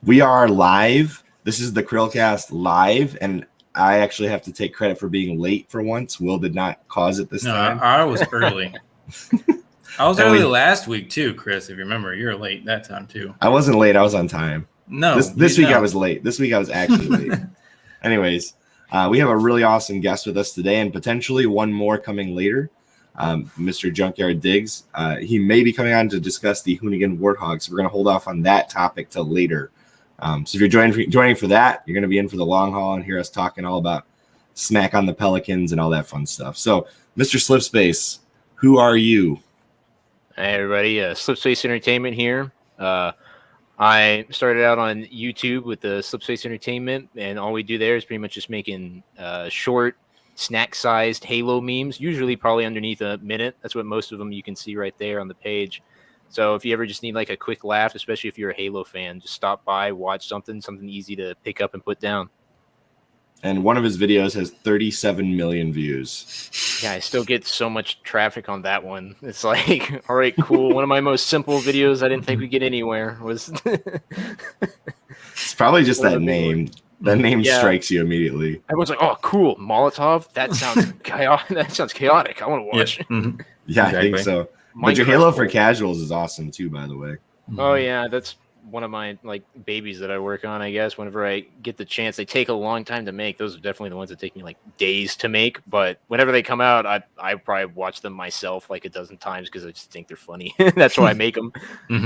We are live. This is the CHRILLCAST live, and I actually have to take credit for being late for once. Will did not cause it this time. I was early. I was early last week too, Chris. If you remember, you were late that time too. I wasn't late. I was on time. No, this week I was late. This week I was actually late. Anyways, we have a really awesome guest with us today, and potentially one more coming later. Mr. Junkyard Diggs. He may be coming on to discuss the Hoonigan Warthog, so we're going to hold off on that topic till later. So if you're joining for that, you're going to be in for the long haul and hear us talking all about smack on the Pelicans and all that fun stuff. So, Mr. Slipspace, who are you? Hey, everybody. Slipspace Entertainment here. I started out on YouTube with the Slipspace Entertainment, and all we do there is pretty much just making short, snack-sized Halo memes, usually probably underneath a minute. That's what most of them you can see right there on the page. So if you ever just need like a quick laugh, especially if you're a Halo fan, just stop by, watch something easy to pick up and put down. And one of his videos has 37 million views. Yeah, I still get so much traffic on that one. It's like, all right, cool. One of my most simple videos I didn't think we'd get anywhere was... It's probably just that name. That name strikes you immediately. Everyone's like, oh, cool, Molotov? That sounds chaotic. That sounds chaotic. I want to watch. Yeah, exactly. I think so. But your Halo for Casuals is awesome too, by the way. Oh yeah, that's one of my like babies that I work on. I guess whenever I get the chance, they take a long time to make. Those are definitely the ones that take me like days to make. But whenever they come out, I probably watch them myself like a dozen times because I just think they're funny. That's why I make them.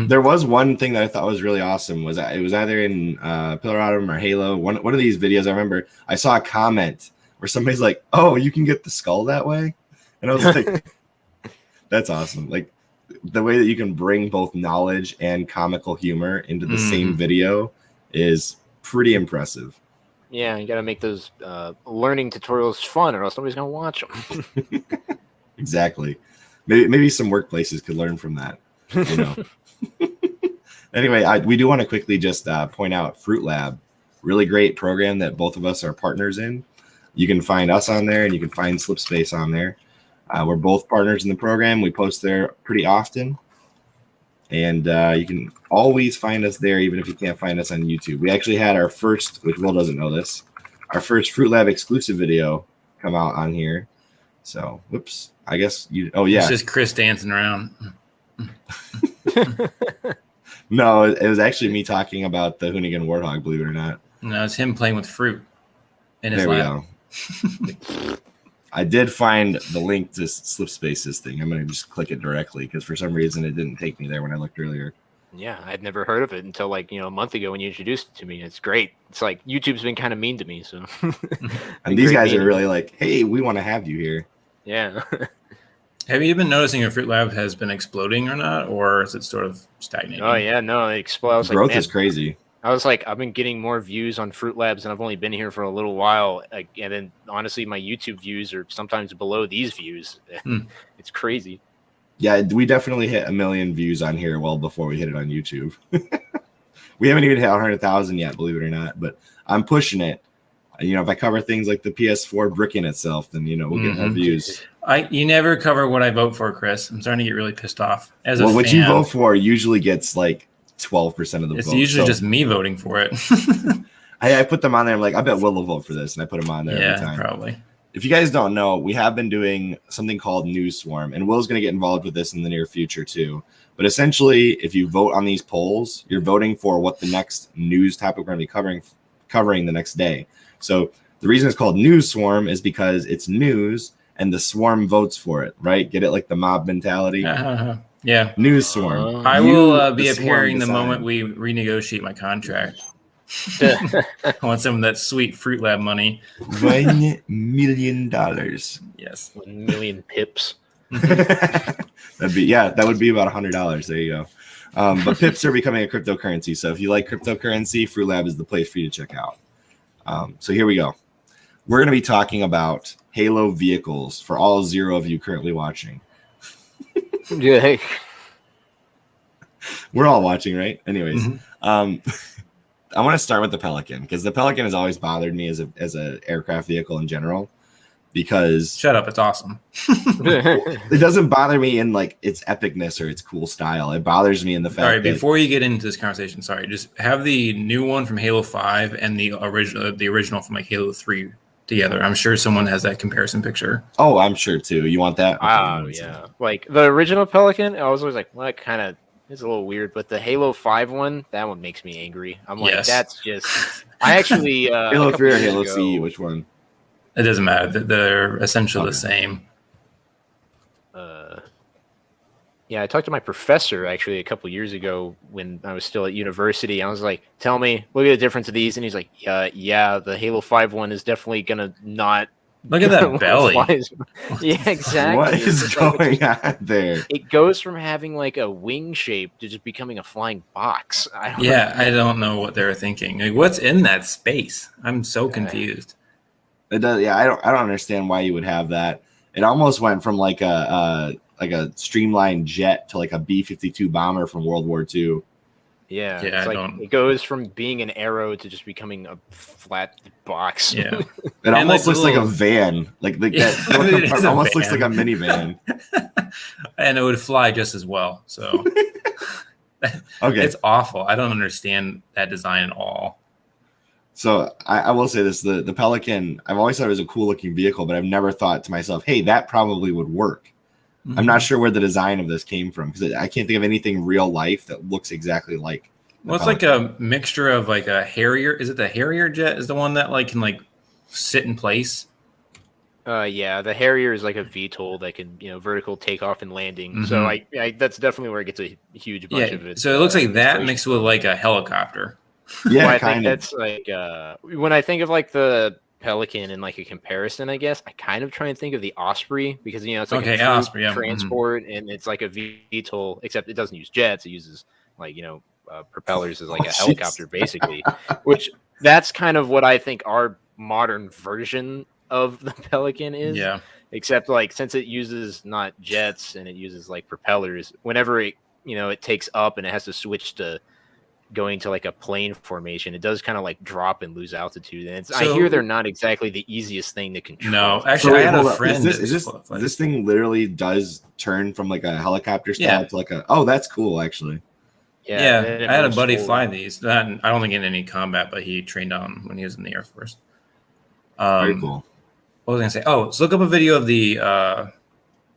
There was one thing that I thought was really awesome. Was that it was either in Pillar Autumn or Halo. One of these videos I remember I saw a comment where somebody's like, "Oh, you can get the skull that way," and I was like. That's awesome. Like the way that you can bring both knowledge and comical humor into the same video is pretty impressive. Yeah, you got to make those learning tutorials fun, or else nobody's gonna watch them. Exactly. Maybe some workplaces could learn from that. You know. Anyway, we do want to quickly just point out FruitLab, really great program that both of us are partners in. You can find us on there, and you can find Slipspace on there. We're both partners in the program. We post there pretty often. And you can always find us there, even if you can't find us on YouTube. We actually had our first, which Will doesn't know this, our first FruitLab exclusive video come out on here. So, whoops. I guess you, oh, yeah. It's just Chris dancing around. No, it was actually me talking about the Hoonigan Warthog, believe it or not. No, it's him playing with fruit in his there lap. We go. I did find the link to Slipspace's thing. I'm going to just click it directly because for some reason it didn't take me there when I looked earlier. Yeah, I'd never heard of it until like, a month ago when you introduced it to me. It's great. It's like YouTube's been kind of mean to me. So, and these guys are really like, hey, we want to have you here. Yeah. Have you been noticing if FruitLab has been exploding or not, or is it sort of stagnating? Oh, yeah, no, it explodes. Growth is crazy. I was like, I've been getting more views on Fruit Labs, and I've only been here for a little while. And then, honestly, my YouTube views are sometimes below these views. It's crazy. Yeah, we definitely hit 1 million views on here well before we hit it on YouTube. We haven't even hit 100,000 yet, believe it or not. But I'm pushing it. If I cover things like the PS4 bricking itself, then, we'll get more views. You never cover what I vote for, Chris. I'm starting to get really pissed off. What you vote for usually gets like 12% of the vote. It's usually just me voting for it. I put them on there. I'm like, I bet Will vote for this, and I put them on there every time. Probably. If you guys don't know, we have been doing something called News Swarm, and Will's going to get involved with this in the near future too. But essentially, if you vote on these polls, you're voting for what the next news topic we're going to be covering the next day. So the reason it's called News Swarm is because it's news, and the swarm votes for it. Right? Get it, like the mob mentality. Yeah. News Swarm. I will be appearing the moment we renegotiate my contract. I want some of that sweet FruitLab money. $1 million. Yes. 1 million pips. that would be about $100. There you go. But pips are becoming a cryptocurrency. So if you like cryptocurrency, FruitLab is the place for you to check out. So here we go. We're going to be talking about Halo vehicles for all 0 of you currently watching. Yeah. We're all watching, right? Anyways, I want to start with the Pelican because the Pelican has always bothered me as a aircraft vehicle in general because shut up, it's awesome. it doesn't bother me in like its epicness or its cool style. It bothers me in the fact All right, before you get into this conversation, just have the new one from Halo 5 and the original from like Halo 3 together. I'm sure someone has that comparison picture. Oh, I'm sure too. You want that? Oh, yeah. Like the original Pelican, I was always like, well, that kind of is a little weird, but the Halo 5 one, that one makes me angry. I'm like, that's just. I actually. Halo 3 or Halo CE, which one? It doesn't matter. They're essentially the same. Yeah, I talked to my professor actually a couple years ago when I was still at university. I was like, tell me, look at the difference of these. And he's like, yeah, the Halo 5 one is definitely going to not. Look at that belly. Yeah, exactly. What is going on there? It goes from having like a wing shape to just becoming a flying box. I don't know what they're thinking. Like, what's in that space? I'm so confused. It does. Yeah, I don't understand why you would have that. It almost went from like a streamlined jet to like a B-52 bomber from World War II. Yeah, it's like it goes from being an arrow to just becoming a flat box. Yeah, it almost looks like a van. Like that almost looks like a minivan. And it would fly just as well. So okay, it's awful. I don't understand that design at all. So I will say this: the Pelican, I've always thought it was a cool looking vehicle, but I've never thought to myself, hey, that probably would work. Mm-hmm. I'm not sure where the design of this came from because I can't think of anything real life that looks exactly like. Well, it's like a mixture of like a Harrier. Is it the Harrier jet? Is the one that like can like sit in place? Yeah, the Harrier is like a VTOL that can vertical takeoff and landing. Mm-hmm. So I that's definitely where it gets a huge bunch of it. So it looks like that mixed with like a helicopter. Yeah, I think that's like when I think of like the Pelican in like a comparison, I guess I kind of try and think of the Osprey because it's like a Osprey, transport and it's like a VTOL, except it doesn't use jets. It uses like propellers as like a helicopter basically, which that's kind of what I think our modern version of the Pelican is. Yeah. Except like since it uses not jets and it uses like propellers, whenever it it takes up and it has to switch to going to like a plane formation, it does kind of like drop and lose altitude, and I hear they're not exactly the easiest thing to control. No, actually, I had a friend. This thing literally does turn from like a helicopter style to like a. Oh, that's cool, actually. Yeah, I had a buddy fly these. I don't think in any combat, but he trained on when he was in the Air Force. Very cool. What was I gonna say? Oh, so look up a video of the.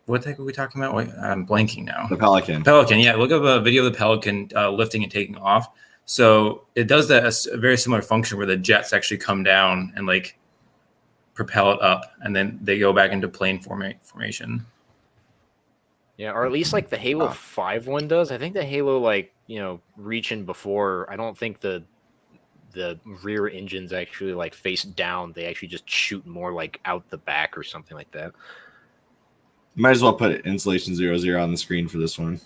What the heck are we talking about? Wait, I'm blanking now. The Pelican. Yeah. Look up a video of the Pelican lifting and taking off. So it does a very similar function where the jets actually come down and like propel it up, and then they go back into plane formation. Yeah, or at least like the Halo 5 one does. I think the Halo reaching before. I don't think the rear engines actually like face down. They actually just shoot more like out the back or something like that. Might as well put Installation 00 on the screen for this one.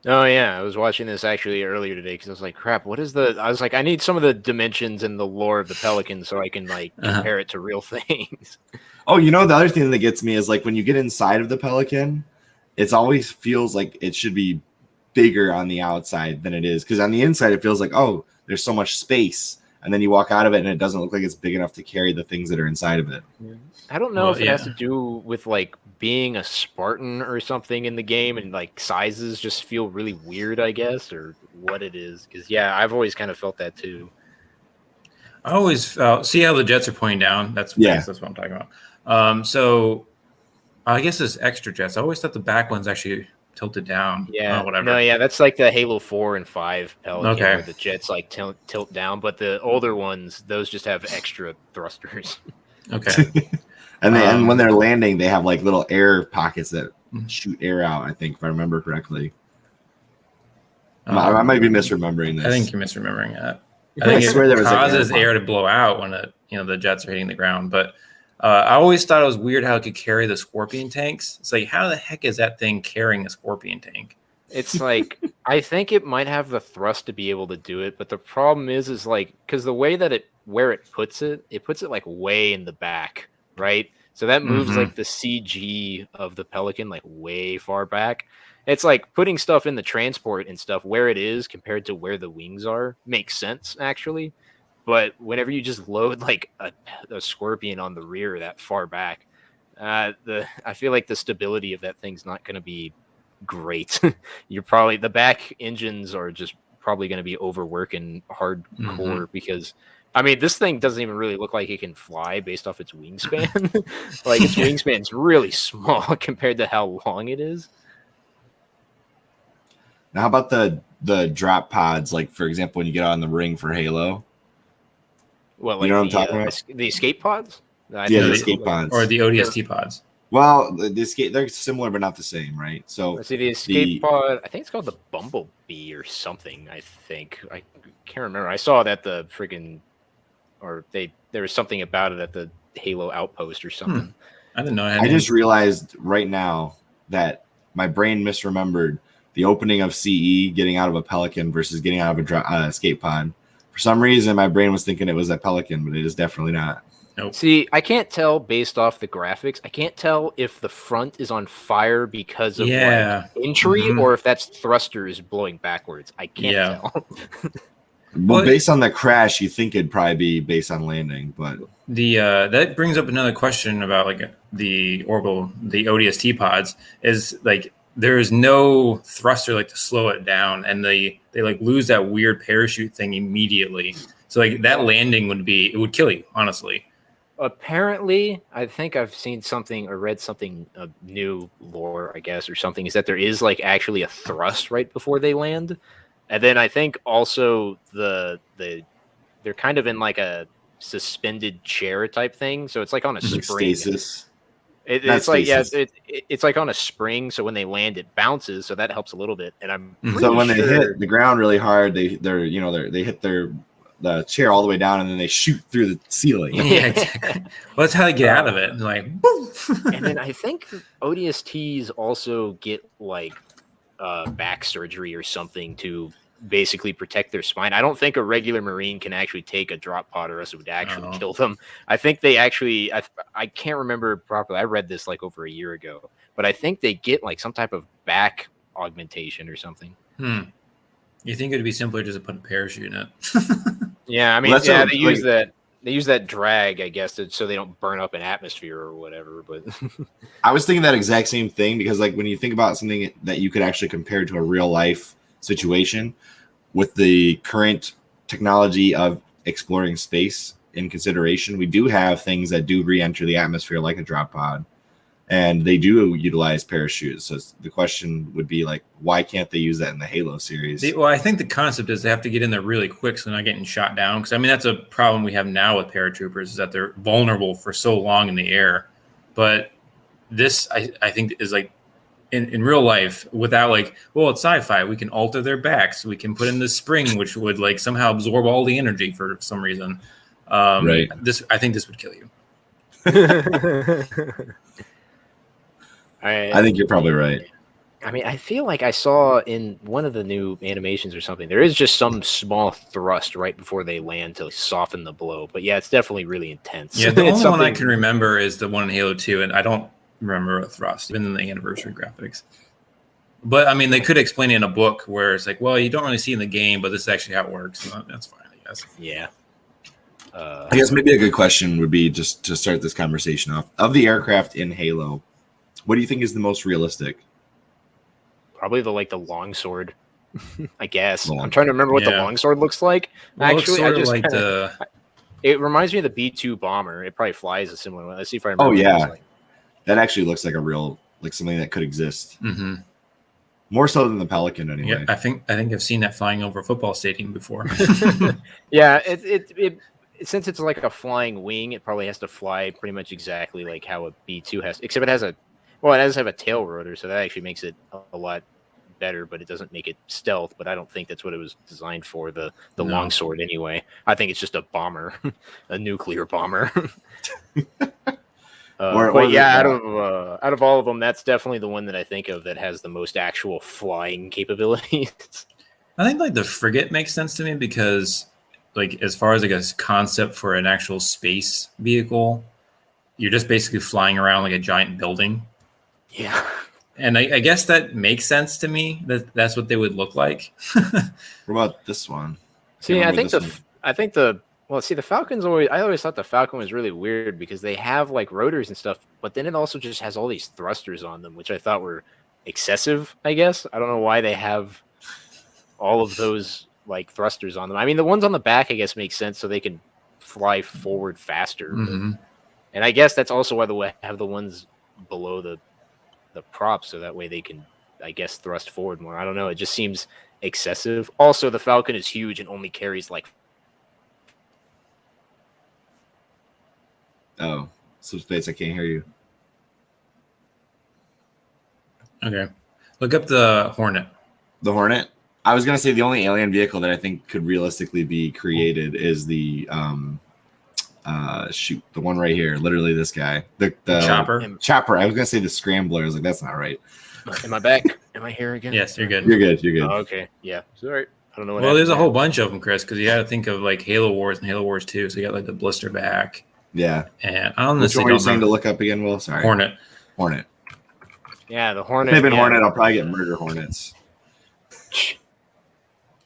Oh, yeah. I was watching this actually earlier today because I was like, crap, what is the... I was like, I need some of the dimensions and the lore of the Pelican so I can like compare it to real things. Oh, the other thing that gets me is like when you get inside of the Pelican, it always feels like it should be bigger on the outside than it is. Because on the inside, it feels like, oh, there's so much space. And then you walk out of it and it doesn't look like it's big enough to carry the things that are inside of it. I don't know if it has to do with like being a Spartan or something in the game and like sizes just feel really weird, I guess, or what it is. Because, I've always kind of felt that too. I always see how the jets are pointing down. That's what I'm talking about. So I guess it's extra jets. I always thought the back one's actually tilted down. Yeah, whatever. No, that's like the Halo 4 and 5 Pelican where the jets like tilt down, but the older ones, those just have extra thrusters. Okay. and when they're landing, they have like little air pockets that shoot air out, I think, if I remember correctly. I might be misremembering this. I think you're misremembering that. I think it causes air to blow out when the jets are hitting the ground, but I always thought it was weird how it could carry the Scorpion tanks. It's like, how the heck is that thing carrying a Scorpion tank? It's like, I think it might have the thrust to be able to do it, but the problem is like, because the way that where it puts it like way in the back, right? So that moves like the CG of the Pelican like way far back. It's like putting stuff in the transport and stuff where it is compared to where the wings are makes sense actually. But whenever you just load like a Scorpion on the rear that far back, I feel like the stability of that thing's not going to be great. You're probably the back engines are just probably going to be overworking hardcore because I mean this thing doesn't even really look like it can fly based off its wingspan. Like its wingspan's really small compared to how long it is. Now, how about the drop pods? Like for example, when you get on the ring for Halo. What, like you know what I'm talking about? The escape pods? Yeah, the escape pods or the ODST pods. Well, the escape, they're similar but not the same, right? So let's see, the escape pod, I think it's called the Bumblebee or something. I think I can't remember. I saw it at the freaking, or there was something about it at the Halo Outpost or something. I didn't know. I just realized right now that my brain misremembered the opening of CE getting out of a Pelican versus getting out of a escape pod. For some reason, my brain was thinking it was a Pelican, but it is definitely not. Nope. See, I can't tell based off the graphics. I can't tell if the front is on fire because of like entry or if that's thrusters blowing backwards. I can't tell. Well, based on the crash, you think it'd probably be based on landing, but that brings up another question about like the ODST pods is like there is no thruster like to slow it down, and they like lose that weird parachute thing immediately. So like that landing it would kill you, honestly. Apparently, I think I've seen something or read something new lore, I guess, or something, is that there is like actually a thrust right before they land. And then I think also they're kind of in like a suspended chair type thing. So it's like on a spring. Stasis. It's like, it's like on a spring. So when they land, it bounces. So that helps a little bit. And I'm so when they hit the ground really hard, they hit the chair all the way down and then they shoot through the ceiling. Yeah, exactly. Well, that's how they get out of it. Like, boom. And then I think ODSTs also get like back surgery or something to basically protect their spine. I don't think a regular Marine can actually take a drop pod or else it would actually kill them. I think they actually, I can't remember properly. I read this like over a year ago, but I think they get like some type of back augmentation or something. You think it'd be simpler just to put a parachute in it? Yeah, I mean, they use that drag, I guess, so they don't burn up an atmosphere or whatever. But I was thinking that exact same thing because, like, when you think about something that you could actually compare to a real life situation, with the current technology of exploring space in consideration, we do have things that do re-enter the atmosphere like a drop pod. And they do utilize parachutes. So the question would be like, why can't they use that in the Halo series? Well, I think the concept is they have to get in there really quick so they're not getting shot down. Because, I mean, that's a problem we have now with paratroopers is that they're vulnerable for so long in the air. But this, I think, is like in real life without like, well, it's sci-fi. We can alter their backs. We can put in this spring, which would like somehow absorb all the energy for some reason. Right. I think this would kill you. I think you're probably right. I mean, I feel like I saw in one of the new animations or something, there is just some small thrust right before they land to soften the blow. But yeah, it's definitely really intense. Yeah, the only one I can remember is the one in Halo 2, and I don't remember a thrust, even in the anniversary graphics. But I mean, they could explain it in a book where it's like, well, you don't really see it in the game, but this is actually how it works. So that's fine, I guess. Yeah. I guess maybe a good question would be just to start this conversation off. Of the aircraft in Halo, what do you think is the most realistic? Probably the longsword, I guess. I'm trying to remember what the longsword looks like. Well, actually, it reminds me of the B-2 bomber. It probably flies a similar one. Let's see if I remember. Oh yeah, that actually looks like a real something that could exist. Mm-hmm. More so than the Pelican, anyway. Yeah, I think I've seen that flying over a football stadium before. Yeah, it since it's like a flying wing, it probably has to fly pretty much exactly like how a B-2 has, except it does have a tail rotor, so that actually makes it a lot better, but it doesn't make it stealth. But I don't think that's what it was designed for, the longsword anyway. I think it's just a bomber, a nuclear bomber. But yeah, out of all of them, that's definitely the one that I think of that has the most actual flying capabilities. I think like the frigate makes sense to me because like as far as like a concept for an actual space vehicle, you're just basically flying around like a giant building. Yeah. And I guess that makes sense to me. That's what they would look like. What about this one? See, I think the Well, see, the Falcon's I always thought the Falcon was really weird because they have like rotors and stuff, but then it also just has all these thrusters on them, which I thought were excessive, I guess. I don't know why they have all of those like thrusters on them. I mean, the ones on the back, I guess, make sense so they can fly forward faster. And I guess that's also why they have the ones below the props, so that way they can, I guess, thrust forward more. I don't know. It just seems excessive. Also, the Falcon is huge and only carries like. Oh, Slipspace, I can't hear you. Okay. Look up the Hornet. The Hornet? I was going to say the only alien vehicle that I think could realistically be created is the, the one right here. Literally this guy. The Chopper. Chopper. I was going to say the Scrambler. I was like, that's not right. Am I back? Am I here again? Yes, you're good. You're good. You're good. Oh, okay. Yeah. Sorry. I don't know what Well, there's a happened whole bunch of them, Chris, because you got to think of like Halo Wars and Halo Wars 2. So you got like the blister back. Yeah. And I don't Which one were you saying know. to look up again, Will? Sorry. Hornet. Hornet. Yeah, the Hornet. Maybe yeah. Hornet. I'll probably get Murder Hornets.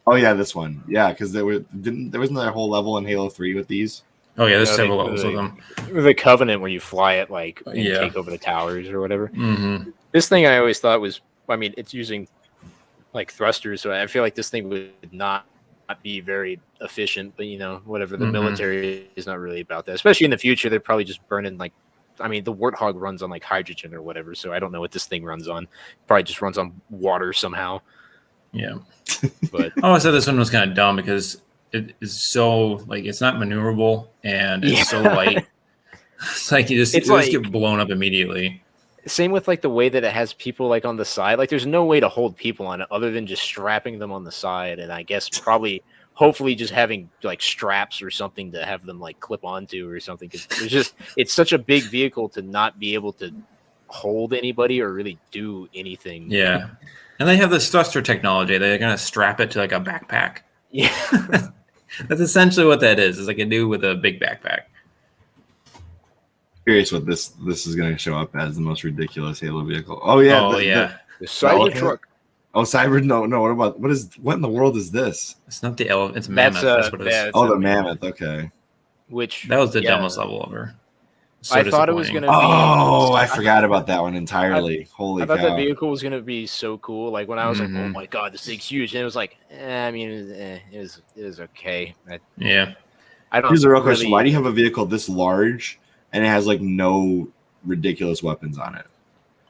Oh yeah, this one. Yeah, because there wasn't a whole level in Halo 3 with these. Oh yeah, there's No, several levels of them. The Covenant where you fly it like and Yeah. take over the towers or whatever. Mm-hmm. This thing I always thought was, I mean, it's using like thrusters, so I feel like this thing would not be very efficient, but you know, whatever. The Mhm. military is not really about that, especially in the future. They're probably just burning like, I mean, the Warthog runs on like hydrogen or whatever, so I don't know what this thing runs on. Probably just runs on water somehow. Yeah. But I always said this one was kind of dumb because it is so like it's not maneuverable and it's so light. It's like you just get blown up immediately. same with like the way that it has people like on the side. Like there's no way to hold people on it other than just strapping them on the side, and I guess probably hopefully just having like straps or something to have them like clip onto or something, because it's such a big vehicle to not be able to hold anybody or really do anything. Yeah. And they have this thruster technology. They're going to strap it to like a backpack. Yeah. That's essentially what that is. It's like a dude with a big backpack. Curious what this is going to show up as the most ridiculous Halo vehicle. Oh yeah. Oh, the Cybertruck. Oh, Cyber. No. What in the world is this? It's not the elephant. It's Mammoth. That's what it is. Oh, the Mammoth. Okay. Which That was the dumbest level ever. So I thought it was going to be. Oh, I forgot about that one entirely. Holy I thought cow. that vehicle was going to be so cool. Like when I was like, oh Mhm. my God, this thing's huge. And it was like, I mean, it is okay. Yeah. I don't Here's a real question. really- Why do you have a vehicle this large and it has like no ridiculous weapons on it?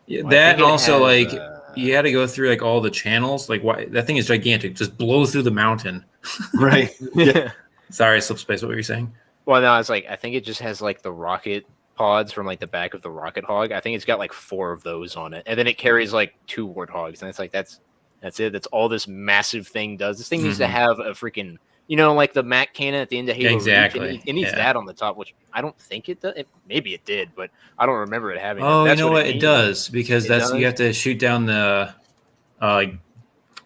Yeah, Well, I that think and it also has, like you had to go through like all the channels. Like why that thing is gigantic. Just blows through the mountain. Right. Yeah. Sorry, Slipspace. What were you saying? Well, no, it's like I think it just has like the rocket pods from like the back of the Rocket Hog. I think it's got like 4 of those on it, and then it carries like 2 Warthogs, and it's like that's it. That's all this massive thing does. This thing needs to have a freaking, you know, like the Mac cannon at the end of Halo Reach. Exactly. It needs Yeah. that on the top, which I don't think it does. Maybe it did, but I don't remember it having. Oh, That's you know what? It needs. does because It that's does? you have to shoot down the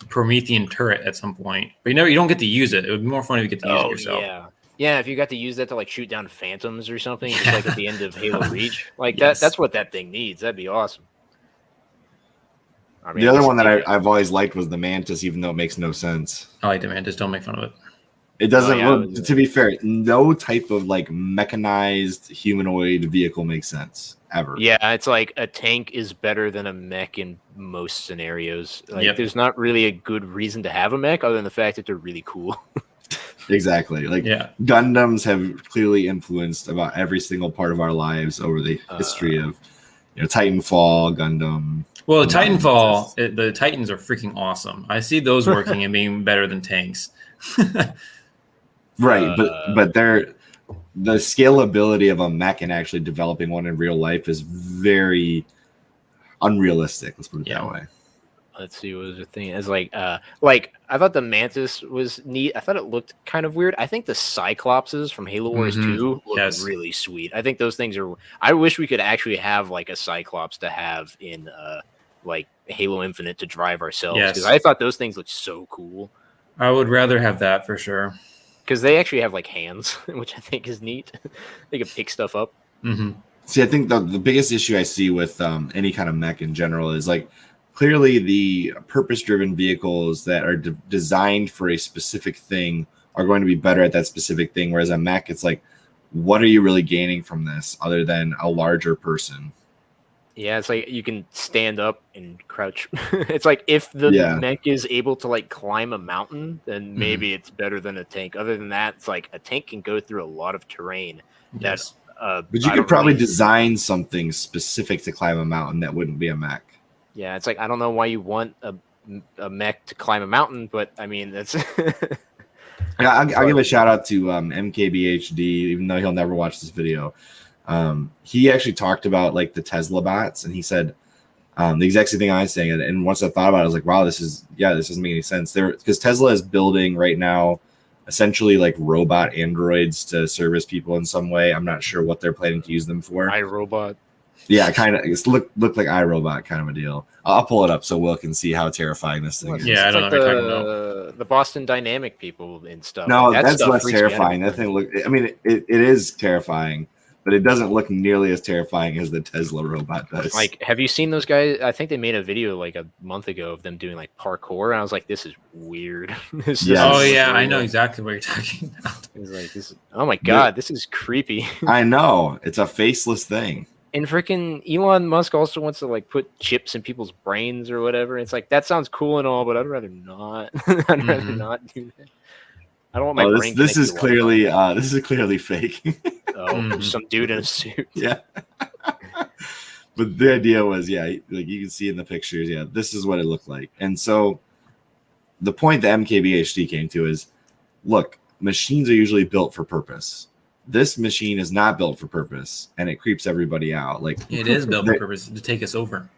Promethean turret at some point, but you don't get to use it. It would be more fun if you get to use it yourself. Yeah, if you got to use that to like shoot down phantoms or something, just like at the end of Halo Reach, like Yes. that's what that thing needs. That'd be awesome. I mean, The other it's- one that I've always liked was the Mantis, even though it makes no sense. I like the Mantis. Don't make fun of it. It doesn't. yeah, Well, to be fair, no type of like mechanized humanoid vehicle makes sense ever. Yeah, it's like a tank is better than a mech in most scenarios. Like, Yep. there's not really a good reason to have a mech other than the fact that they're really cool. Exactly. Like Yeah. Gundams have clearly influenced about every single part of our lives over the history of, Titanfall, Gundam. Well, the and Titanfall, Mantis. the Titans are freaking awesome. I see those working and being better than tanks. Right, but the scalability of a mech and actually developing one in real life is very unrealistic. Let's put it Yeah. that way. Let's see, what was the thing? It's like I thought the Mantis was neat. I thought it looked kind of weird. I think the Cyclopses from Halo Wars Mhm. 2 look Yes. really sweet. I think those things are. I wish we could actually have like a Cyclops to have in like Halo Infinite to drive ourselves, because Yes. I thought those things looked so cool. I would rather have that for sure. Because they actually have like hands, which I think is neat. They can pick stuff up. Hmm. See, I think the biggest issue I see with any kind of mech in general is like clearly the purpose-driven vehicles that are designed for a specific thing are going to be better at that specific thing. Whereas a mech, it's like, what are you really gaining from this other than a larger person? Yeah, it's like you can stand up and crouch. It's like if the mech is able to like climb a mountain, then maybe it's better than a tank. Other than that, it's like a tank can go through a lot of terrain. Yes. But you could probably design something specific to climb a mountain that wouldn't be a mech. Yeah, it's like I don't know why you want a mech to climb a mountain, but I mean that's. Yeah, I'll give a shout out to MKBHD, even though he'll never watch this video. He actually talked about like the Tesla bots, and he said the exact same thing I was saying. And once I thought about it, I was like, wow, this doesn't make any sense. Because Tesla is building right now essentially like robot androids to service people in some way. I'm not sure what they're planning to use them for. iRobot. Yeah, kind of. It's look like iRobot kind of a deal. I'll pull it up so Will can see how terrifying this thing is. Yeah, I don't know what you're talking about. The Boston Dynamic people and stuff. No, like, that's less terrifying. That thing I mean, it is terrifying, but it doesn't look nearly as terrifying as the Tesla robot does. Like, have you seen those guys? I think they made a video like a month ago of them doing like parkour, and I was like, this is weird. Oh yeah, I know exactly what you're talking about. It's like this. Oh my god, this is creepy. I know, it's a faceless thing. And freaking Elon Musk also wants to like put chips in people's brains or whatever. It's like that sounds cool and all, but I'd rather not. I'd rather not do that. I don't want my brain. This is clearly fake. Some dude in a suit. Yeah. But the idea was, like you can see in the pictures, this is what it looked like. And so the point that MKBHD came to is, look, machines are usually built for purpose. This machine is not built for purpose, and it creeps everybody out. Like it is built for purpose to take us over.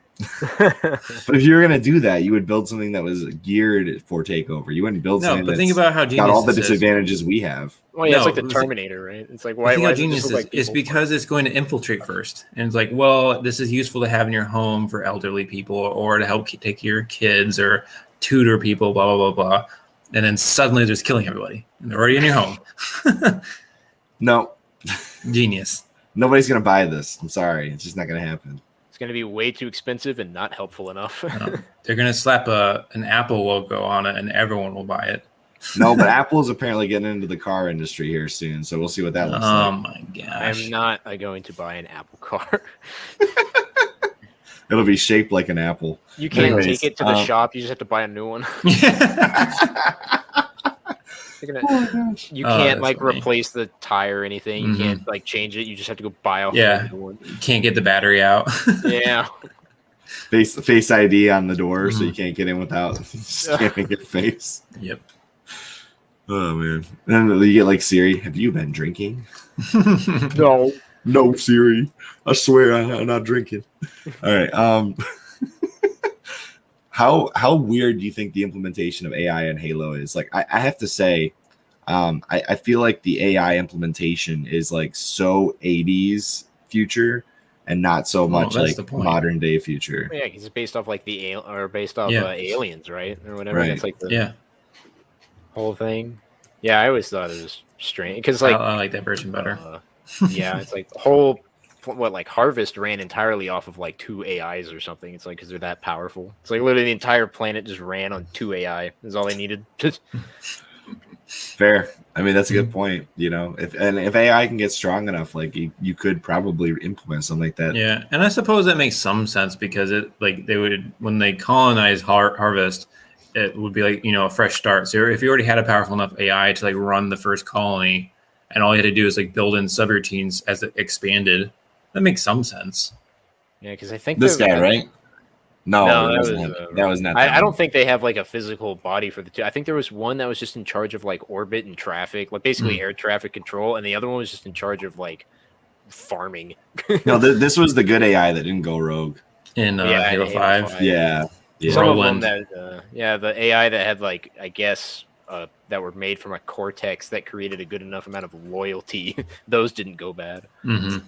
But if you were gonna do that, you would build something that was geared for takeover. You wouldn't build something think about how got all the disadvantages we have. Well, yeah, it's like the Terminator, right? It's like why genius is? Like it's because it's going to infiltrate first, and it's like, well, this is useful to have in your home for elderly people, or to help take care of your kids, or tutor people, blah blah blah blah. And then suddenly, they're just killing everybody, and they're already in your home. No. Genius. Nobody's going to buy this. I'm sorry. It's just not going to happen. It's going to be way too expensive and not helpful enough. They're going to slap an Apple logo on it, and everyone will buy it. No, but Apple is apparently getting into the car industry here soon, so we'll see what that looks like. Oh, my gosh. I'm not going to buy an Apple car. It'll be shaped like an apple. You can't take it to the shop. You just have to buy a new one. You can't like replace the tire or anything. You can't like change it. You just have to go buy a whole new one. You can't get the battery out. Yeah. Face ID on the door, so you can't get in without scanning your face. Yep. Oh man. And then you get like Siri. Have you been drinking? No, Siri. I swear I'm not drinking. All right. How weird do you think the implementation of AI in Halo is? Like, I have to say, I feel like the AI implementation is like so 80s future and not so much like modern day future. Yeah, because it's based off like aliens, right, or whatever. Right. It's like the whole thing. Yeah, I always thought it was strange because like I like that version better. Yeah, it's like the whole. Harvest ran entirely off of like 2 AIs or something. It's like because they're that powerful. It's like literally the entire planet just ran on 2 AI. Is all they needed. Fair. I mean, that's a good point. You know, if AI can get strong enough, like you could probably implement something like that. Yeah, and I suppose that makes some sense because it like they would when they colonize Harvest, it would be like a fresh start. So if you already had a powerful enough AI to like run the first colony, and all you had to do is like build in subroutines as it expanded. That makes some sense. Yeah, because I think this guy, right? No, that was not. I don't think they have like a physical body for the two. I think there was one that was just in charge of like orbit and traffic, like basically air traffic control, and the other one was just in charge of like farming. No, this was the good AI that didn't go rogue in Halo 5. Yeah. Some of them that, the AI that had like I guess that were made from a cortex that created a good enough amount of loyalty. Those didn't go bad. Mm-hmm.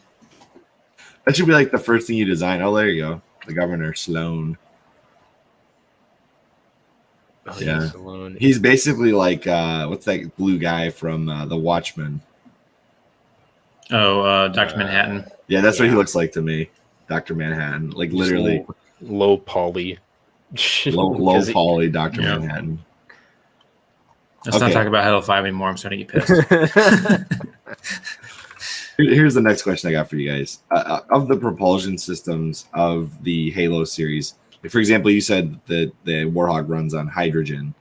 That should be like the first thing you design. Oh, there you go. The Governor Sloan. Oh, yeah. Sloan. He's basically like what's that blue guy from The Watchmen? Oh, Dr. Manhattan. Yeah, that's what he looks like to me. Dr. Manhattan. Like literally low poly. low poly Dr. Manhattan. Let's not talk about Halo 5 anymore. I'm starting to get pissed. Here's the next question I got for you guys. Of the propulsion systems of the Halo series, like for example, you said that the Warthog runs on hydrogen.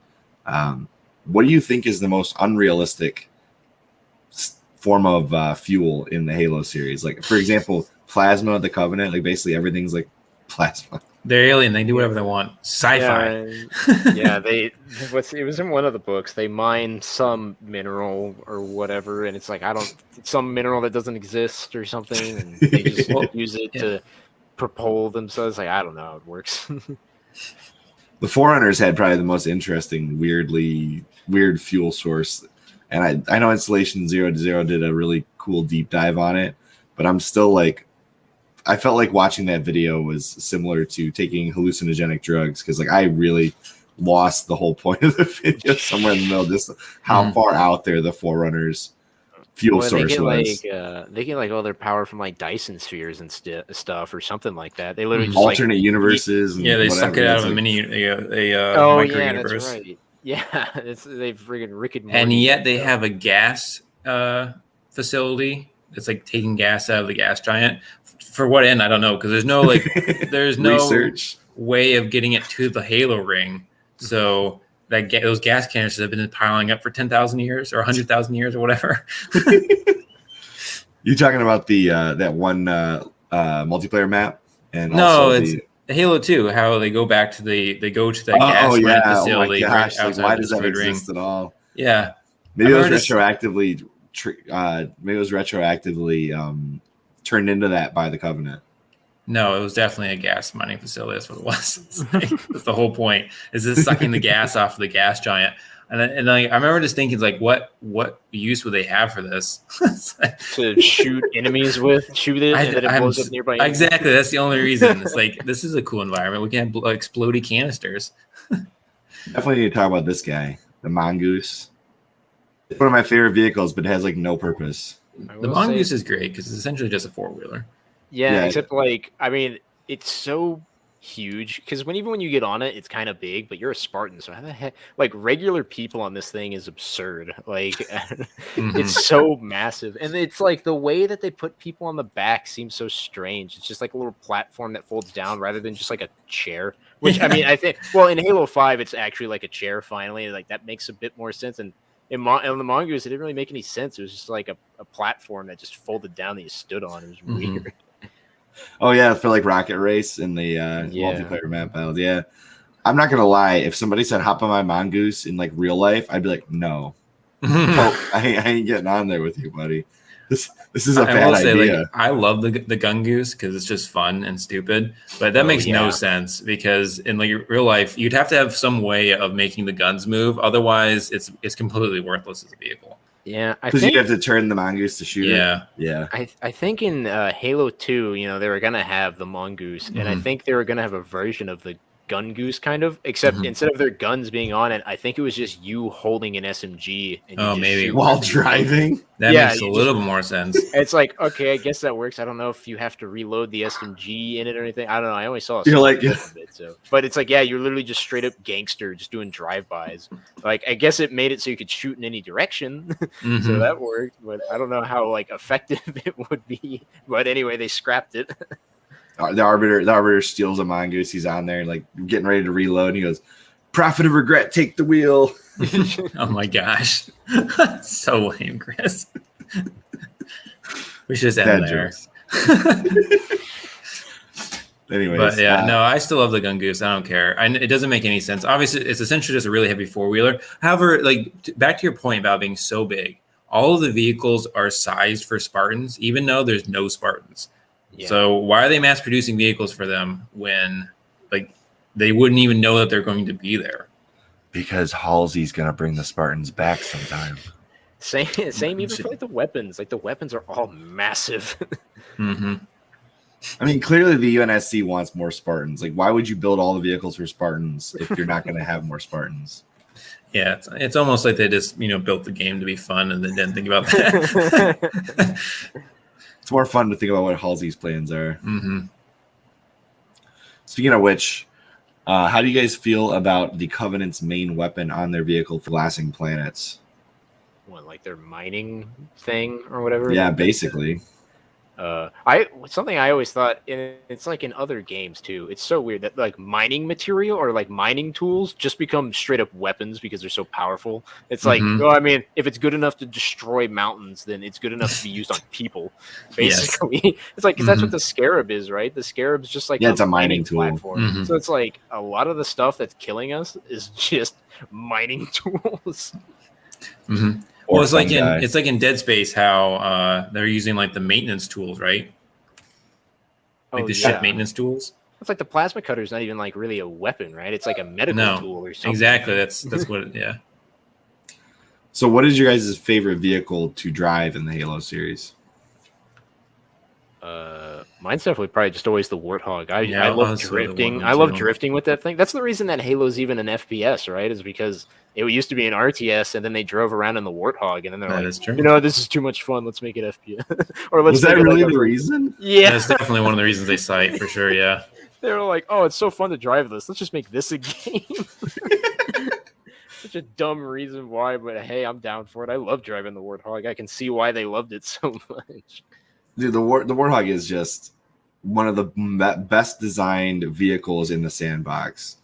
What do you think is the most unrealistic form of fuel in the Halo series? Like, for example, plasma of the Covenant. Like, basically everything's like plasma. They're alien. They do whatever they want. Sci-fi. Yeah, it was in one of the books. They mine some mineral or whatever, and it's like some mineral that doesn't exist or something, and they just use it to propel themselves. Like, I don't know how it works. The Forerunners had probably the most interesting, weird fuel source, and I know Installation 0 to 0 did a really cool deep dive on it, but I'm still like, I felt like watching that video was similar to taking hallucinogenic drugs, because like I really lost the whole point of the video somewhere in the middle. Just how far out there the Forerunners fuel source was. They get like all their power from like Dyson spheres and stuff or something like that. They literally just alternate universes. And they suck it out of a mini micro universe. That's right. Yeah, they friggin' Rick and Morty. And yet they have a gas facility that's like taking gas out of the gas giant. For what end, I don't know, because there's no research way of getting it to the Halo ring. So that those gas canisters have been piling up for 10,000 years or 100,000 years or whatever. You talking about the that one multiplayer map? And no, it's Halo 2. How they go back to that gas facility. Oh my gosh! Like, why does that exist at all? Yeah, maybe it was retroactively. Turned into that by the Covenant. No, it was definitely a gas mining facility. That's what it was. That's the whole point. Is this sucking the gas off of the gas giant? And like, I remember just thinking, like, what use would they have for this? To shoot enemies with, shoot it, and then it blows up nearby. Exactly. That's the only reason. It's like, this is a cool environment. We can have explodey canisters. Definitely need to talk about this guy, the Mongoose. It's one of my favorite vehicles, but it has like no purpose. The Mongoose is great because it's essentially just a 4-wheeler. Yeah, except like, I mean, it's so huge because even when you get on it, it's kind of big, but you're a Spartan, so how the heck? Like, regular people on this thing is absurd. Like, it's so massive, and it's like the way that they put people on the back seems so strange. It's just like a little platform that folds down rather than just like a chair. Which I mean, I think in Halo 5, it's actually like a chair. Finally, like that makes a bit more sense. And on the Mongoose, it didn't really make any sense. It was just like a platform that just folded down that you stood on. It was weird. Oh yeah, for like Rocket Race in the multiplayer map battles. Yeah, I'm not gonna lie. If somebody said hop on my Mongoose in like real life, I'd be like, no, I ain't getting on there with you, buddy. This is a bad idea. Like, I love the Gungoose because it's just fun and stupid, but that makes no sense because in like real life, you'd have to have some way of making the guns move. Otherwise, it's completely worthless as a vehicle. Yeah, because you have to turn the Mongoose to shoot it. Yeah. I think in Halo 2, they were gonna have the Mongoose, and I think they were gonna have a version of the Gungoose kind of, except instead of their guns being on it, I think it was just you holding an SMG. And maybe while driving. That makes a little bit more sense. It's like, okay, I guess that works. I don't know if you have to reload the SMG in it or anything. I don't know. I only saw a bit, but it's like, you're literally just straight up gangster, just doing drive-bys. Like, I guess it made it so you could shoot in any direction, so that worked. But I don't know how like effective it would be. But anyway, they scrapped it. The arbiter steals a Mongoose. He's on there, like getting ready to reload. And he goes, "Prophet of regret, take the wheel." Oh my gosh, so lame, Chris. We should just end there. Anyways, but no, I still love the Gungoose. I don't care. It doesn't make any sense. Obviously, it's essentially just a really heavy 4-wheeler. However, like back to your point about being so big, all of the vehicles are sized for Spartans, even though there's no Spartans. Yeah. So why are they mass producing vehicles for them when like they wouldn't even know that they're going to be there? Because Halsey's gonna bring the Spartans back sometime. Same even for like the weapons. Like the weapons are all massive. I mean, clearly the UNSC wants more Spartans. Like, why would you build all the vehicles for Spartans if you're not gonna have more Spartans? Yeah, it's almost like they just built the game to be fun and then didn't think about that. It's more fun to think about what Halsey's plans are. Speaking of which, How do you guys feel about the Covenant's main weapon on their vehicle for blasting planets? What, like their mining thing or whatever? Yeah, basically. Something I always thought, and it's like in other games too. It's so weird that like mining material or like mining tools just become straight up weapons because they're so powerful. It's like, well, I mean, if it's good enough to destroy mountains, then it's good enough to be used on people. Basically, yes. It's like 'cause that's what the Scarab is, right? The Scarab's just like it's a mining tool. Platform. So it's like a lot of the stuff that's killing us is just mining tools. Well, it's like in Dead Space how they're using like the maintenance tools, right? Like the ship maintenance tools. It's like the plasma cutter is not even like really a weapon, right? It's like a medical tool or something. Exactly. That's what. Yeah. So, what is your guys' favorite vehicle to drive in the Halo series? Mine's definitely probably just always the Warthog. I love drifting. I love drifting with that thing. That's the reason that Halo's even an FPS, right? Is because it used to be an RTS, and then they drove around in the Warthog, and then they're like, this is too much fun. Let's make it FPS. Or let's. Was that really the reason? Yeah, that's definitely one of the reasons they cite for sure. Yeah, they were like, oh, it's so fun to drive this. Let's just make this a game. Such a dumb reason why, but hey, I'm down for it. I love driving the Warthog. I can see why they loved it so much. Dude, the Warthog is just one of the best designed vehicles in the sandbox.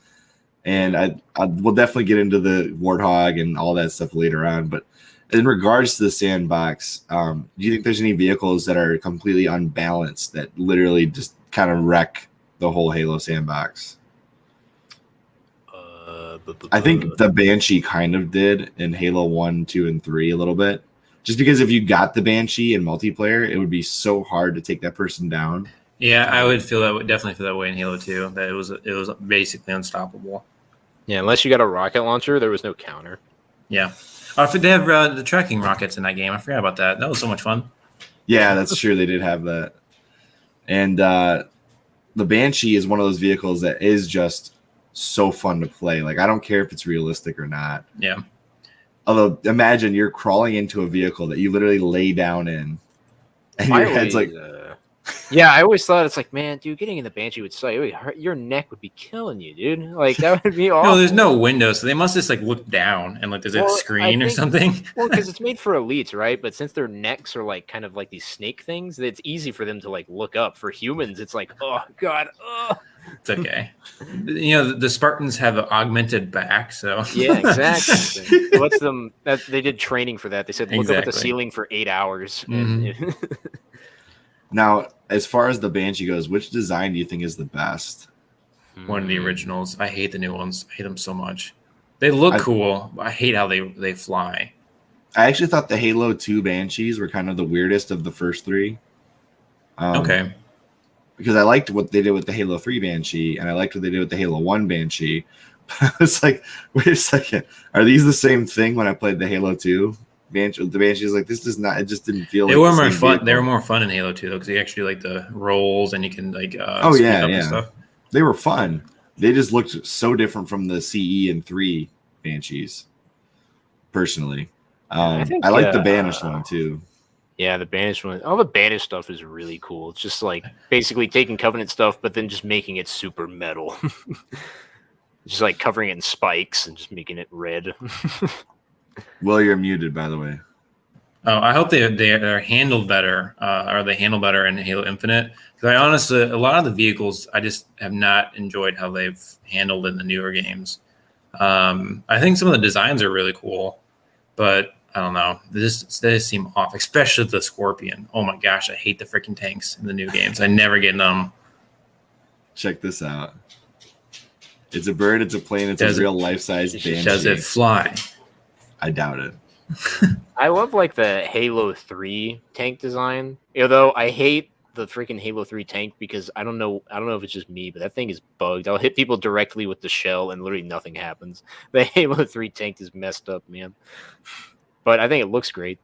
And I will definitely get into the Warthog and all that stuff later on. But in regards to the sandbox, do you think there's any vehicles that are completely unbalanced that literally just kind of wreck the whole Halo sandbox? I think the Banshee kind of did in Halo 1, 2, and 3 a little bit. Just because if you got the Banshee in multiplayer, it would be so hard to take that person down. Yeah, I would definitely feel that way in Halo 2. That it was basically unstoppable. Yeah, unless you got a rocket launcher, there was no counter. Yeah. They have the tracking rockets in that game. I forgot about that. That was so much fun. Yeah, that's true. They did have that. And the Banshee is one of those vehicles that is just so fun to play. Like, I don't care if it's realistic or not. Yeah. Although, imagine you're crawling into a vehicle that you literally lay down in, and your head's like... Yeah, I always thought it's like, man, dude, getting in the Banshee would suck. It would hurt. Your neck would be killing you, dude. Like, that would be awful. No, there's no window, so they must just like look down and like there's a screen or something. Well, because it's made for elites, right? But since their necks are like kind of like these snake things, it's easy for them to like look up. For humans, it's like, oh god, oh. It's okay. The Spartans have an augmented back, so yeah, exactly. They did training for that. They said look up at the ceiling for 8 hours. Mm-hmm. Now, as far as the Banshee goes, which design do you think is the best? One of the originals. I hate the new ones. I hate them so much. They look cool, but I hate how they fly. I actually thought the Halo 2 Banshees were kind of the weirdest of the first three. Okay. Because I liked what they did with the Halo 3 Banshee, and I liked what they did with the Halo 1 Banshee. But I was like, wait a second. Are these the same thing when I played the Halo 2? The Banshee is like, this does not, it just didn't feel they were more fun. Vehicle. They were more fun in Halo 2 though, because they actually like the rolls and you can like speed up and stuff. They were fun. They just looked so different from the CE and 3 Banshees. Personally, I like the Banished one too. Yeah, the Banished one. All the Banished stuff is really cool. It's just like basically taking Covenant stuff, but then just making it super metal. Just like covering it in spikes and just making it red. Well, you're muted, by the way. Oh, I hope they're handled better. Or they handle better in Halo Infinite. Because I honestly, a lot of the vehicles, I just have not enjoyed how they've handled in the newer games. I think some of the designs are really cool, but I don't know. They just seem off, especially the Scorpion. Oh my gosh, I hate the freaking tanks in the new games. I never get them. Check this out. It's a bird, it's a plane, it's a real life-size Banshee. Does it fly? I doubt it. I love like the Halo 3 tank design. Although I hate the freaking Halo 3 tank because I don't know if it's just me, but that thing is bugged. I'll hit people directly with the shell and literally nothing happens. The Halo 3 tank is messed up, man. But I think it looks great.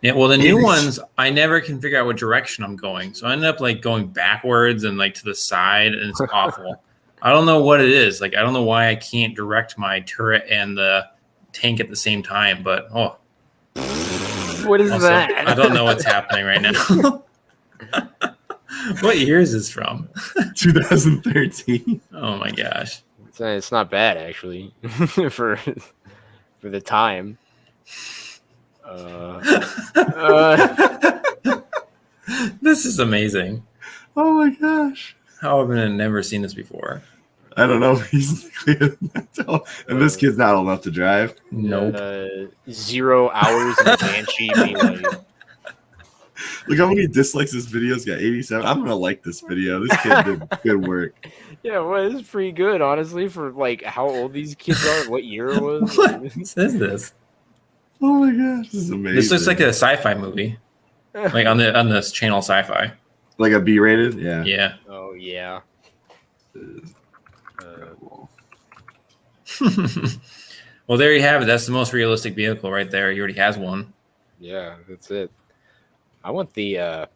Yeah, well, the new ones, I never can figure out what direction I'm going. So I end up like going backwards and like to the side, and it's awful. I don't know what it is. Like, I don't know why I can't direct my turret and the tank at the same time, but what is that? I don't know what's happening right now. What year is this from? 2013. Oh my gosh. It's not bad actually for the time. This is amazing. Oh my gosh. How have I never seen this before? I don't know. He's and this kid's not old enough to drive. Nope. 0 hours in a Banshee being like, Look how many dislikes this video's got. 87. I'm gonna like this video. This kid did good work. yeah, well, it's pretty good, honestly, for like how old these kids are, what year it was. What is this? Oh my gosh, this is amazing. This looks like a sci-fi movie, like on this channel Sci-Fi. Like a B-rated, yeah. Yeah. Oh yeah. Well, there you have it. That's the most realistic vehicle right there. He already has one. Yeah, that's it. I want the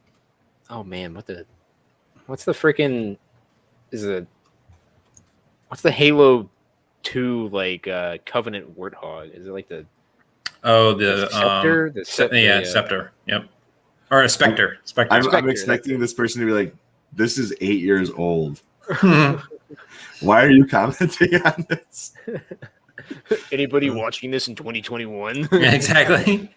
oh man, what's the freaking what's the Halo 2 like Covenant Warthog? Is it like the Scepter? Scepter? Yeah, Scepter. Yep. Or a Spectre. Spectre. I'm expecting this person to be like, this is 8 years old. Why are you commenting on this? Anybody watching this in 2021? Yeah, exactly.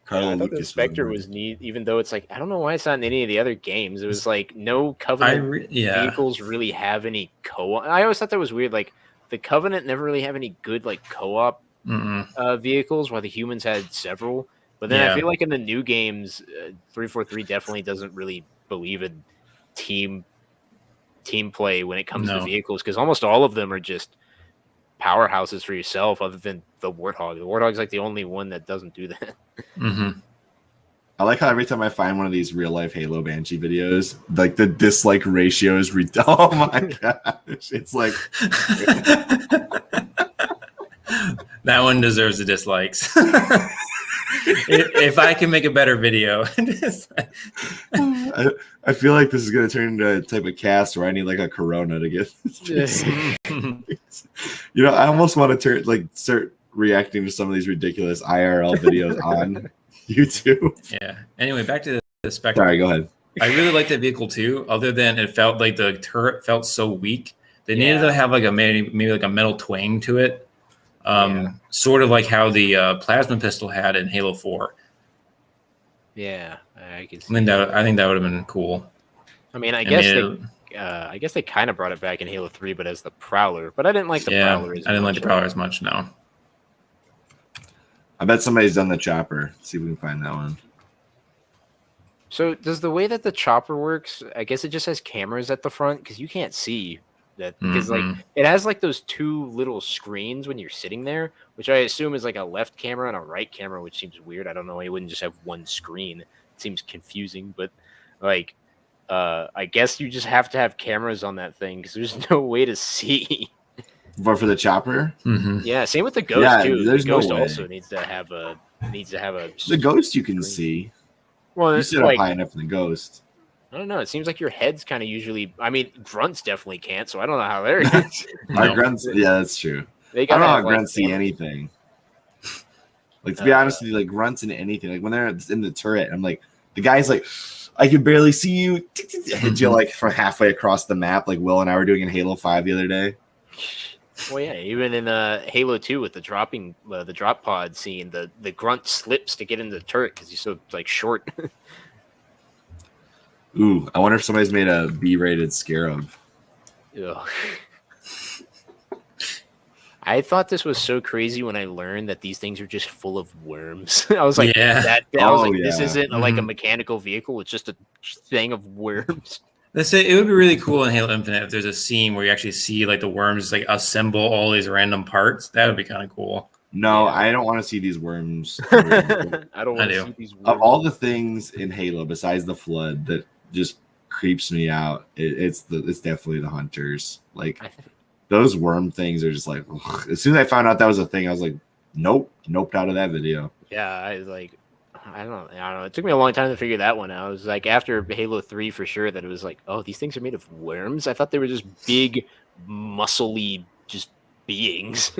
I thought the Spectre was neat, even though it's like I don't know why it's not in any of the other games. It was like no Covenant vehicles really have any co-op. I always thought that was weird. Like the Covenant never really have any good like co-op vehicles, while the humans had several. But then I feel like in the new games, 343 definitely doesn't really believe in team play when it comes to vehicles, because almost all of them are just powerhouses for yourself, other than the Warthog. The Warthog's like the only one that doesn't do that. Mm-hmm. I like how every time I find one of these real life Halo Banshee videos, like the dislike ratio is oh my gosh, it's like that one deserves the dislikes. If I can make a better video. I feel like this is going to turn into a type of cast where I need like a Corona to get this. You know, I almost want to start reacting to some of these ridiculous IRL videos on YouTube. Yeah. Anyway, back to the Spectre. Sorry, go ahead. I really liked that vehicle too, other than it felt like the turret felt so weak. They needed to have like maybe like a metal twang to it. Sort of like how the plasma pistol had in Halo 4. Yeah, I can see I think that would have been cool. I mean, I guess they kind of brought it back in Halo 3, but as the Prowler. But I didn't like the Prowler. I didn't like the Prowler as much. No. I bet somebody's done the Chopper. See if we can find that one. So does the way that the Chopper works? I guess it just has cameras at the front, because you can't see that, because like it has like those two little screens when you're sitting there, which I assume is like a left camera and a right camera, which seems weird. I don't know. You wouldn't just have one screen. It seems confusing, but like I guess you just have to have cameras on that thing, because there's no way to see. For the Chopper? Yeah, same with the Ghost too. There's the Ghost no way. also needs to have a the Ghost you can see. Well, you sit up high enough for the Ghost. I don't know. It seems like your head's kind of usually. I mean, grunts definitely can't, so I don't know how they're. Our grunts, yeah, that's true. I don't know how grunts see anything. Like, to be honest with you, like grunts into anything. Like when they're in the turret, I'm like, the guy's like, I can barely see you. Hit you like from halfway across the map, like Will and I were doing in Halo 5 the other day. Well, yeah, even in Halo 2 with the drop pod scene, the grunt slips to get in the turret because he's so like short. Ooh, I wonder if somebody's made a B-rated Scarab. Ugh. I thought this was so crazy when I learned that these things are just full of worms. I was like, this isn't like a mechanical vehicle; it's just a thing of worms. It would be really cool in Halo Infinite if there's a scene where you actually see like the worms like assemble all these random parts. That would be kind of cool. No, I don't want to see these worms. I don't want to see these worms. Of all the things in Halo besides the Flood that just creeps me out, it's definitely the Hunters. Like those worm things are just like, ugh. As soon as I found out that was a thing, I was like, noped out of that video. Yeah, I was like, I don't know. It took me a long time to figure that one out. It was like after Halo 3 for sure that it was like, oh, these things are made of worms. I thought they were just big, muscly, just beings.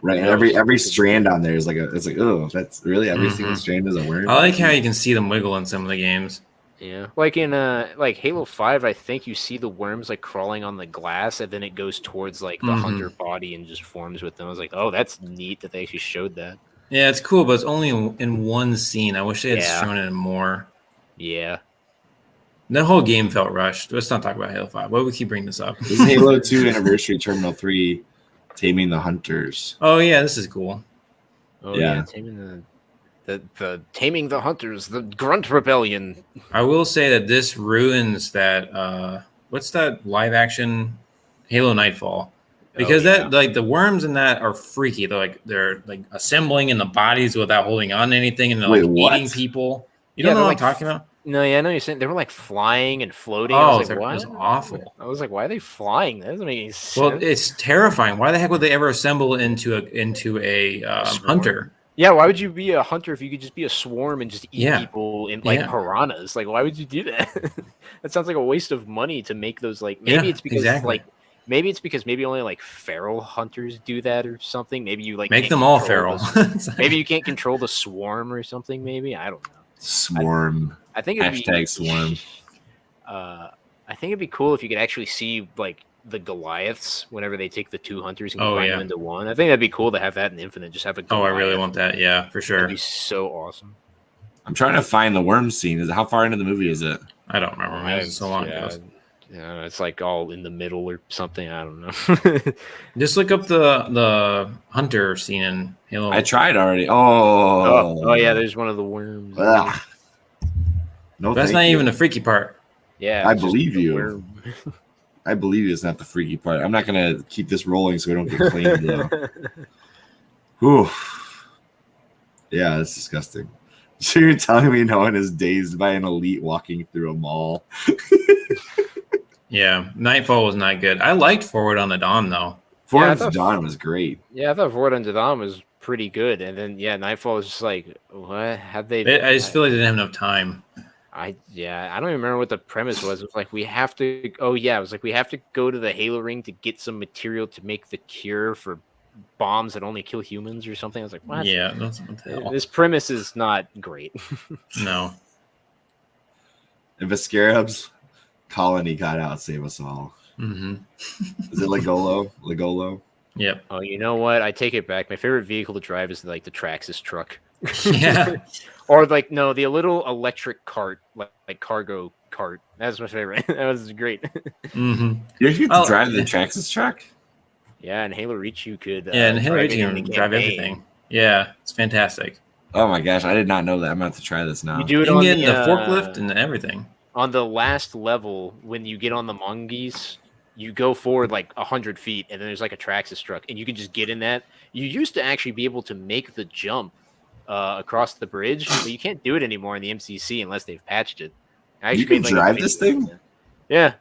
Right, and every strand on there is like it's like, oh, that's really every single strand is a worm. I like how you can see them wiggle in some of the games. Yeah, like in like Halo 5, I think you see the worms like crawling on the glass, and then it goes towards like the hunter body and just forms with them. I was like, oh, that's neat that they actually showed that. Yeah, it's cool, but it's only in one scene. I wish they had shown it in more. Yeah. That whole game felt rushed. Let's not talk about Halo 5. Why do we keep bringing this up? This is Halo 2 Anniversary Terminal 3, Taming the Hunters. Oh yeah, this is cool. Oh yeah, taming the Taming the Hunters, the Grunt Rebellion. I will say that this ruins that what's that live action Halo Nightfall? Because that like the worms in that are freaky. They're like assembling in the bodies without holding on to anything, and they're like eating people. You don't know what I'm talking about? No, yeah, I know you're saying they were like flying and floating. Oh, I was like, what? It was awful. I was like, why are they flying? That doesn't make any sense. Well, it's terrifying. Why the heck would they ever assemble into a hunter? Yeah, why would you be a hunter if you could just be a swarm and just eat people in like piranhas? Like, why would you do that? That sounds like a waste of money to make those. Like, maybe it's because like maybe it's because maybe only like feral hunters do that or something. Maybe you like make them all feral. Maybe you can't control the swarm or something. Maybe I don't know. Swarm. I think hashtag swarm. I think it'd be cool if you could actually see like the Goliaths whenever they take the two hunters and combine them into one. I think that'd be cool to have that in Infinite. Just have a Goliath. I really want that. Yeah, for sure. That'd be so awesome. I'm trying to find the worm scene. How far into the movie is it? I don't remember. Man. It's so long ago. Yeah, it's like all in the middle or something. I don't know. Just look up the hunter scene in Halo. I tried already. Oh yeah. There's one of the worms. No, that's not even the freaky part. Yeah, I believe you. I believe it's not the freaky part. I'm not gonna keep this rolling so we don't get claimed though. Whew. Yeah, that's disgusting. So you're telling me no one is dazed by an elite walking through a mall? Yeah, Nightfall was not good. I liked Forward on the Dawn though. Forward on the Dawn was great. Yeah, I thought Forward on the Dawn was pretty good, and then Nightfall was just like, what? Had they? I just feel like they didn't have enough time. I don't even remember what the premise was. It was like we have to. Oh yeah, it was like we have to go to the Halo ring to get some material to make the cure for bombs that only kill humans or something. I was like, what? Yeah, that's what the hell. This premise is not great. No. If a Scarab's colony got out, save us all. Mm-hmm. Is it Legolo? Yep. Oh, you know what? I take it back. My favorite vehicle to drive is like the Traxxas truck. Yeah. Or like the little electric cart, like cargo cart. That's my favorite. That was great. Mm-hmm. You get to drive the Traxxas truck? Yeah, in Halo Reach you could. In Halo Reach you can drive everything. Yeah, it's fantastic. Oh my gosh, I did not know that. I'm about to try this now. You do it you on can get the forklift and everything. On the last level, when you get on the Mongoose, you go forward like 100 feet, and then there's like a Traxxas truck, and you can just get in that. You used to actually be able to make the jump across the bridge, but you can't do it anymore in the MCC unless they've patched it. You can drive this thing? Yeah.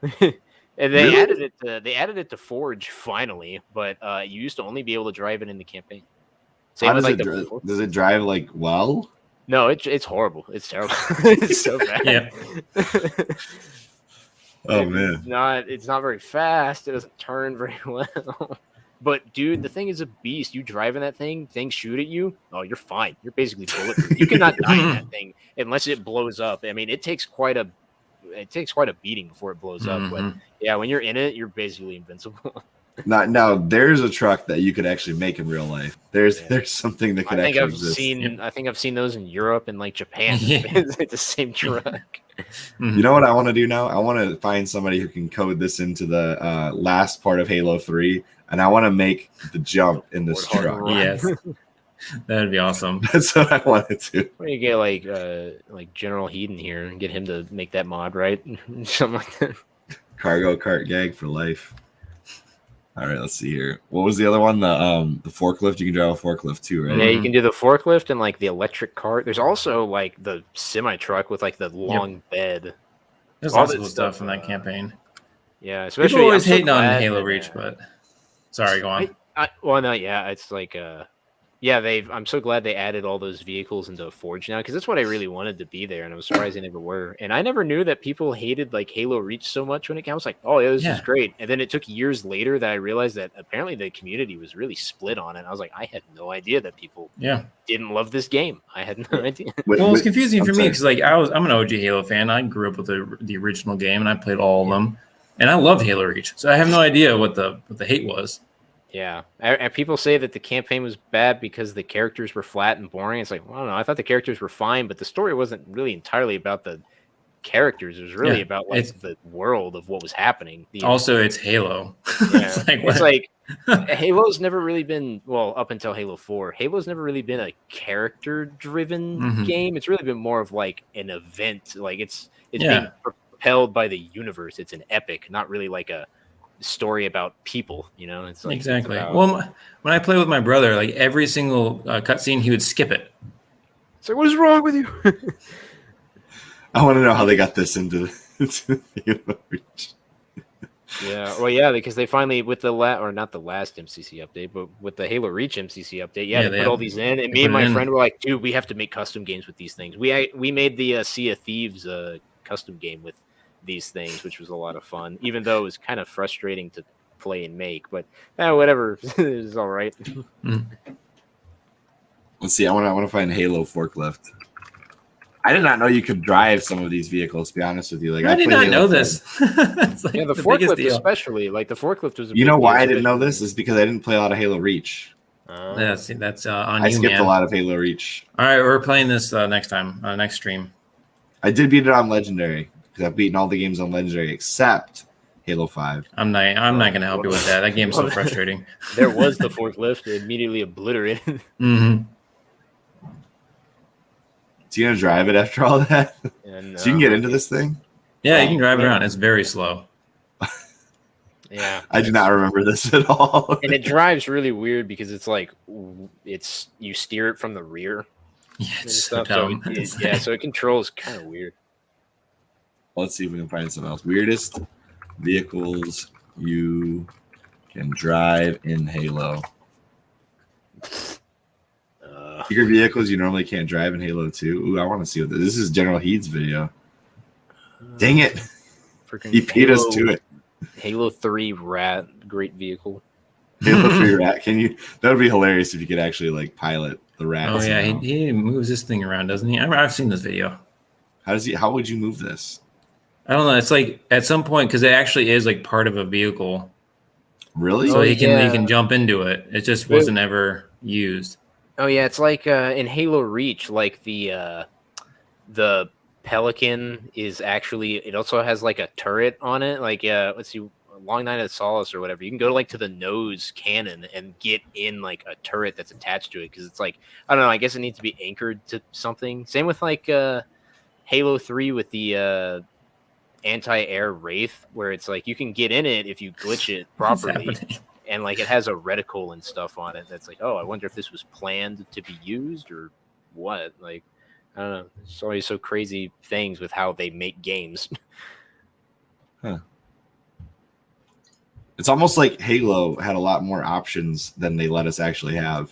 And they added it to Forge finally, but you used to only be able to drive it in the campaign. Same with, does it drive like well? No, it's horrible. It's terrible. It's so bad. Yeah. Oh man. It's not very fast. It doesn't turn very well. But dude, the thing is a beast. You driving that thing, things shoot at you. Oh, you're fine. You're basically bulletproof. You cannot die in that thing unless it blows up. I mean, it takes quite a beating before it blows up. But yeah, when you're in it, you're basically invincible. Now there's a truck that you could actually make in real life. There's something that could actually exist. I think I've seen those in Europe and like Japan. It's like the same truck. You know what I want to do now? I want to find somebody who can code this into the last part of Halo 3, and I want to make the jump in this truck. Yes. That'd be awesome. That's what I wanted to. We get like General Hedon here and get him to make that mod, right? Something like that. Cargo cart gag for life. All right, let's see here. What was the other one? The forklift. You can drive a forklift too, right? Yeah, you can do the forklift and like the electric cart. There's also like the semi truck with like the long bed. There's lots of cool stuff in that campaign. Yeah, especially people always hating on Halo Reach, but sorry, go on. Well, no, yeah, it's like Yeah, I'm so glad they added all those vehicles into Forge now, because that's what I really wanted to be there, and I was surprised they never were. And I never knew that people hated like Halo Reach so much when it came. I was like, oh yeah, this is great. And then it took years later that I realized that apparently the community was really split on it. I was like, I had no idea that people didn't love this game. I had no idea. Well, it's confusing for me because like I'm an OG Halo fan. I grew up with the original game and I played all of them, and I love Halo Reach. So I have no idea what the hate was. Yeah, and people say that the campaign was bad because the characters were flat and boring. It's like, well, I don't know. I thought the characters were fine, but the story wasn't really entirely about the characters. It was really about like the world of what was happening. Also, it's Halo. Yeah. It's like Halo's never really been, well, up until Halo 4, Halo's never really been a character-driven game. It's really been more of like an event. Like it's being propelled by the universe. It's an epic, not really like a story about people, you know. It's like exactly. Well, when I play with my brother, like every single cutscene, he would skip it. So what is wrong with you? I want to know how they got this into Halo Reach. Yeah, well, yeah, because they finally with the not the last MCC update, but with the Halo Reach MCC update, they put all these in, and me and my friend were like, dude, we have to make custom games with these things. We made the Sea of Thieves custom game with these things, which was a lot of fun, even though it was kind of frustrating to play and make, but whatever. It's all right. Let's see. I want to find Halo Forklift. I did not know you could drive some of these vehicles, to be honest with you. Like I did not know this. It's like the forklift especially. Like the forklift was you know why I didn't know this is because I didn't play a lot of Halo Reach. That's on I you, skipped man. a lot of Halo Reach. All right, we're playing this next time, next stream. I did beat it on Legendary because I've beaten all the games on Legendary except Halo 5. I'm not going to help you with that. That game's so frustrating. There was the forklift immediately obliterated. So you gonna drive it after all that? And, so you can get into this thing? Yeah, you can drive it around. It's very slow. Yeah, I do not remember this at all. And it drives really weird because it's like you steer it from the rear. Yeah, it's so dumb. So it controls kind of weird. Let's see if we can find something else. Weirdest vehicles you can drive in Halo. Secret vehicles you normally can't drive in Halo 2. Ooh, I want to see what this is. General Heed's video. Dang it. He beat us to it. Halo 3 Rat, great vehicle. Halo 3 Rat. That would be hilarious if you could actually like pilot the rat. Oh yeah, he moves this thing around, doesn't he? I've seen this video. How would you move this? I don't know. It's like at some point, because it actually is like part of a vehicle. Really? So he can jump into it. It just wasn't ever used. Oh yeah, it's like in Halo Reach, like the Pelican is actually, it also has like a turret on it. Like let's see, Long Night of Solace or whatever. You can go to like to the nose cannon and get in like a turret that's attached to it because it's like, I don't know. I guess it needs to be anchored to something. Same with like Halo 3 with the anti-air Wraith, where it's like you can get in it if you glitch it properly. And like it has a reticle and stuff on it that's like, oh, I wonder if this was planned to be used or what. Like, I don't know. There's always so crazy things with how they make games. Huh. It's almost like Halo had a lot more options than they let us actually have.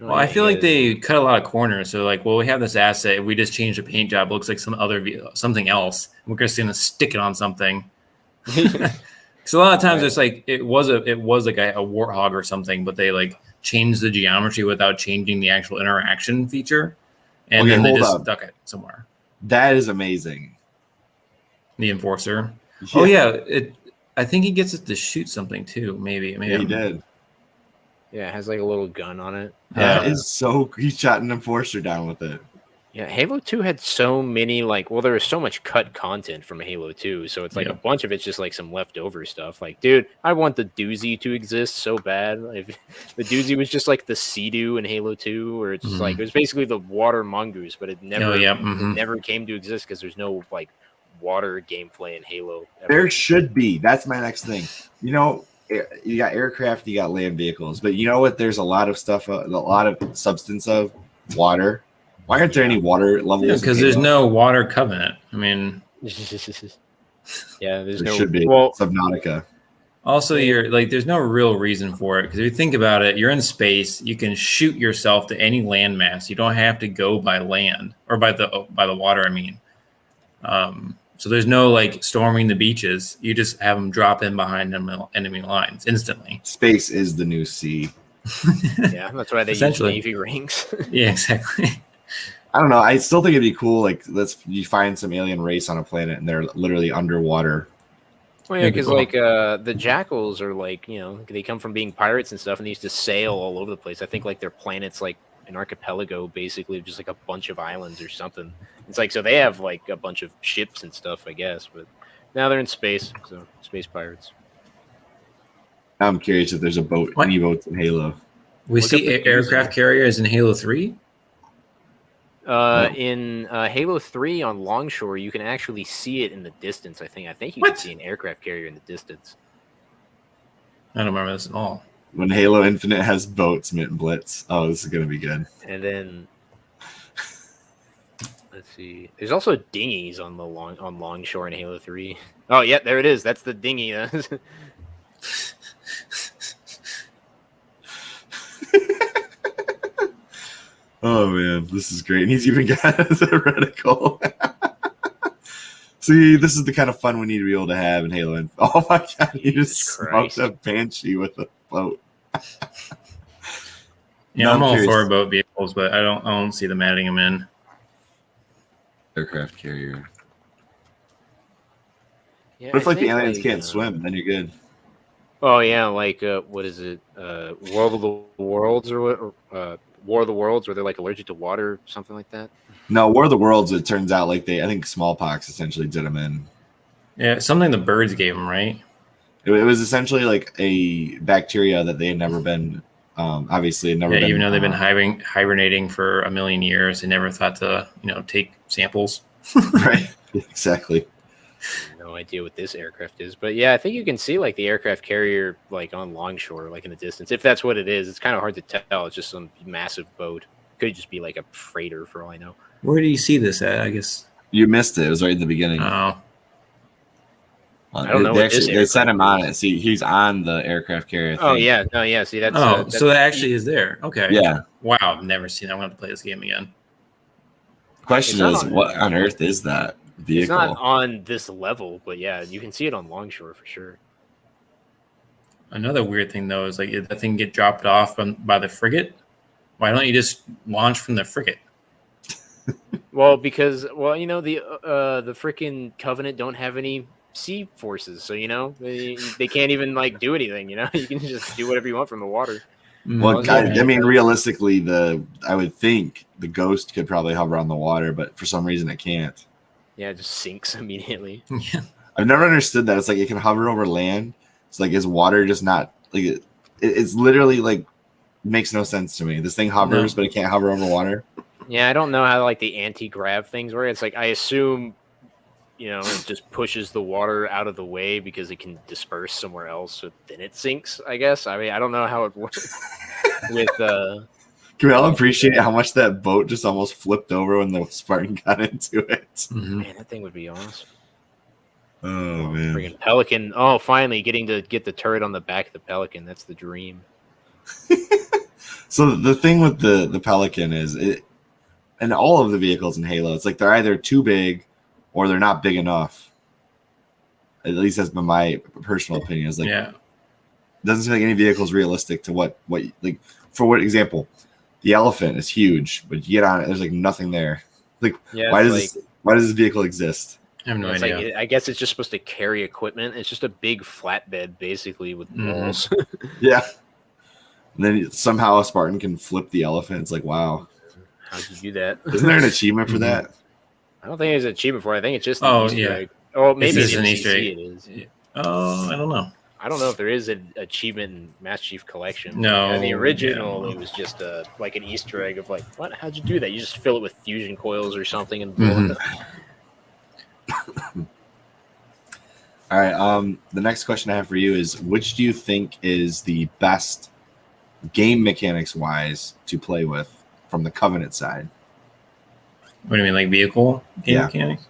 Well, I feel like they cut a lot of corners. So like, well, we have this asset. If we just change the paint job, it looks like something else. We're just going to stick it on something. So a lot of times it's like it was like a Warthog or something, but they like changed the geometry without changing the actual interaction feature, and then they just stuck it somewhere. That is amazing. The Enforcer. Yeah. Oh yeah, I think he gets it to shoot something too. Maybe he did. Yeah, it has like a little gun on it. That is so. He shot an Enforcer down with it. Yeah, Halo 2 had so many, like, well, there was so much cut content from Halo 2, so it's like a bunch of it's just like some leftover stuff. Like, dude, I want the doozy to exist so bad. Like, the doozy was just like the Sea-Doo in Halo 2, or it's just like, it was basically the water Mongoose, but it never, never came to exist because there's no, like, water gameplay in Halo. Ever. There should be. That's my next thing. You know, you got aircraft, you got land vehicles, but you know what? There's a lot of stuff, a lot of substance of water. Why aren't there any water levels? Because there's no water covenant. I mean, yeah, there should be. Well, Subnautica. Also, you're like, there's no real reason for it because if you think about it, you're in space. You can shoot yourself to any landmass. You don't have to go by land or by the water. I mean, so there's no like storming the beaches. You just have them drop in behind enemy lines instantly. Space is the new sea. Yeah, that's why they use Navy rings. Yeah, exactly. I don't know. I still think it'd be cool. Like, you find some alien race on a planet and they're literally underwater. Well, yeah, because like the jackals are like, you know, they come from being pirates and stuff, and they used to sail all over the place. I think like their planet's like an archipelago, basically, just like a bunch of islands or something. It's like, so they have like a bunch of ships and stuff, I guess, but now they're in space, so space pirates. I'm curious if there's a boat, any boats in Halo. We see aircraft carriers in Halo 3. In Halo 3 on Longshore, you can actually see it in the distance. I think you can see an aircraft carrier in the distance. I don't remember this at all. When Halo Infinite has boats, Mint Blitz. Oh, this is gonna be good. And then let's see. There's also dinghies on Longshore in Halo 3. Oh yeah, there it is. That's the dinghy. Oh man, this is great. And he's even got a reticle. See, this is the kind of fun we need to be able to have in Halo. Oh my god, he just smoked a Banshee with a boat. Yeah, I'm all for boat vehicles, but I don't see them adding them in. Aircraft carrier. Yeah, what if like the aliens can't swim? Then you're good. Oh yeah, like what is it? World of the Worlds or what? War of the Worlds, where they're like allergic to water, or something like that. No, War of the Worlds. It turns out like I think smallpox essentially did them in. Yeah, something the birds gave them, right? It was essentially like a bacteria that they had never been. Obviously, had never been. Even though they've been hibernating for a million years, they never thought to take samples. Right. Exactly. No idea what this aircraft is, but yeah, I think you can see like the aircraft carrier like on Longshore, like in the distance. If that's what it is, it's kind of hard to tell. It's just some massive boat. Could just be like a freighter for all I know. Where do you see this at? I guess you missed it. It was right in the beginning. Oh, I don't know. They set him on it. See, he's on the aircraft carrier. Oh yeah, no, yeah. See, that's so that actually is there. Okay. Yeah. Wow, I've never seen that. I'm going to play this game again. The question is, what on earth is that vehicle? It's not on this level, but yeah, you can see it on Longshore for sure. Another weird thing though is like if that thing get dropped off by the frigate, why don't you just launch from the frigate? Well, because the freaking Covenant don't have any sea forces, so they can't even like do anything. You can just do whatever you want from the water. Well, I mean, realistically, I would think the Ghost could probably hover on the water, but for some reason it can't. Yeah, it just sinks immediately. Yeah, I've never understood that. It's like it can hover over land. It's like, is water just not like it's literally like makes no sense to me. This thing hovers, but it can't hover over water. Yeah, I don't know how like the anti-grav things work. It's like I assume it just pushes the water out of the way because it can disperse somewhere else, so then it sinks, I guess. I mean, I don't know how it works with Can we all appreciate how much that boat just almost flipped over when the Spartan got into it? Mm-hmm. Man, that thing would be awesome. Oh man. Friggin' Pelican. Oh, finally getting to get the turret on the back of the Pelican. That's the dream. So the thing with the Pelican is and all of the vehicles in Halo, it's like they're either too big or they're not big enough. At least that's been my personal opinion. It's like, yeah, it doesn't seem like any vehicle is realistic to what like, for what example, the Elephant is huge, but you get on it, there's like nothing there. Like, yeah, why does this vehicle exist? I have no idea. Like, I guess it's just supposed to carry equipment. It's just a big flatbed, basically, with walls. Yeah. And then somehow a Spartan can flip the Elephant. It's like, wow. How'd you do that? Isn't there an achievement for that? I don't think there's an achievement for it. I think it's just an Easter egg. Oh, maybe it's an Easter egg. It is. Oh, I don't know. I don't know if there is an achievement in Master Chief Collection. No. In the original, it was just like an Easter egg of like, what? How'd you do that? You just fill it with fusion coils or something and blow it up. All right. The next question I have for you is, which do you think is the best game mechanics wise to play with from the Covenant side? What do you mean, like vehicle game mechanics?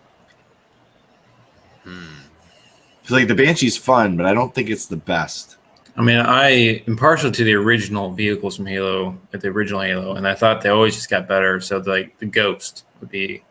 'Cause, like the Banshee's fun, but I don't think it's the best. I mean, I am partial to the original vehicles from Halo, at the original Halo, and I thought they always just got better. So, like, the Ghost would be.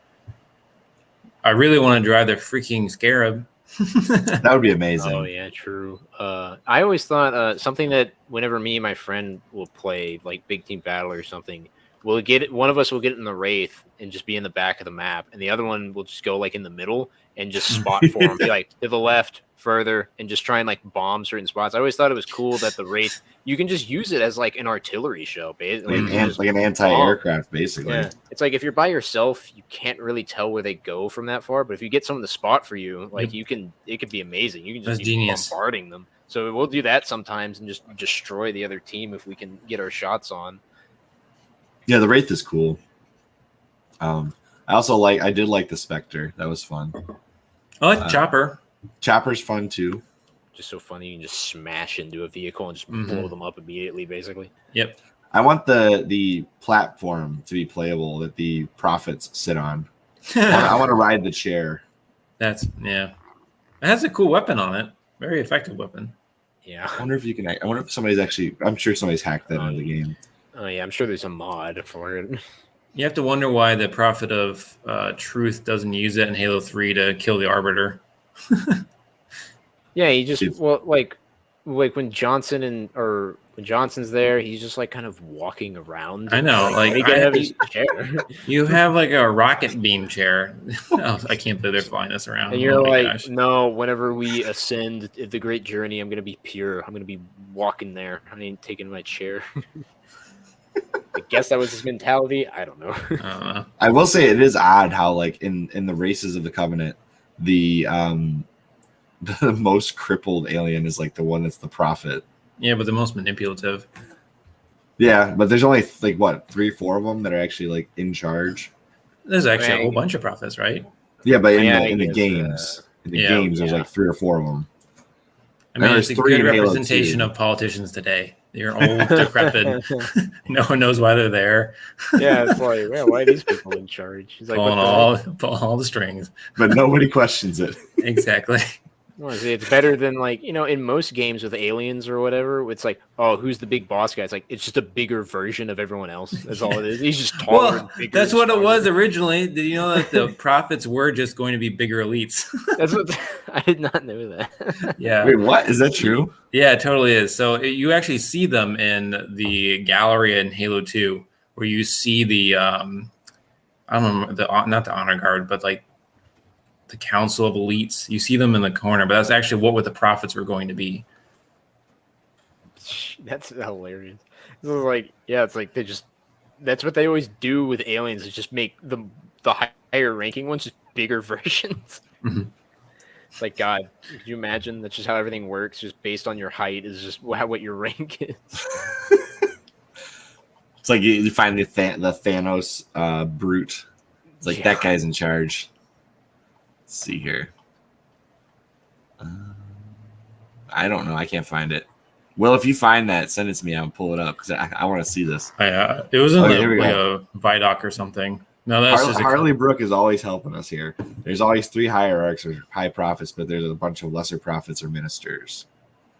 I really want to drive the freaking Scarab. That would be amazing. Oh yeah, true. I always thought something that whenever me and my friend will play like Big Team Battle or something, we'll get it. One of us will get in the Wraith and just be in the back of the map, and the other one will just go like in the middle and just spot for him, be like to the left, further, and just try and like bomb certain spots. I always thought it was cool that the Wraith, you can just use it as like an artillery show, basically. Like an anti-aircraft, basically. Yeah. It's like if you're by yourself, you can't really tell where they go from that far. But if you get someone to spot for you, like you can, it could be amazing. You can just be bombarding them. So we'll do that sometimes and just destroy the other team if we can get our shots on. Yeah, the Wraith is cool. I did like the Spectre. That was fun. I like Chopper. Chopper's fun too. Just so funny, you can just smash into a vehicle and just blow them up immediately, basically. Yep. I want the platform to be playable that the prophets sit on. I want to ride the chair. It has a cool weapon on it. Very effective weapon. Yeah. I wonder if somebody's actually. I'm sure somebody's hacked that into the game. Oh yeah, I'm sure there's a mod for it. You have to wonder why the Prophet of Truth doesn't use it in Halo 3 to kill the Arbiter. Yeah, he just like when Johnson when Johnson's there, he's just like kind of walking around. I know, like he can have his chair. You have like a rocket beam chair. Oh, I can't believe they're flying this around. And you're like, no. Whenever we ascend the great journey, I'm gonna be pure. I'm gonna be walking there. I ain't taking my chair. I guess that was his mentality. I don't know. I will say it is odd how like in the races of the Covenant, the most crippled alien is like the one that's the Prophet. Yeah, but the most manipulative. Yeah, but there's only like what 3 or 4 of them that are actually like in charge. There's actually a whole bunch of prophets, right? Yeah, but in the games, there's like 3 or 4 of them. I mean, it's a good representation of politicians today. They're old, decrepit. No one knows why they're there. Yeah, it's like, well, why are these people in charge? He's like, pulling all the strings. But nobody questions it. Exactly. It's better than like, in most games with aliens or whatever, it's like, oh, who's the big boss guy? It's like, it's just a bigger version of everyone else. That's all it is. He's just taller and bigger. That's what it was originally. Did you know that the prophets were just going to be bigger elites? That's what I did not know that. Yeah. Wait, what? Is that true? Yeah, it totally is. So you actually see them in the gallery in Halo 2, where you see the I don't remember not the honor guard, but like the Council of Elites. You see them in the corner, but that's actually what the prophets were going to be. That's hilarious. It's like, yeah, it's like that's what they always do with aliens, is just make the higher ranking ones just bigger versions. Mm-hmm. It's like, God, could you imagine that's just how everything works, just based on your height is just what your rank is. It's like you find the Thanos brute. It's like that guy's in charge. Let's see here. I don't know. I can't find it. Well, if you find that, send it to me. I'll pull it up because I want to see this. It was in a Vidoc or something. No, that's Harley Brook is always helping us here. There's always 3 hierarchs or high prophets, but there's a bunch of lesser prophets or ministers.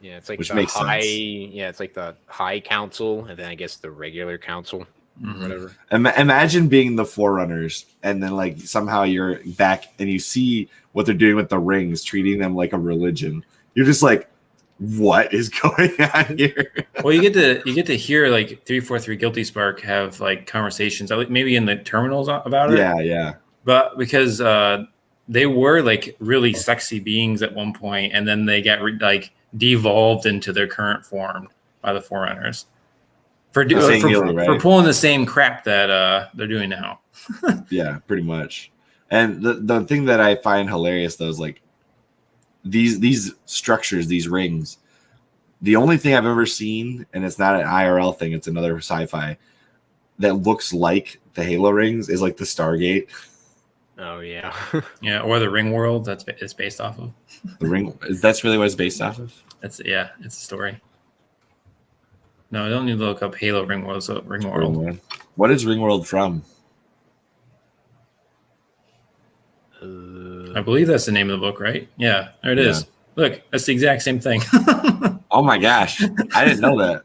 Yeah, it's like which makes sense. Yeah, it's like the high council, and then I guess the regular council. Mm-hmm. Whatever. Imagine being the Forerunners, and then like somehow you're back and you see what they're doing with the rings, treating them like a religion. You're just like, what is going on here? Well, you get to hear like 343 Guilty Spark have like conversations, maybe in the terminals about it. Yeah. But because they were like really sexy beings at one point, and then they got like devolved into their current form by the Forerunners. For pulling the same crap that they're doing now. Yeah, pretty much. And the thing that I find hilarious though is like these structures, these rings. The only thing I've ever seen, and it's not an IRL thing, it's another sci-fi that looks like the Halo rings, is like the Stargate. Oh yeah, yeah, or the Ring World it's based off of. The ring. That's really what it's based off of. It's a story. No, I don't need to look up Halo Ring World. So Ring World. What is Ring World from? I believe that's the name of the book, right? Yeah, there it is. Look, that's the exact same thing. Oh my gosh, I didn't know that.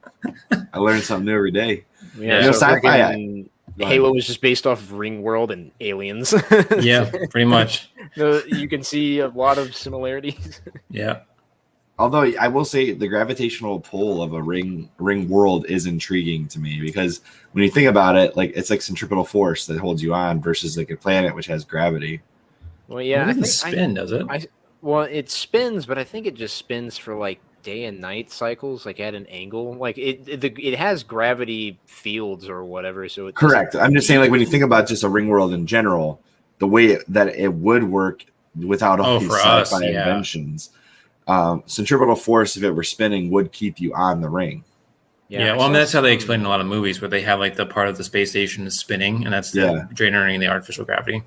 I learned something new every day. Yeah, You know, so sci-fi. freaking Halo was just based off of Ring World and Aliens. Yeah, pretty much. You can see a lot of similarities. Yeah. Although I will say the gravitational pull of a ring world is intriguing to me, because when you think about it, like it's like centripetal force that holds you on versus like a planet which has gravity. Well, yeah, It doesn't spin, does it? Well, it spins, but I think it just spins for like day and night cycles, like at an angle. Like it has gravity fields or whatever. So it Correct. I'm just saying, like when you think about just a ring world in general, the way that it would work without all these sci-fi inventions, centripetal force, if it were spinning, would keep you on the ring. Yeah, well, I mean, that's how they explain in a lot of movies, where they have like the part of the space station is spinning, and that's generating the artificial gravity.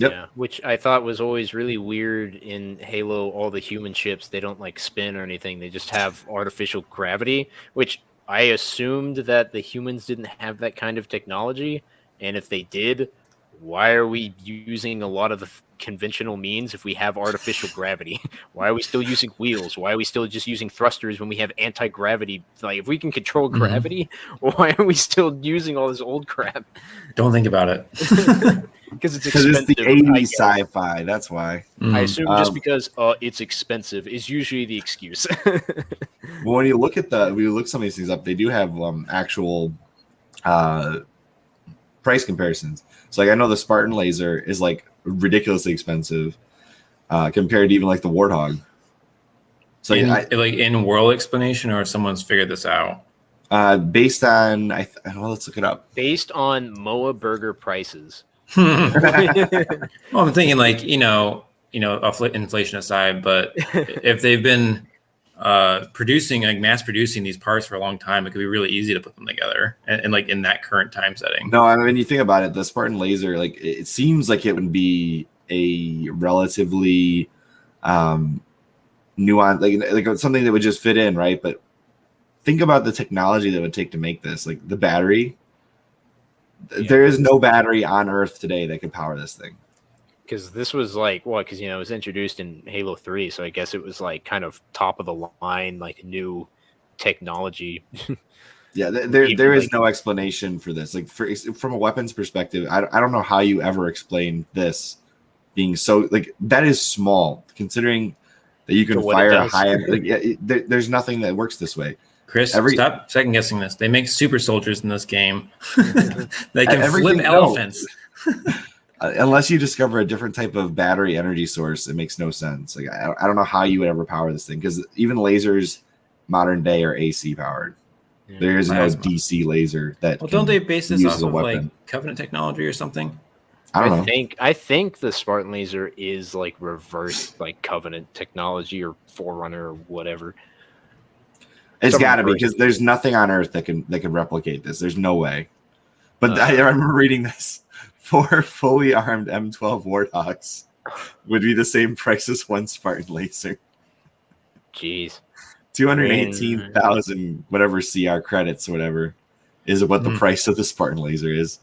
Yep. Yeah, which I thought was always really weird in Halo. All the human ships, they don't like spin or anything. They just have artificial gravity, which I assumed that the humans didn't have that kind of technology. And if they did, why are we using a lot of the conventional means if we have artificial gravity? Why are we still using wheels? Why are we still just using thrusters when we have anti-gravity? Like, if we can control gravity, why are we still using all this old crap? Don't think about it. Because it's expensive. It's the 80s sci-fi. That's why. I assume just because it's expensive is usually the excuse. Well, when you look at some of these things up, they do have actual price comparisons. So like I know the Spartan Laser is like ridiculously expensive compared to even like the Warthog. So like in world explanation, or someone's figured this out? Based on let's look it up. Based on MOA burger prices. Well, I'm thinking like inflation aside, but if they've been mass producing these parts for a long time, it could be really easy to put them together, and like in that current time setting. No, I mean, you think about it, the Spartan Laser, like it seems like it would be a relatively nuanced, like something that would just fit in, right? But think about the technology that would take to make this, like the battery. There is no battery on Earth today that could power this thing. Because this was like, because it was introduced in Halo 3, so I guess it was like kind of top of the line, like new technology. Yeah, there is no explanation for this. Like from a weapons perspective, I don't know how you ever explain this being so, like, that is small considering that you can fire a high end. Like, there's nothing that works this way. Chris, stop second guessing this. They make super soldiers in this game. They can flip elephants. Unless you discover a different type of battery energy source, it makes no sense. Like I don't know how you would ever power this thing, because even lasers modern day are AC powered. Yeah, there is no DC laser that. Well, don't they base this off of like Covenant technology or something? I don't know. I think the Spartan Laser is like reverse like Covenant technology or Forerunner or whatever. It's got to be, because there's nothing on Earth that can replicate this. There's no way. But I remember reading this. 4 fully armed M12 Warthogs would be the same price as one Spartan Laser. Jeez. 218,000 whatever CR credits or whatever is what the price of the Spartan Laser is.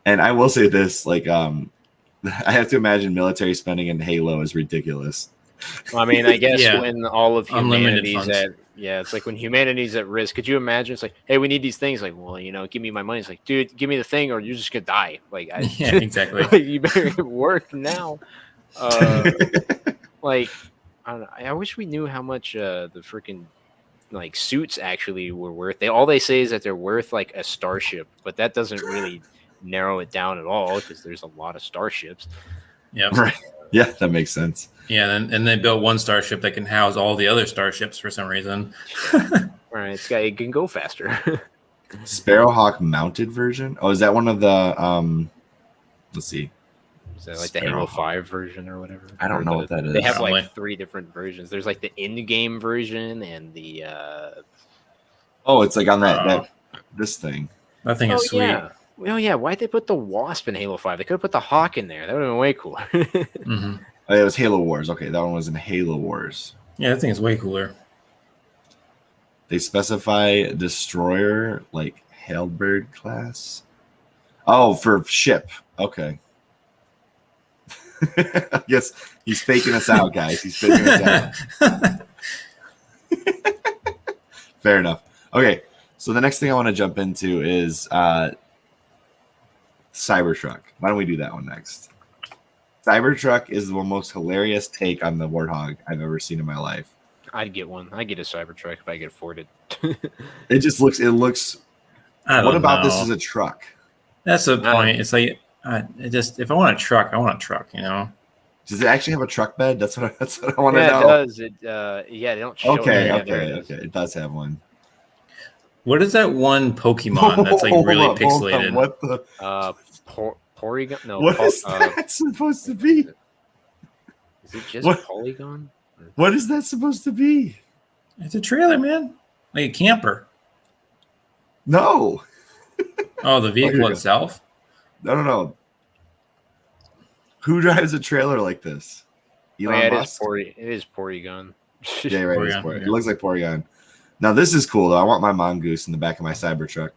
And I will say this, like I have to imagine military spending in Halo is ridiculous. Well, I mean, I guess when all of humanity's it's like when humanity's at risk. Could you imagine? It's like, hey, we need these things. Like, well, give me my money. It's like, dude, give me the thing, or you're just gonna die. Like, yeah, exactly. Like, you better work now. Like, I don't know. I wish we knew how much the freaking like suits actually were worth. All they say is that they're worth like a starship, but that doesn't really narrow it down at all, because there's a lot of starships. Yeah, right. Yeah, that makes sense. Yeah, and they built one starship that can house all the other starships for some reason. Right, it can go faster. Sparrowhawk mounted version? Oh, is that one of the let's see. Is that like the Halo 5 version or whatever? I don't know what that is. They have like 3 different versions. There's like the in-game version and the oh, it's like on that this thing. That thing is sweet. Yeah. Well, yeah, why'd they put the Wasp in Halo 5? They could have put the Hawk in there. That would have been way cooler. Mm-hmm. Oh, it was Halo Wars. Okay, that one was in Halo Wars. Yeah, that thing is way cooler. They specify destroyer, like Halberd class. Oh, for ship. Okay. I guess he's faking us out, guys. He's faking us out. Fair enough. Okay, so the next thing I want to jump into is Cybertruck. Why don't we do that one next? Cybertruck is the most hilarious take on the Warthog I've ever seen in my life. I'd get one. I'd get a Cybertruck if I could afford it. It just looks. It looks. What about this as a truck? That's the point. It's like if I want a truck, I want a truck. You know. Does it actually have a truck bed? That's what I want to know. Yeah, it does. They don't show Okay. it. It does have one. What is that one Pokemon that's like really pixelated? What the? Porygon? No. What is that supposed to be? Is it just Polygon? What is that supposed to be? It's a trailer, man. Like a camper. No. Oh, the vehicle itself? No. Who drives a trailer like this? Elon Musk? It is Porygon. Yeah, right. Porygon. It looks like Porygon. Now this is cool though. I want my Mongoose in the back of my Cybertruck.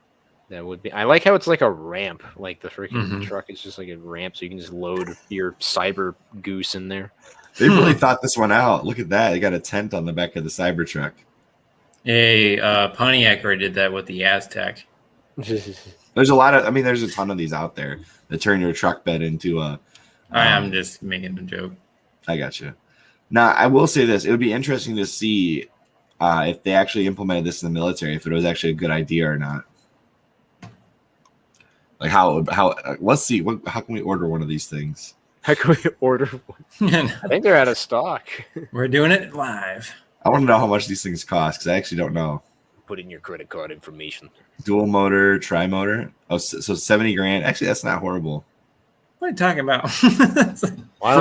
That would be. I like how it's like a ramp. Like the freaking truck is just like a ramp, so you can just load your Cyber Goose in there. They really thought this one out. Look at that. They got a tent on the back of the Cybertruck. Hey, Pontiac already did that with the Aztec. There's a ton of these out there that turn your truck bed into a. I'm just making a joke. I got you. Now, I will say this. It would be interesting to see if they actually implemented this in the military, if it was actually a good idea or not. Like how let's see. How can we order one of these things? How can we order one? I think they're out of stock. We're doing it live. I want to know how much these things cost because I actually don't know. Put in your credit card information. Dual motor, tri-motor. Oh, so 70 grand. Actually, that's not horrible. What are you talking about? For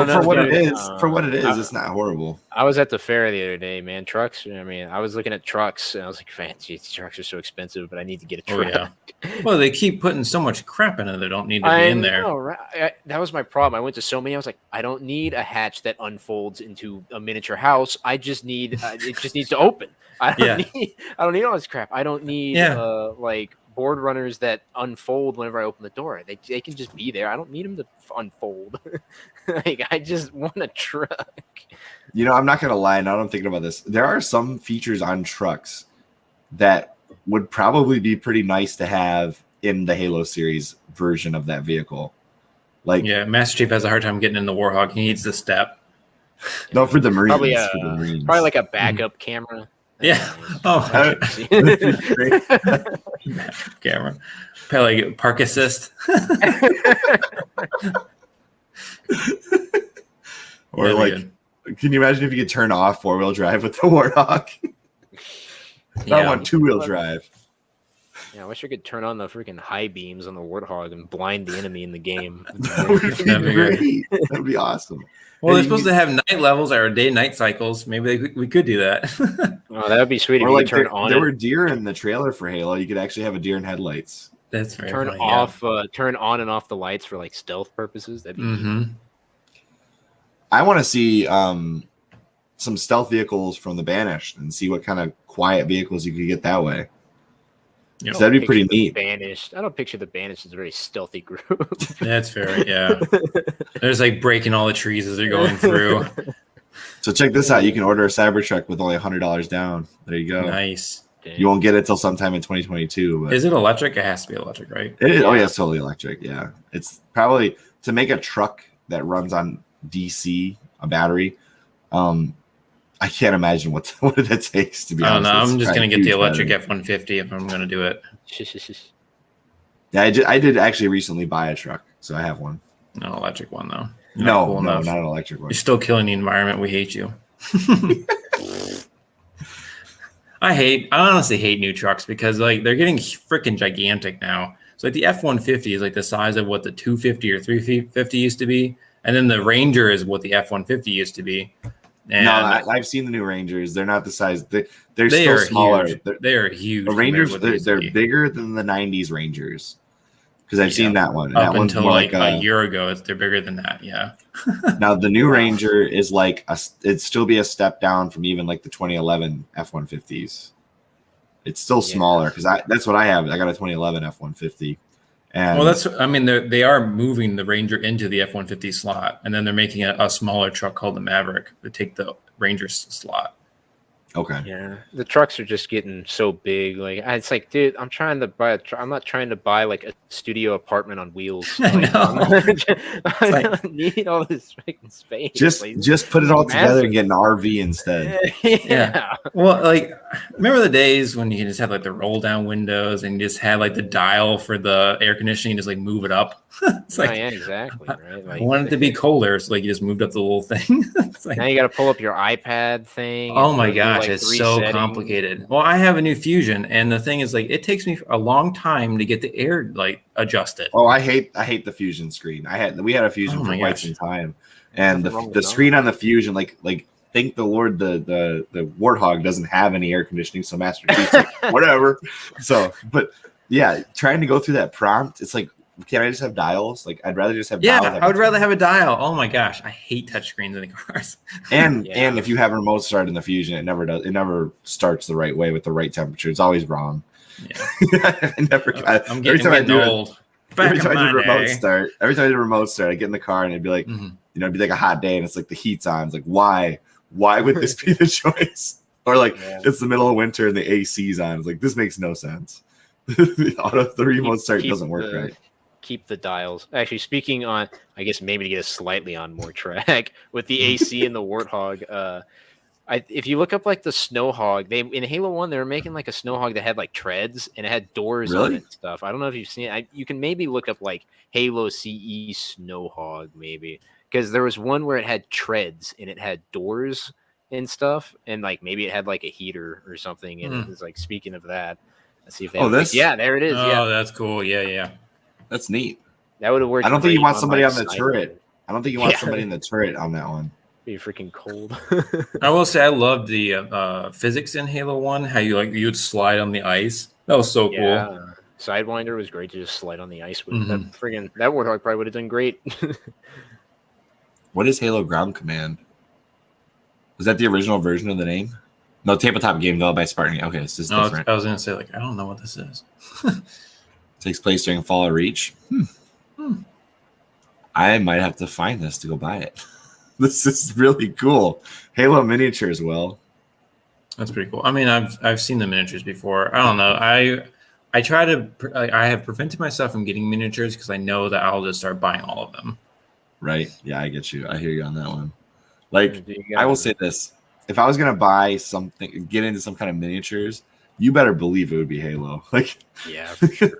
what it is, it's not horrible. I was at the fair the other day, man. Trucks. I mean, I was looking at trucks, and I was like, "Fancy, these trucks are so expensive, but I need to get a truck." Oh, yeah. Well, they keep putting so much crap in it. They don't need to be in there. Right? That was my problem. I went to so many. I was like, I don't need a hatch that unfolds into a miniature house. I just need it. Just needs to open. I don't need all this crap. I don't need like board runners that unfold whenever I open the door. They can just be there. I don't need them to unfold. Like I just want a truck. You know, I'm not gonna lie. Now that I'm thinking about this, there are some features on trucks that would probably be pretty nice to have in the Halo series version of that vehicle. Like, Master Chief has a hard time getting in the Warthog. He needs the step. No, for the Marines. Probably like a backup camera. Yeah. Oh, camera. Probably like park assist. Or can you imagine if you could turn off 4-wheel drive with the Warthog? I want 2-wheel drive. Yeah, I wish I could turn on the freaking high beams on the Warthog and blind the enemy in the game. That would be great. That would be awesome. Well, they're supposed to have night levels or day-night cycles. Maybe we could do that. Oh, that would be sweet. Or like there were deer in the trailer for Halo. You could actually have a deer in headlights. That's very turn on and off the lights for like stealth purposes. That'd be neat. I want to see some stealth vehicles from the Banished and see what kind of quiet vehicles you could get that way. So that'd be pretty neat. Banished. I don't picture the Banished as a very stealthy group. That's fair. Yeah. There's like breaking all the trees as they're going through. So check this out. You can order a Cybertruck with only $100 down. There you go. Nice. You won't get it till sometime in 2022. But is it electric? It has to be electric, right? It is. Yeah. Oh yeah, it's totally electric. Yeah, it's probably to make a truck that runs on DC, a battery. I can't imagine what that takes to be honest. I'm just going to get the electric F-150 if I'm going to do it. Yeah, I did actually recently buy a truck, so I have one. Not an electric one, though. No, not an electric one. You're still killing the environment. We hate you. I honestly hate new trucks because like they're getting freaking gigantic now. So like the F-150 is like the size of what the 250 or 350 used to be. And then the Ranger is what the F-150 used to to be. And no, I've seen the new Rangers. They're not the size. They're still smaller. They are huge. The Rangers, they're bigger than the 90s Rangers. Because I've seen that one. Up until like a year ago, they're bigger than that. Yeah. Now, the new Ranger is like, it'd still be a step down from even like the 2011 F-150s. It's still smaller because that's what I have. I got a 2011 F-150. And I mean, they are moving the Ranger into the F-150 slot, and then they're making a smaller truck called the Maverick to take the Ranger's slot. okay. Yeah, the trucks are just getting so big. Like it's like, dude, I'm trying to buy I'm not trying to buy like a studio apartment on wheels. I Like, know. I don't need all this freaking space. Just put it all together and get an RV instead. Yeah. Well, like, remember the days when you just had like the roll down windows and you just had like the dial for the air conditioning, just like move it up. It's like, yeah, exactly. Right. I Like, wanted it to be colder, so like you just moved up the little thing. It's like, now you got to pull up your iPad thing. oh and my go through, gosh, like, it's 3 so settings. complicated. Well, I have a new Fusion, and the thing is, like, it takes me a long time to get the air like adjusted. Oh, I hate the Fusion screen. We had a Fusion Oh for my quite gosh. some time, and Nothing wrong with the that. screen on the Fusion, like thank the Lord the Warthog doesn't have any air conditioning, so Master Chief's like, whatever. So, but yeah, trying to go through that prompt, it's like, can I just have dials? Like, I'd rather just have dials. Yeah, I would rather have a dial. Oh my gosh, I hate touchscreens in the cars. And Yeah. and if you have remote start in the Fusion, it never does. It never starts the right way with the right temperature. It's always wrong. Yeah, Every I'm getting time I do it, old. every Back time in I my do remote day. start, I get in the car and it'd be like, Mhm. it'd be like a hot day and it's like the heat's on. It's like, why would this be the choice? Or like Yeah. it's the middle of winter and the AC's on. It's like, this makes no sense. the remote start doesn't work right. Keep the dials. Actually, speaking on, I guess maybe to get us slightly on more track with the AC and the Warthog. If you look up like the Snowhog, they in Halo 1 they were making like a Snowhog that had like treads and it had doors on Really? it and stuff. I don't know if you've seen it. You can maybe look up like Halo CE Snowhog maybe, because there was one where it had treads and it had doors and stuff, and like maybe it had like a heater or something. And it was like, speaking of that, let's see if they. Oh, this? Yeah, there it is. Oh, Yeah, that's cool. Yeah. That's neat. that would have worked. I don't think you great want somebody like, on the Sidewinder. turret. I don't think you want Yeah. somebody in the turret on that one. Be freaking cold. I will say I loved the physics in Halo 1. How you would slide on the ice. That was so cool. Yeah, Sidewinder was great to just slide on the ice with. Mhm. That Warthog probably would have done great. What is Halo Ground Command? Was that the original version of the name? No, tabletop game developed by Spartan. Okay, this is No, different. I was gonna say like I don't know what this is. Takes place during Fall of Reach. I might have to find this to go buy it. This is really cool. Halo miniatures, Will. That's pretty cool. I mean, I've seen the miniatures before. I don't know. I try to. I have prevented myself from getting miniatures because I know that I'll just start buying all of them. Right? Yeah, I get you. I hear you on that one. Like, You I will gotta- say this: if I was gonna buy something, get into some kind of miniatures, you better believe it would be Halo. Like, Yeah, for sure.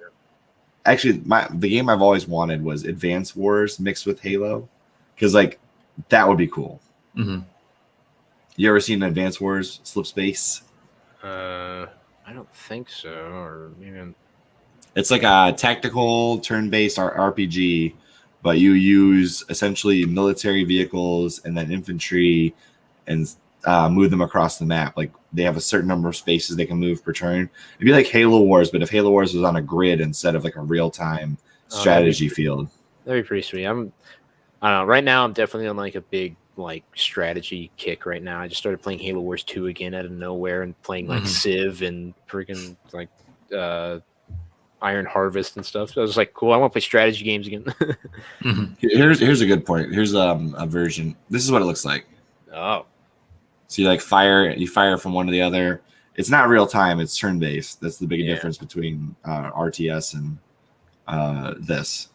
actually, the game I've always wanted was Advance Wars mixed with Halo, because like that would be cool. Mm-hmm. You ever seen Advance Wars Slipspace? I don't think so. Or maybe It's like a tactical turn-based RPG, but you use essentially military vehicles and then infantry and move them across the map. Like they have a certain number of spaces they can move per turn. It'd be like Halo Wars, but if Halo Wars was on a grid instead of like a real-time strategy field. that'd be pretty sweet. I don't know. Right now, I'm definitely on like a big like strategy kick right now. I just started playing Halo Wars 2 again out of nowhere and playing like Civ and freaking like Iron Harvest and stuff. So I was like, cool, I want to play strategy games again. Here's a good point. Here's a version. This is what it looks like. Oh, So you fire from one to the other. It's not real time. It's turn based. That's the big Yeah. difference between RTS and this.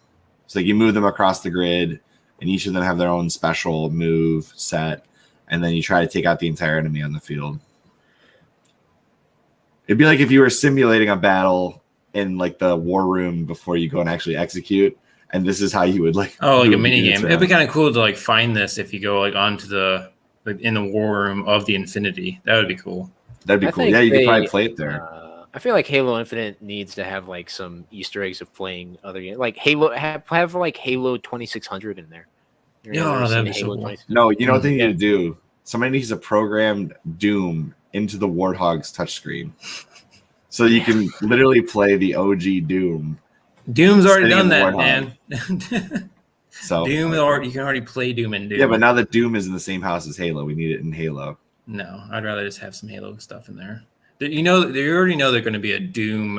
So you move them across the grid, and each of them have their own special move set, and then you try to take out the entire enemy on the field. It'd be like if you were simulating a battle in like the war room before you go and actually execute, and this is how you would like. Oh, like a move mini units game. It'd be around. kind of cool to like find this if you go like onto the like in the war room of the Infinity. That would be cool. That'd be I cool. think Yeah, you could they, probably play it there. I feel like Halo Infinite needs to have like some Easter eggs of playing other games. Like Halo have like Halo 2600 in there. You Yeah, ever that'd seen be so cool. 2600? No, you know what they need Yeah. to do? Somebody needs to program Doom into the Warthog's touchscreen. So you can literally play the OG Doom. Doom's already Sitting in done the that, man. So Doom, or you can already play Doom in Doom. yeah, but now that Doom is in the same house as Halo, we need it in Halo. No, I'd rather just have some Halo stuff in there. You know, they already know they're going to be a Doom,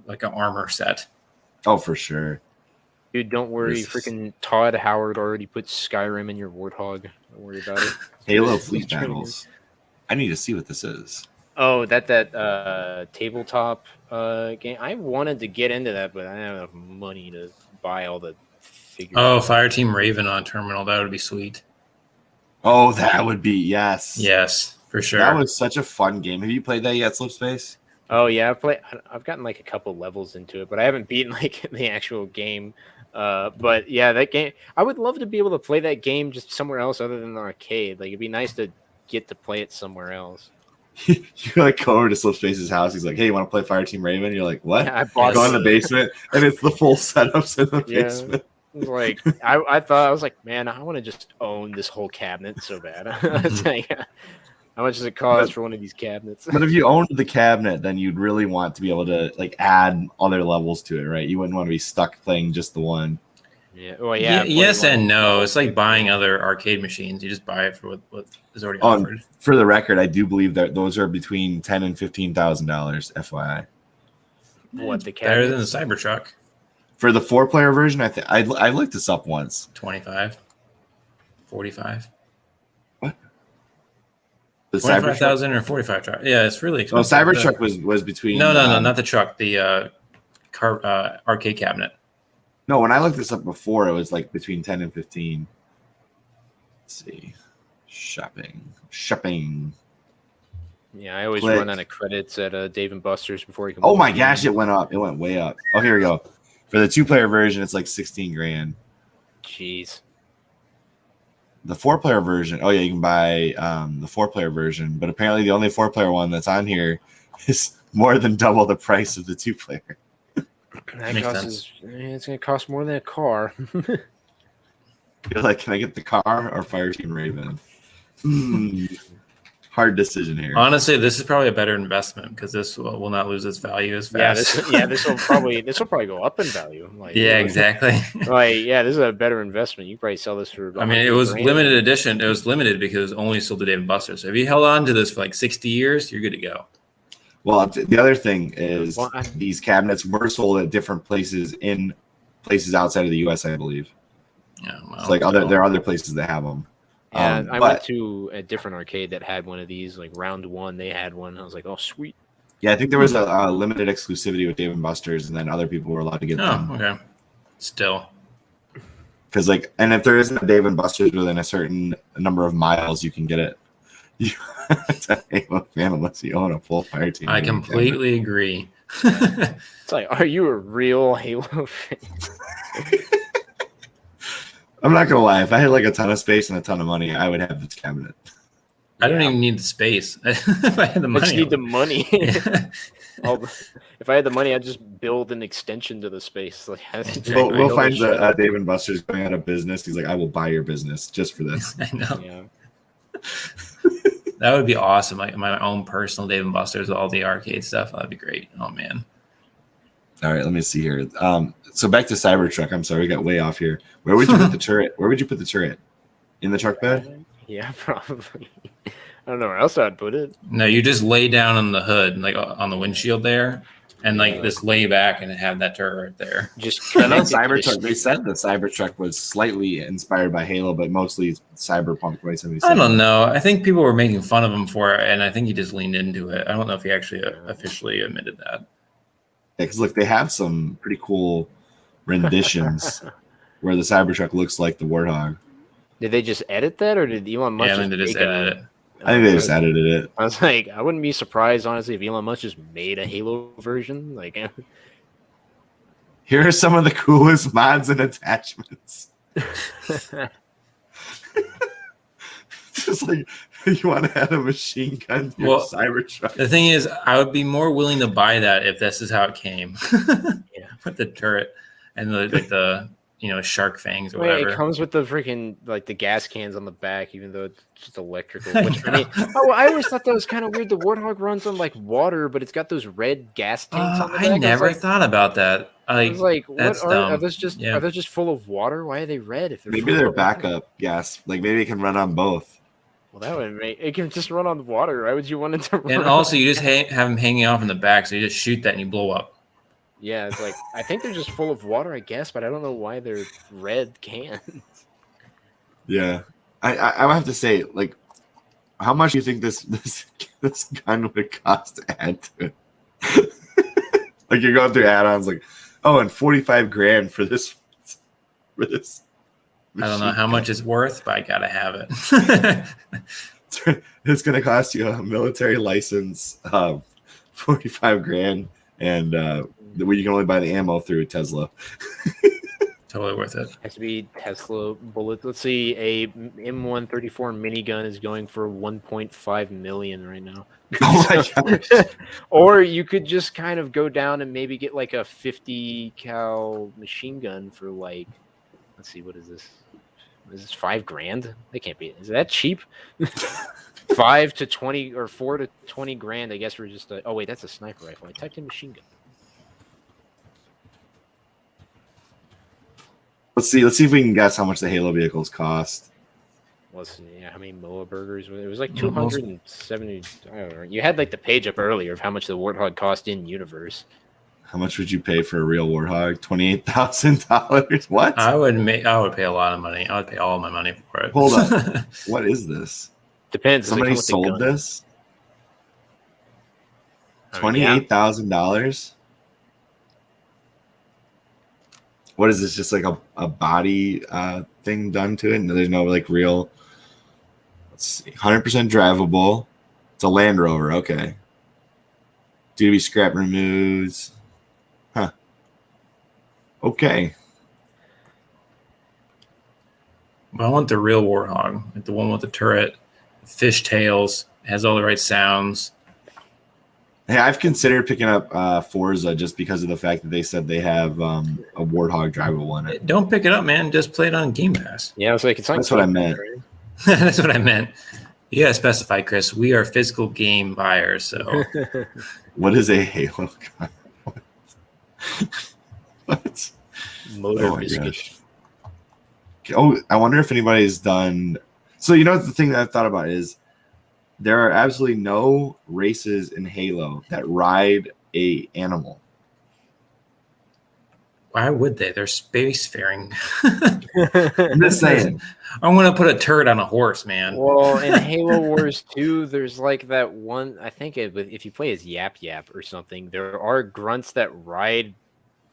like an armor set. Oh, for sure. Dude, don't worry. This is- Freaking Todd Howard already put Skyrim in your Warthog. Don't worry about it. Halo Fleet Battles. I need to see what this is. Oh, that tabletop game. I wanted to get into that, but I don't have enough money to buy all the figures. Oh, Fireteam Raven on terminal. That would be sweet. Oh, that would be, yes. Yes, for sure. That was such a fun game. Have you played that yet, Slipspace? Oh yeah, I've gotten like a couple levels into it, but I haven't beaten like the actual game. But yeah, that game. I would love to be able to play that game just somewhere else other than the arcade. Like it'd be nice to get to play it somewhere else. You like go over to Slipspace's house. He's like, "Hey, you want to play Fireteam Raven?" You're like, "What?" Yeah, I bought Go in the basement, and it's the full setups in the Yeah. basement. Like I thought I was like, man, I want to just own this whole cabinet so bad. I was like, how much does it cost for one of these cabinets? But if you owned the cabinet, then you'd really want to be able to like add other levels to it, right? You wouldn't want to be stuck playing just the one. Yeah. Well, yeah. Yes and no. It's like buying other arcade machines. You just buy it for what is already offered. For the record, I do believe that those are between $10,000 and $15,000, FYI. What the Better than the cabinets? Cybertruck. For the 4-player version, I looked this up once. 25, 45. The 25,000 or 45 truck. Yeah, it's really Well, expensive. Cybertruck was between. No, not the truck. The arcade cabinet. No, when I looked this up before, it was like between 10 and 15. Let's see. Shopping. Yeah, I always Click. run out of credits at Dave and Buster's before you can. Oh my gosh, it went up. It went way up. Oh, here we go. For the 2-player version, it's like 16 grand. Jeez. The 4-player version, oh yeah, you can buy the 4-player version, but apparently the only 4-player one that's on here is more than double the price of the 2-player. That Makes costs. It's gonna cost more than a car. You're like, can I get the car or Fireteam Raven? Hard decision here. Honestly, this is probably a better investment because this will not lose its value as Yeah, fast. this will probably go up in value. Like, Yeah, exactly. Like, yeah, this is a better investment. You probably sell this for. I mean, it was 100 grand. limited edition. It was limited because it was only sold to Dave and Buster's. So if you held on to this for like 60 years, you're good to go. Well, the other thing is Well, these cabinets were sold at different places in places outside of the U.S., I believe. Yeah, well, It's like there are other places that have them. Yeah, I but went to a different arcade that had one of these. Like round one, they had one. I was like, oh sweet. yeah, I think there was a limited exclusivity with Dave & Buster's, and then other people were allowed to get them. Oh, okay. Still. Because and if there isn't a Dave & Buster's within a certain number of miles, you can get it. It's a Halo fan unless you own a full Fireteam. I completely agree. It's like, are you a real Halo fan? I'm not gonna lie. If I had like a ton of space and a ton of money, I would have this cabinet. I don't even need the space. If I had the I money. just need the money. Yeah. If I had the money, I'd just build an extension to the space. Like, We'll find the Dave & Buster's going out of business. He's like, I will buy your business just for this. I know. Yeah. That would be awesome. Like my own personal Dave and Buster's with all the arcade stuff. That'd be great. Oh man. All right, let me see here. So back to Cybertruck. I'm sorry, we got way off here. Where would you put the turret? Where would you put the turret? In the truck bed? Yeah, probably. I don't know where else I'd put it. No, you just lay down on the hood, like on the windshield there, and like just lay back and have that turret right there. Just I know connect it to the Cybertruck. They said the Cybertruck was slightly inspired by Halo, but mostly Cyberpunk 2077. I don't know. I think people were making fun of him for it, and I think he just leaned into it. I don't know if he actually officially admitted that. Yeah, because look, they have some pretty cool renditions where the Cybertruck looks like the Warthog. Did they just edit that, or did Elon Musk Yeah, I think they just make edited it. I think they just edited it. I was like, I wouldn't be surprised, honestly, if Elon Musk just made a Halo version. Like, Here are some of the coolest mods and attachments. Just like you want to add a machine gun to your Cybertruck. The thing is, I would be more willing to buy that if this is how it came. Yeah. With the turret and the shark fangs or whatever. It comes with the freaking like the gas cans on the back, even though it's just electrical. I Which, I mean, I always thought that was kind of weird. The Warthog runs on like water, but it's got those red gas tanks on the back. I never thought about that. I was like, that's what are dumb. those just? Yeah. Are those just full of water? Why are they red? If they're Maybe full they're of water? backup gas. Like maybe it can run on both. Well, that would make it can just run on the water. Why would you want it to run? And also, you just have them hanging off in the back, so you just shoot that and you blow up. Yeah, it's like I think they're just full of water, I guess, but I don't know why they're red cans. Yeah, I would have to say, like, how much do you think this gun would cost to add to it? Like you're going through add-ons, like, oh, and 45 grand for this. I don't know how much it's worth, but I gotta have it. It's going to cost you a military license, 45 grand, and you can only buy the ammo through a Tesla. Totally worth it. Has to be Tesla bullets. Let's see, a M134 minigun is going for 1.5 million right now. Oh my gosh. Or you could just kind of go down and maybe get like a 50 cal machine gun for like, let's see, what is this? Is this $5 grand? They can't be. Is that cheap? 5 to 20 or 4 to 20 grand, I guess, for just a. Oh wait, that's a sniper rifle. I typed in machine gun. Let's see if we can guess how much the Halo vehicles cost. Let's see, yeah, how many MOA burgers? It was like 270. I don't know. You had like the page up earlier of how much the Warthog cost in universe. How much would you pay for a real Warthog? $28,000. What? I would pay a lot of money. I would pay all my money for it. Hold on. What is this? Depends. Somebody sold this? $28,000? What is this? Just like a body thing done to it? And there's no like real. Let's see. 100% drivable. It's a Land Rover. Okay. Due to be scrap removes. Huh. Okay. But I want the real Warthog, like the one with the turret, fish tails, has all the right sounds. Hey, I've considered picking up Forza just because of the fact that they said they have a Warthog drivable one. Don't pick it up, man. Just play it on Game Pass. Yeah, I was like, it's like that's what I meant. Right? That's what I meant. You gotta specify, Chris. We are physical game buyers, so. What is a Halo gun? What? Motor biscuit. Oh, I wonder if anybody's done. So you know the thing that I thought about is there are absolutely no races in Halo that ride a animal. Why would they? They're spacefaring. I'm just saying. I'm gonna put a turret on a horse, man. Well, in Halo Wars 2, there's like that one. I think if you play as Yap Yap or something, there are grunts that ride.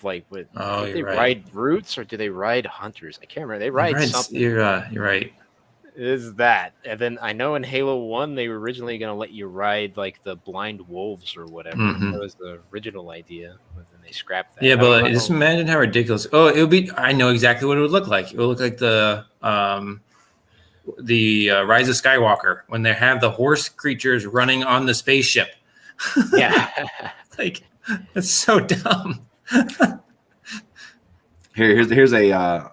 Like with do they ride roots or do they ride hunters? I can't remember. They ride something. You're right. Is that? And then I know in Halo 1 they were originally going to let you ride like the blind wolves or whatever. Mm-hmm. That was the original idea, but then they scrapped that. Yeah, but just imagine how ridiculous. Oh, it would be. I know exactly what it would look like. It would look like the Rise of Skywalker when they have the horse creatures running on the spaceship. Yeah, like it's so dumb. Here's a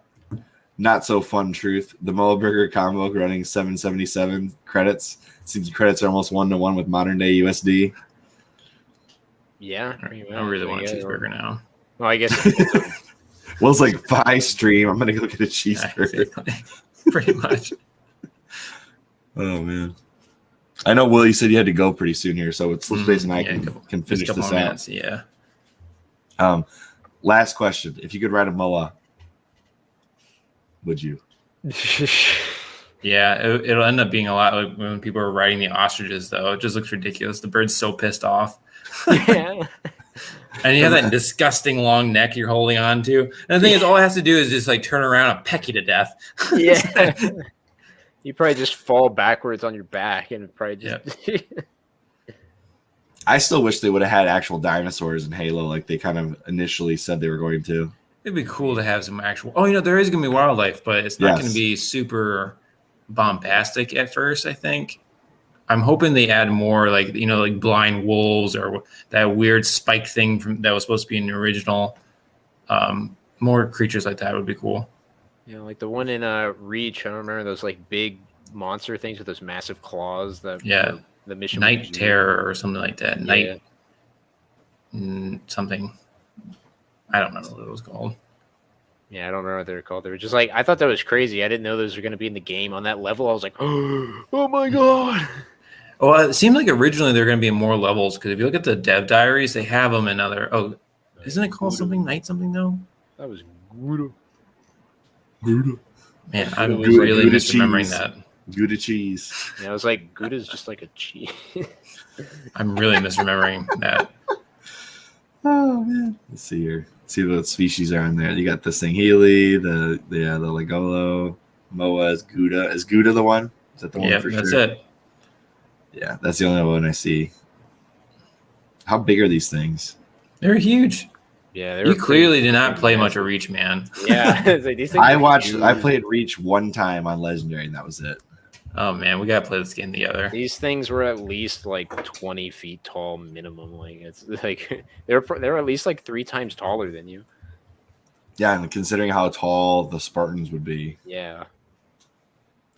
not so fun truth. The Moa Burger combo running 777 credits. Seems credits are almost 1-to-1 with modern day USD. Yeah, I really want a cheeseburger now. Well, I guess. Will's like, bye stream. I'm gonna go get a cheeseburger. Exactly. Pretty much. Oh man. I know, Will, you said you had to go pretty soon here, so it's Slipspace and I can finish this out. Minutes, yeah. Last question. If you could ride a MOA, would you? Yeah, it'll end up being a lot like when people are riding the ostriches, though. It just looks ridiculous. The bird's so pissed off. Yeah. And you have that disgusting long neck you're holding on to. And the thing is, all it has to do is just like turn around and peck you to death. Yeah. You probably just fall backwards on your back and probably just. Yep. I still wish they would have had actual dinosaurs in Halo, like they kind of initially said they were going to. It'd be cool to have some actual. Oh, there is going to be wildlife, but it's not going to be super bombastic at first. I think. I'm hoping they add more, like like blind wolves or that weird spike thing that was supposed to be in the original. More creatures like that would be cool. Yeah, like the one in Reach. I don't remember those like big monster things with those massive claws. The mission Night Terror or something like that. Night something. I don't remember what it was called. Yeah, I don't remember what they were called. They were just like, I thought that was crazy. I didn't know those were going to be in the game on that level. I was like, oh my god. Well, it seemed like originally there were going to be more levels because if you look at the dev diaries, they have them in other. Oh, Isn't it called something Night something though? That was Gouda. Man, I'm Gouda- really Gouda misremembering cheese. that. Gouda cheese. Yeah, I was like, Gouda's just like a cheese. I'm really misremembering that. Oh man. Let's see here. See what species are on there. You got the Singhili, the Legolo, Moa is Gouda. Is Gouda the one? Is that the one Yeah, for that's sure? it. Yeah, that's the only one I see. How big are these things? They're huge. Yeah, You clearly did not play much of Reach, man. Yeah, it's like, these things I are huge. played Reach one time on Legendary, and that was it. Oh man, we gotta play this game together. These things were at least like 20 feet tall minimum. Like it's like they're at least like 3 times taller than you. Yeah, and considering how tall the Spartans would be. Yeah.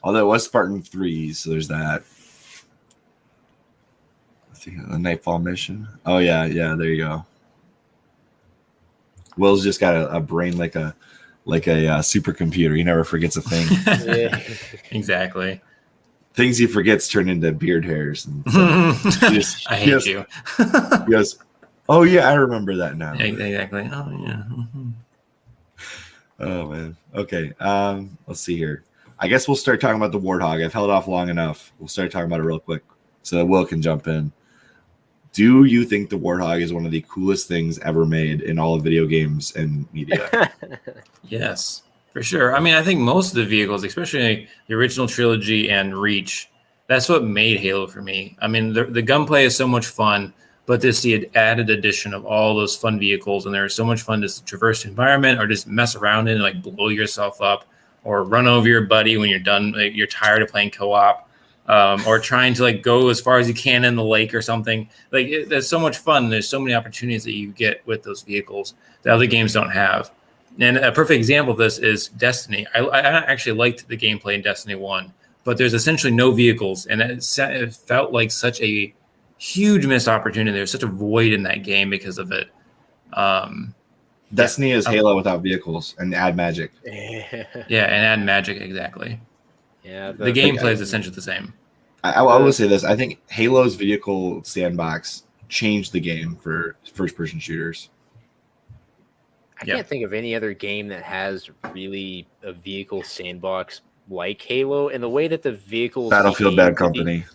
Although it was Spartan 3, so there's that. I think the Nightfall mission. Oh yeah, there you go. Will's just got a brain like a supercomputer. He never forgets a thing. Yeah. Exactly. Things he forgets turn into beard hairs. And I hate you. He goes, oh yeah, I remember that now. Exactly. Oh yeah. Oh man. Okay. Let's see here. I guess we'll start talking about the Warthog. I've held off long enough. We'll start talking about it real quick so that Will can jump in. Do you think the Warthog is one of the coolest things ever made in all of video games and media? Yes, for sure. I mean, I think most of the vehicles, especially the original trilogy and Reach, that's what made Halo for me. I mean, the gunplay is so much fun, but this the added addition of all those fun vehicles, and there's so much fun to traverse the environment or just mess around in and like blow yourself up or run over your buddy when you're done. Like, you're tired of playing co-op. Or trying to like go as far as you can in the lake or something. Like there's so much fun. There's so many opportunities that you get with those vehicles that other games don't have. And a perfect example of this is Destiny. I actually liked the gameplay in Destiny 1, but there's essentially no vehicles, and it felt like such a huge missed opportunity. There's such a void in that game because of it. Destiny is Halo without vehicles and add magic. Yeah, and add magic, exactly. Yeah, the gameplay is essentially the same. I will say this. I think Halo's vehicle sandbox changed the game for first-person shooters. I can't think of any other game that has really a vehicle sandbox like Halo, and the way that the vehicles Battlefield Bad Company.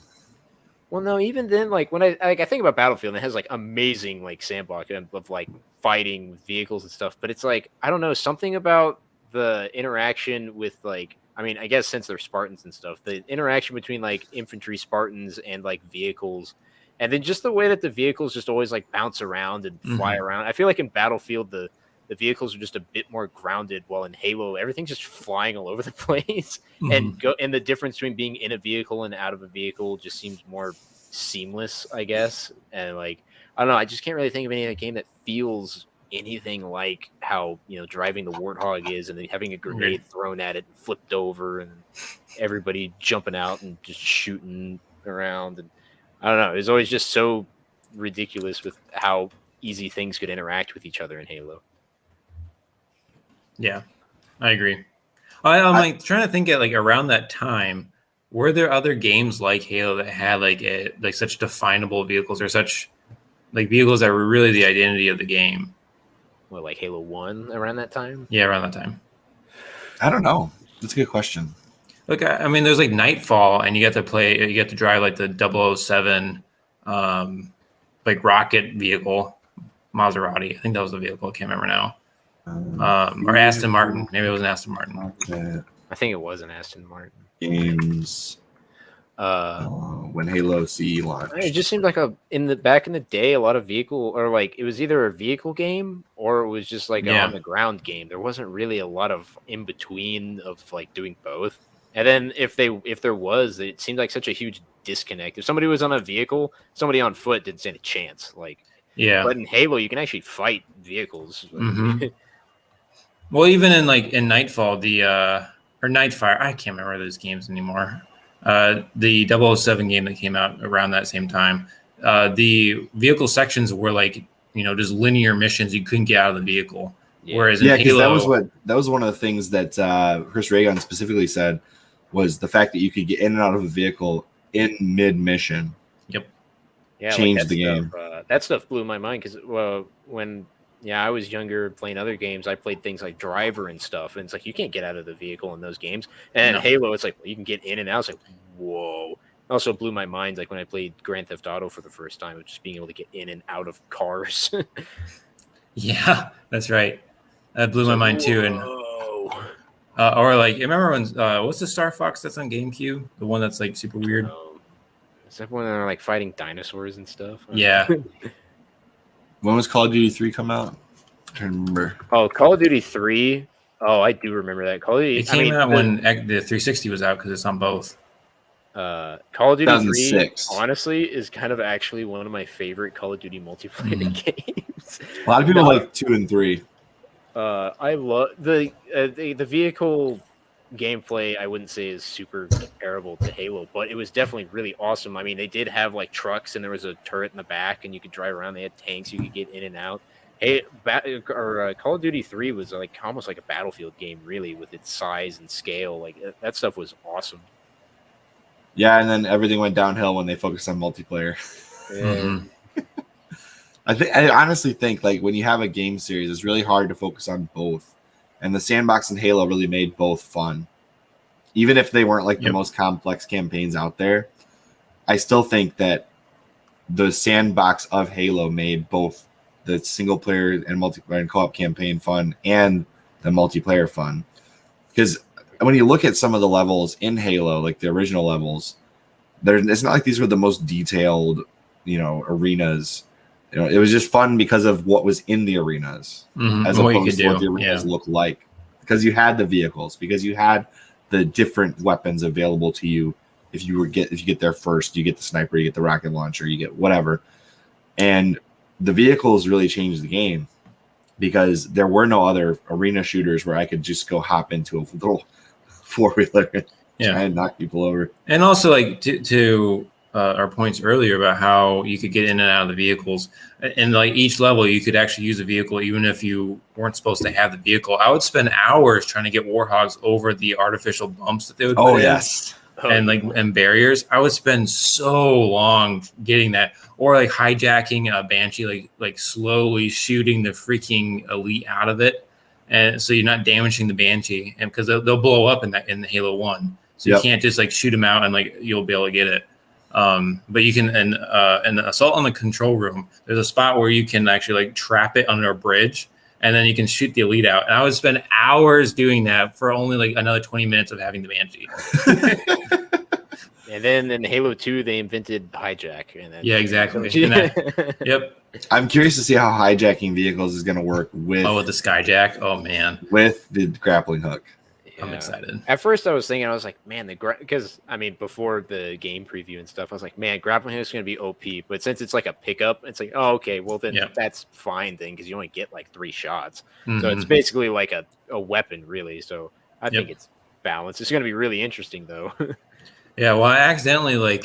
Well, no, even then, like when I think about Battlefield, and it has like amazing like sandbox of like fighting with vehicles and stuff, but it's like I don't know, something about the interaction with like. I mean, I guess since they're Spartans and stuff, the interaction between like infantry Spartans and like vehicles, and then just the way that the vehicles just always like bounce around and fly around. I feel like in Battlefield, the vehicles are just a bit more grounded, while in Halo, everything's just flying all over the place. And the difference between being in a vehicle and out of a vehicle just seems more seamless, I guess. And like, I don't know, I just can't really think of any other game that feels anything like how driving the Warthog is, and then having a grenade thrown at it and flipped over and everybody jumping out and just shooting around. And I don't know, it was always just so ridiculous with how easy things could interact with each other in Halo. Yeah, I agree. I'm like trying to think at like around that time, were there other games like Halo that had like such definable vehicles or such like vehicles that were really the identity of the game? What, like Halo 1 around that time? Yeah, around that time. I don't know. That's a good question. Look, I mean, there's like Nightfall, and you get to drive like the 007 like rocket vehicle, Maserati. I think that was the vehicle. I can't remember now. Or Aston Martin. Maybe it was an Aston Martin. Okay. I think it was an Aston Martin. Games. When Halo CE launched. It just seemed like back in the day, a lot of vehicle, or like it was either a vehicle game or it was just like an on the ground game. There wasn't really a lot of in between of like doing both. And then if there was, it seemed like such a huge disconnect. If somebody was on a vehicle, somebody on foot didn't stand a chance. Like, yeah. But in Halo, you can actually fight vehicles. Well, even in Nightfall, or Nightfire, I can't remember those games anymore. The 007 game that came out around that same time, the vehicle sections were like, just linear missions. You couldn't get out of the vehicle. Yeah. Whereas in Halo, that was one of the things that Chris Reagan specifically said was the fact that you could get in and out of a vehicle in mid mission. Yep. Yeah, changed the game. That stuff blew my mind because when Yeah, I was younger playing other games. I played things like Driver and stuff, and it's like you can't get out of the vehicle in those games. And No. Halo, it's like well, you can get in and out. It's like whoa. It also blew my mind like when I played Grand Theft Auto for the first time, of just being able to get in and out of cars. Yeah, that's right. That blew my mind too. And or like, remember when what's the Star Fox that's on GameCube? The one that's like super weird. Is that when they're like fighting dinosaurs and stuff? Yeah. When was Call of Duty 3 come out? I can't remember. Oh, Call of Duty 3. Oh, I do remember that. Call of Duty. It came out when the 360 was out because it's on both. Call of Duty 2006. 3, honestly, is kind of actually one of my favorite Call of Duty multiplayer games. A lot of people like 2 and 3. I love the vehicle gameplay. I wouldn't say is super comparable to Halo, but it was definitely really awesome. I mean, they did have like trucks, and there was a turret in the back, and you could drive around. They had tanks, you could get in and out. Call of Duty 3 was like almost like a Battlefield game, really, with its size and scale. Like that stuff was awesome. Yeah, and then everything went downhill when they focused on multiplayer. Mm-hmm. I honestly think like when you have a game series, it's really hard to focus on both. And the Sandbox and Halo really made both fun. Even if they weren't like the most complex campaigns out there, I still think that the Sandbox of Halo made both the single player and multiplayer and co-op campaign fun and the multiplayer fun. Because when you look at some of the levels in Halo, like the original levels, it's not like these were the most detailed, arenas. It was just fun because of what was in the arenas, as opposed to what the arenas look like. Because you had the vehicles, because you had the different weapons available to you. If you get there first, you get the sniper, you get the rocket launcher, you get whatever. And the vehicles really changed the game because there were no other arena shooters where I could just go hop into a little four-wheeler and try and knock people over. And also, like to our points earlier about how you could get in and out of the vehicles, and like each level you could actually use a vehicle even if you weren't supposed to have the vehicle. I would spend hours trying to get Warthogs over the artificial bumps that they would put in, and barriers. I would spend so long getting that, or like hijacking a Banshee, like slowly shooting the freaking elite out of it. And so you're not damaging the Banshee, and because they'll blow up in the Halo 1, so you can't just like shoot them out and like you'll be able to get it. But you can, and the Assault on the Control Room, there's a spot where you can actually like trap it under a bridge, and then you can shoot the elite out. And I would spend hours doing that for only like another 20 minutes of having the Banshee. And then in Halo 2, they invented hijack. And then exactly. Yep. I'm curious to see how hijacking vehicles is going to work with the Skyjack. Oh man, with the grappling hook. Yeah. I'm excited. At first, I was thinking, I was like, man, because I mean, before the game preview and stuff, I was like, man, grappling hook is going to be OP. But since it's like a pickup, it's like, oh, okay, well then that's fine then, because you only get like 3 shots. So it's basically like a weapon, really. So I think it's balanced. It's going to be really interesting, though. Yeah, well, I accidentally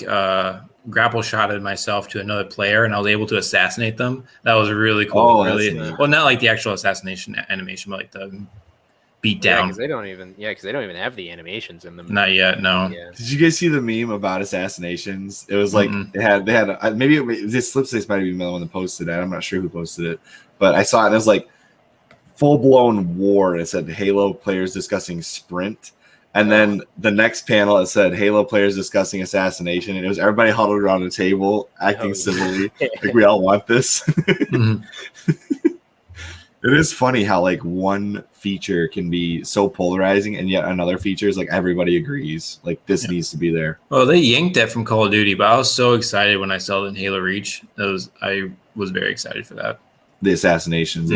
grapple shotted myself to another player, and I was able to assassinate them. That was really cool. Oh, really, that's neat. Well, not like the actual assassination animation, but like the beat down. Because they don't even have the animations in them. Not yet, no. Yeah. Did you guys see the meme about assassinations? It was like they had maybe this Slipspace might be the one that posted it. I'm not sure who posted it, but I saw it and it was like full blown war. It said Halo players discussing sprint. And then the next panel, it said Halo players discussing assassination, and it was everybody huddled around a table, acting civilly, like we all want this. It is funny how like one feature can be so polarizing, and yet another feature is like everybody agrees, like this needs to be there. Well, they yanked that from Call of Duty, but I was so excited when I saw it in Halo Reach. I was very excited for that. The assassinations,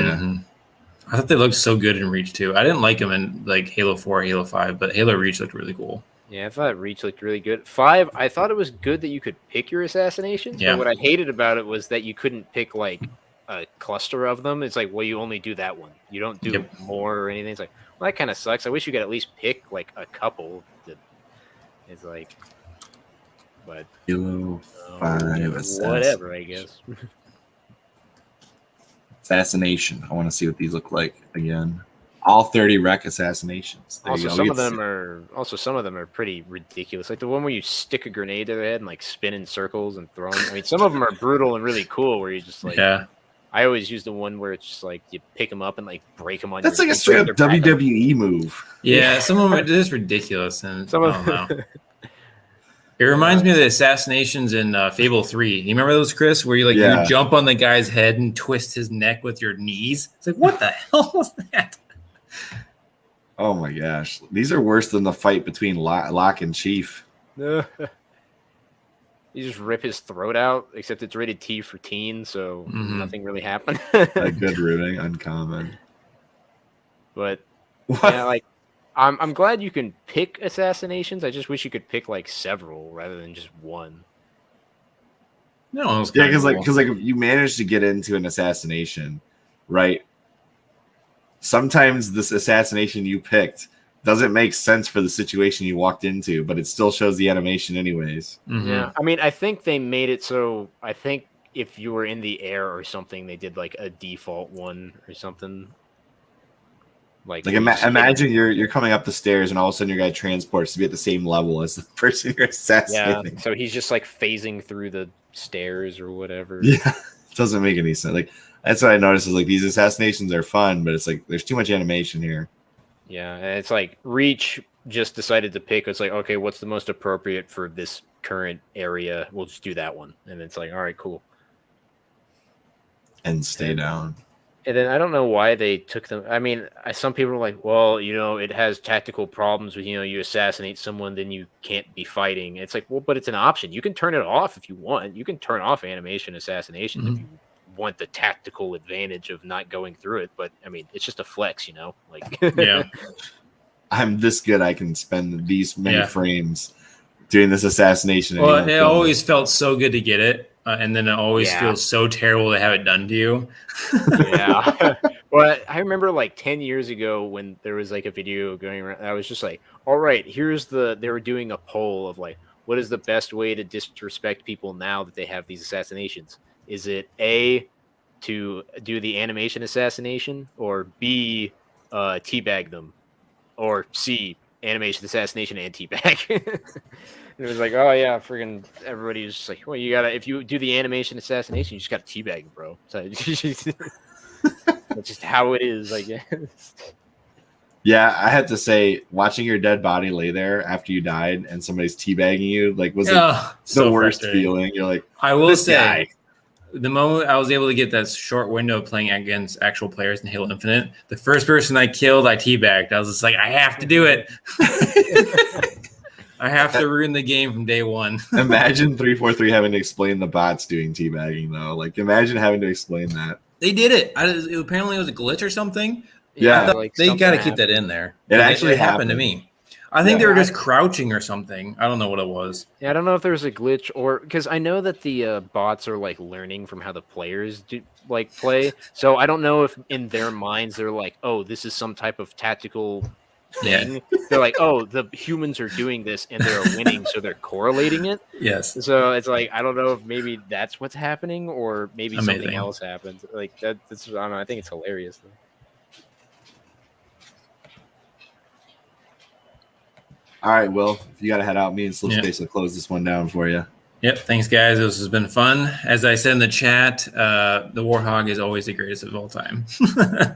I thought they looked so good in Reach too. I didn't like them in like Halo 4, Halo 5, but Halo Reach looked really cool. Yeah, I thought Reach looked really good. 5, I thought it was good that you could pick your assassinations. Yeah. But what I hated about it was that you couldn't pick like a cluster of them. It's like, well, you only do that one. You don't do more or anything. It's like, well, that kind of sucks. I wish you could at least pick like a couple. It's like, but Halo 5 whatever, I guess. Assassination. I want to see what these look like again. All 30 wreck assassinations. Also, some of them are pretty ridiculous. Like the one where you stick a grenade to their head and like spin in circles and throw them. I mean, some of them are brutal and really cool. Where you just like, I always use the one where it's just like you pick them up and like break them on. That's your, like a straight up WWE move. Yeah, some of it is ridiculous, and Some I of- don't know. It reminds me of the assassinations in Fable 3. You remember those, Chris, where you you jump on the guy's head and twist his neck with your knees? It's like, what the hell was that? Oh my gosh, these are worse than the fight between Locke and Chief. You just rip his throat out, except it's rated T for teen, so nothing really happened. A good rooting, uncommon. But What? yeah, like I'm glad you can pick assassinations. I just wish you could pick like several rather than just one. No, Yeah, because if you manage to get into an assassination, right? Sometimes this assassination you picked doesn't make sense for the situation you walked into, but it still shows the animation anyways. Yeah, I mean, I think they made it so. I think if you were in the air or something, they did like a default one or something. Like imagine you're coming up the stairs and all of a sudden your guy transports to be at the same level as the person you're assassinating. Yeah, so he's just like phasing through the stairs or whatever. Yeah, it doesn't make any sense. Like that's what I noticed is like these assassinations are fun, but it's like there's too much animation here. Yeah, and it's like Reach just decided to pick. It's like, okay, what's the most appropriate for this current area? We'll just do that one, and it's like, all right, cool. And stay down. And then I don't know why they took them. I mean, some people are like, well, it has tactical problems with, you assassinate someone, then you can't be fighting. It's like, well, but it's an option. You can turn it off if you want. You can turn off animation assassinations if you want the tactical advantage of not going through it. But I mean, it's just a flex, like, yeah. I'm this good. I can spend these many frames doing this assassination. Well, it always felt so good to get it. And then it always feels so terrible to have it done to you. Yeah. Well, I remember like 10 years ago when there was like a video going around. I was just like, all right, they were doing a poll of like, what is the best way to disrespect people now that they have these assassinations? Is it A, to do the animation assassination, or B, teabag them, or C, animation assassination and teabag? And it was like, oh yeah, friggin' everybody was just like, well, if you do the animation assassination, you just gotta teabag, bro. So that's just how it is, I guess. Yeah, I have to say, watching your dead body lay there after you died and somebody's teabagging you, like, was the worst feeling. You're like, I will say, the moment I was able to get that short window playing against actual players in Halo Infinite, the first person I killed, I teabagged. I was just like, I have to do it. I have to ruin the game from day one. Imagine 343 having to explain the bots doing teabagging, though. Like, imagine having to explain that. They did it. Apparently, it was a glitch or something. Yeah, they got to keep that in there. It actually happened to me. I think they were just crouching or something. I don't know what it was. Yeah, I don't know if there was a glitch or because I know that the bots are like learning from how the players play. So I don't know if in their minds they're like, oh, this is some type of tactical thing. Yeah. They're like, oh, the humans are doing this and they're winning, so they're correlating it. Yes. So it's like I don't know if maybe that's what's happening or maybe something else happens. Like that's I don't know. I think it's hilarious though. All right, Will, if you got to head out, me and Slipspace will close this one down for you. Yep. Thanks, guys. This has been fun. As I said in the chat, the Warthog is always the greatest of all time.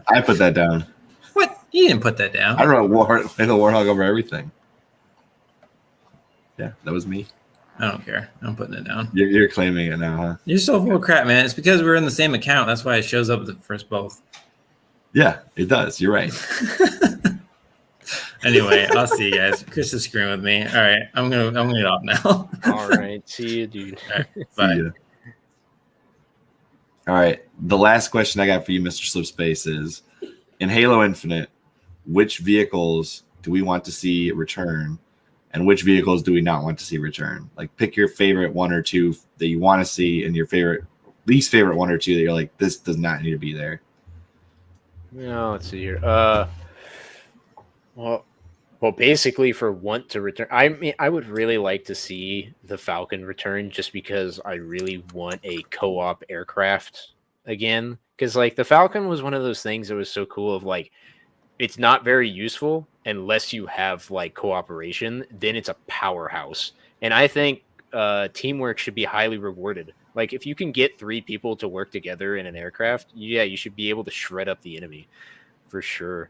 I put that down. What? You didn't put that down. I wrote the Warthog over everything. Yeah, that was me. I don't care. I'm putting it down. You're claiming it now, huh? You're so full of crap, man. It's because we're in the same account. That's why it shows up for us both. Yeah, it does. You're right. Anyway, I'll see you guys. Chris is screwing with me. All right, I'm gonna get off now. All right, see you, dude. All right, bye. All right, the last question I got for you, Mr. Slipspace, is in Halo Infinite, which vehicles do we want to see return, and which vehicles do we not want to see return? Like, pick your favorite one or two that you want to see, and your least favorite one or two that you're like, this does not need to be there. No, let's see here. Well, basically for want to return, I mean, I would really like to see the Falcon return just because I really want a co-op aircraft again. Because like the Falcon was one of those things that was so cool of like, it's not very useful unless you have like cooperation, then it's a powerhouse. And I think teamwork should be highly rewarded. Like if you can get 3 people to work together in an aircraft, yeah, you should be able to shred up the enemy for sure.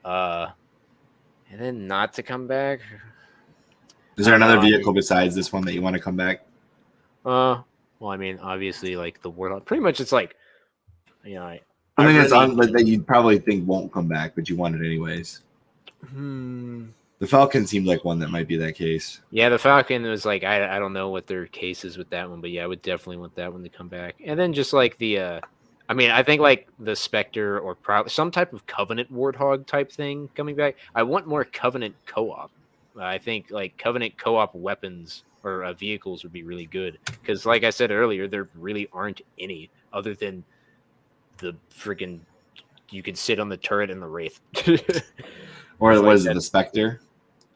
And then not to come back. Is there another vehicle besides this one that you want to come back? Well, I mean, obviously, like the Warthog. Pretty much, it's like, you know, I think it's on that you probably think won't come back, but you want it anyways. The Falcon seemed like one that might be that case. Yeah, the Falcon was like, I don't know what their case is with that one, but yeah, I would definitely want that one to come back. And then just like the, I mean, I think like the Spectre or probably some type of Covenant Warthog type thing coming back. I want more Covenant co-op. I think like Covenant co-op weapons or vehicles would be really good because, like I said earlier, there really aren't any other than the freaking. You could sit on the turret and the Wraith. Or was it the Spectre?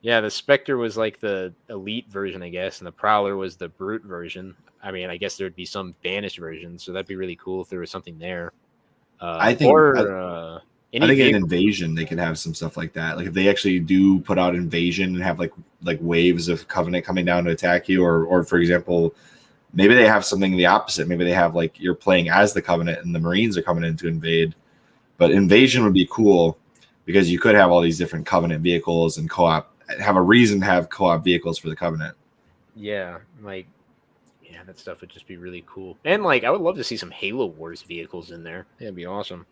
Yeah, the Spectre was like the elite version, I guess, and the Prowler was the brute version. I mean, I guess there'd be some banished version, so that'd be really cool if there was something there. I think in Invasion they could have some stuff like that. Like if they actually do put out Invasion and have like waves of Covenant coming down to attack you, or for example, maybe they have something the opposite. Maybe they have like you're playing as the Covenant and the Marines are coming in to invade. But Invasion would be cool because you could have all these different Covenant vehicles and co-op. Have a reason to have co-op vehicles for the Covenant. Yeah, like, yeah, that stuff would just be really cool. And like, I would love to see some Halo Wars vehicles in there. That'd be awesome.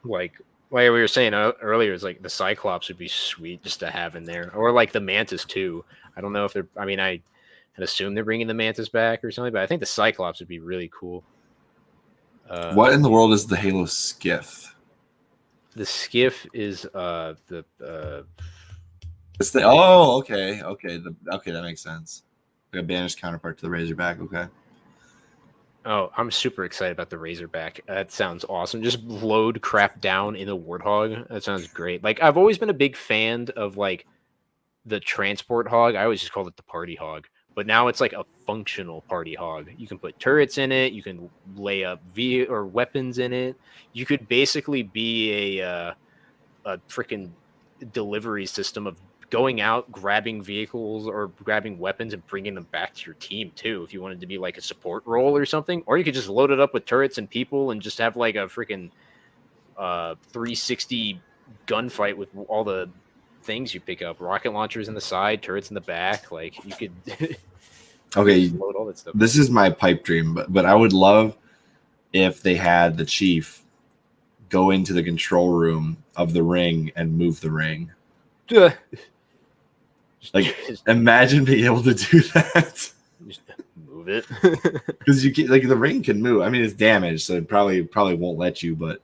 Like we were saying earlier, is like the Cyclops would be sweet just to have in there, or like the Mantis too. I don't know if they're. I mean, I assume they're bringing the Mantis back or something, but I think the Cyclops would be really cool. What in the world is the Halo Skiff? The Skiff is It's the okay, that makes sense. Like a banished counterpart to the Razorback. Okay. Oh, I'm super excited about the Razorback. That sounds awesome. Just load crap down in a Warthog. That sounds great. Like I've always been a big fan of like the transport hog. I always just called it the party hog, but now it's like a functional party hog. You can put turrets in it. You can lay up or weapons in it. You could basically be a freaking delivery system of going out, grabbing vehicles or grabbing weapons and bringing them back to your team too. If you wanted to be like a support role or something, or you could just load it up with turrets and people and just have like a freaking 360 gunfight with all the things you pick up, rocket launchers in the side, turrets in the back. Like you could okay, load all that stuff. This is my pipe dream, but I would love if they had the Chief go into the control room of the ring and move the ring. Like, imagine being able to do that. Just move it. Because you can, like, the ring can move. I mean, it's damaged, so it probably won't let you. But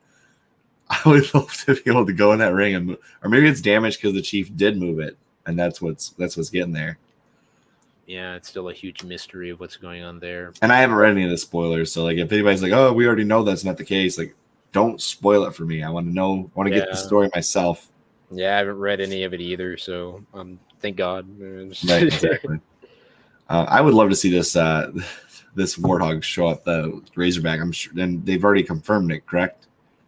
I would love to be able to go in that ring and move. Or maybe it's damaged because the Chief did move it, and that's what's getting there. Yeah, it's still a huge mystery of what's going on there. And I haven't read any of the spoilers, so like, if anybody's like, "Oh, we already know that's not the case," like, don't spoil it for me. I want to know. I want to get the story myself. Yeah, I haven't read any of it either, so thank God. Right, exactly. I would love to see this this Warthog show up the Razorback. I'm sure, and they've already confirmed it, correct?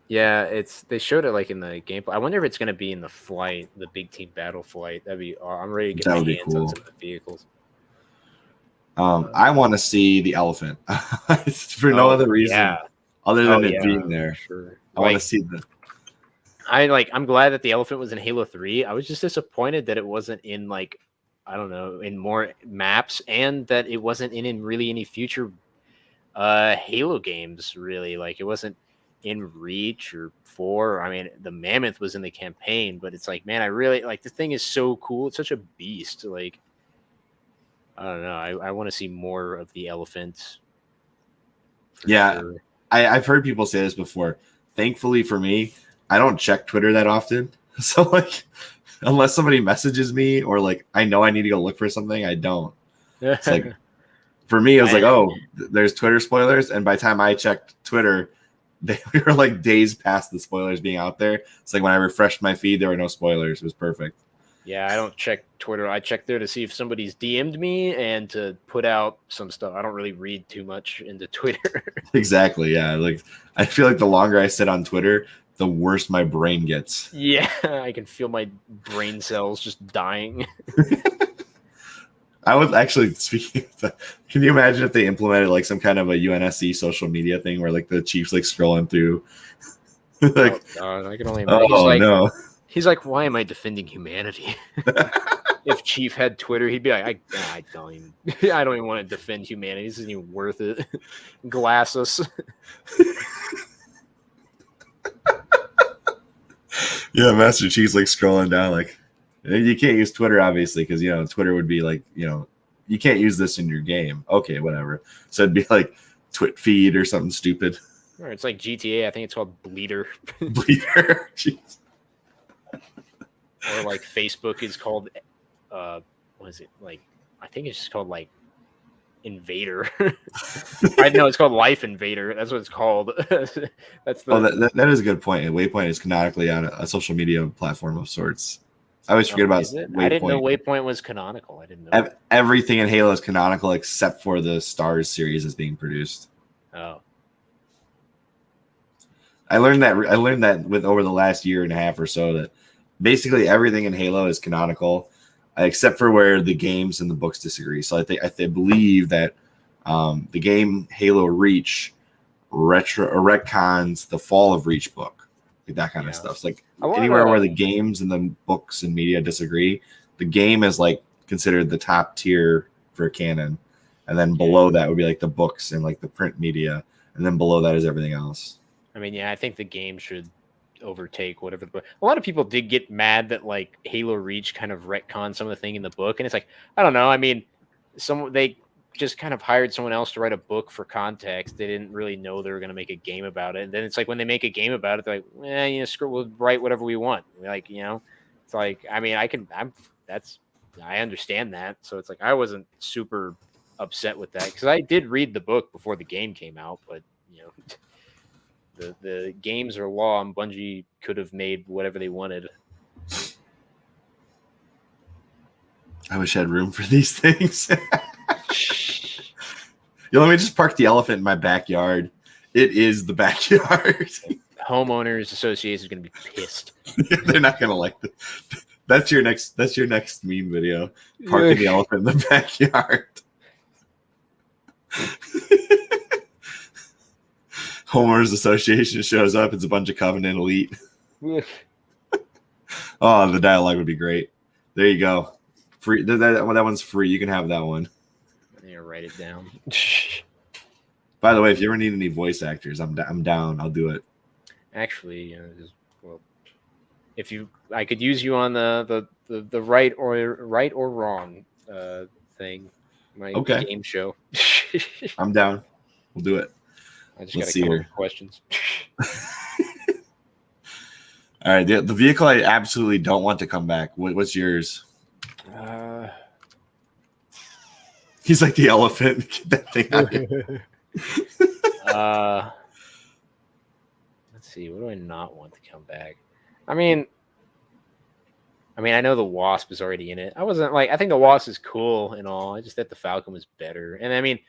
Yeah, they showed it like in the gameplay. I wonder if it's going to be in the flight, the big team battle flight. That'd be. I'm ready to get my hands on some of the vehicles. I want to see the elephant for no other reason other than it being there. Sure. I want to see the. I'm glad that the elephant was in Halo 3. I was just disappointed that it wasn't in like, I don't know, in more maps, and that it wasn't in really any future Halo games, really. Like it wasn't in Reach or 4. I mean, the Mammoth was in the campaign, but it's like, man, I really like the thing is so cool. It's such a beast. Like, I don't know. I want to see more of the elephant. Yeah, sure. I've heard people say this before. Thankfully for me, I don't check Twitter that often. So like, unless somebody messages me or like I know I need to go look for something, I don't. It's like, for me, it was like, oh, there's Twitter spoilers. And by the time I checked Twitter, we were like days past the spoilers being out there. It's like when I refreshed my feed, there were no spoilers. It was perfect. Yeah, I don't check Twitter. I check there to see if somebody's DM'd me and to put out some stuff. I don't really read too much into Twitter. Exactly. Yeah. Like I feel like the longer I sit on Twitter, the worse my brain gets. Yeah, I can feel my brain cells just dying. I would actually, speaking of that, can you imagine if they implemented like some kind of a UNSC social media thing where like the chief's like scrolling through like, oh God, I can only imagine. oh no. He's like, why am I defending humanity? If Chief had Twitter, he'd be like, I don't even want to defend humanity. This isn't even worth it. Glass us. Yeah, Master Chief's like scrolling down like, you can't use Twitter obviously because you know Twitter would be like, you know, you can't use this in your game. Okay, whatever. So it'd be like Twit feed or something stupid. Or it's like GTA. I think it's called Bleeder. Bleeder. Jeez. Or like Facebook is called what is it, like I think it's just called like Invader. I know it's called Life Invader. That's what it's called. That's the that is a good point. And Waypoint is canonically on a social media platform of sorts. I always forget about Waypoint. I didn't know Waypoint was canonical. I didn't know everything in Halo is canonical except for the Stars series is being produced. Oh. I learned that with over the last year and a half or so that basically everything in Halo is canonical, except for where the games and the books disagree. So I believe that the game Halo Reach retcons the Fall of Reach book, like that kind of stuff. It's like anywhere where the games and the books and media disagree, the game is like considered the top tier for canon, and then below that would be like the books and like the print media, and then below that is everything else. I mean, yeah, I think the game should overtake whatever the book. A lot of people did get mad that like Halo Reach kind of retconned some of the thing in the book, and it's like, I don't know. I mean, they just kind of hired someone else to write a book for context. They didn't really know they were going to make a game about it, and then it's like when they make a game about it, they're like, you know, screw, we'll write whatever we want. Like, you know, it's like, I mean, I understand that, so it's like I wasn't super upset with that because I did read the book before the game came out, but you know. The games are law, and Bungie could have made whatever they wanted. I wish I had room for these things. You let me just park the elephant in my backyard. It is the backyard. Homeowners Association is going to be pissed. They're not going to like that. That's your next meme video. Parking the elephant in the backyard. Homeowners Association shows up. It's a bunch of Covenant elite. Oh, the dialogue would be great. There you go. Free. That one's free. You can have that one. I need to write it down. By the way, if you ever need any voice actors, I'm down. I'll do it. Actually, well, I could use you on the right or wrong thing. My game show. I'm down. We'll do it. I just got a couple of questions. All right, the vehicle I absolutely don't want to come back. What's yours? He's like the elephant. Get that thing out here. Let's see. What do I not want to come back? I mean, I know the Wasp is already in it. I think the Wasp is cool and all. I just thought the Falcon was better. And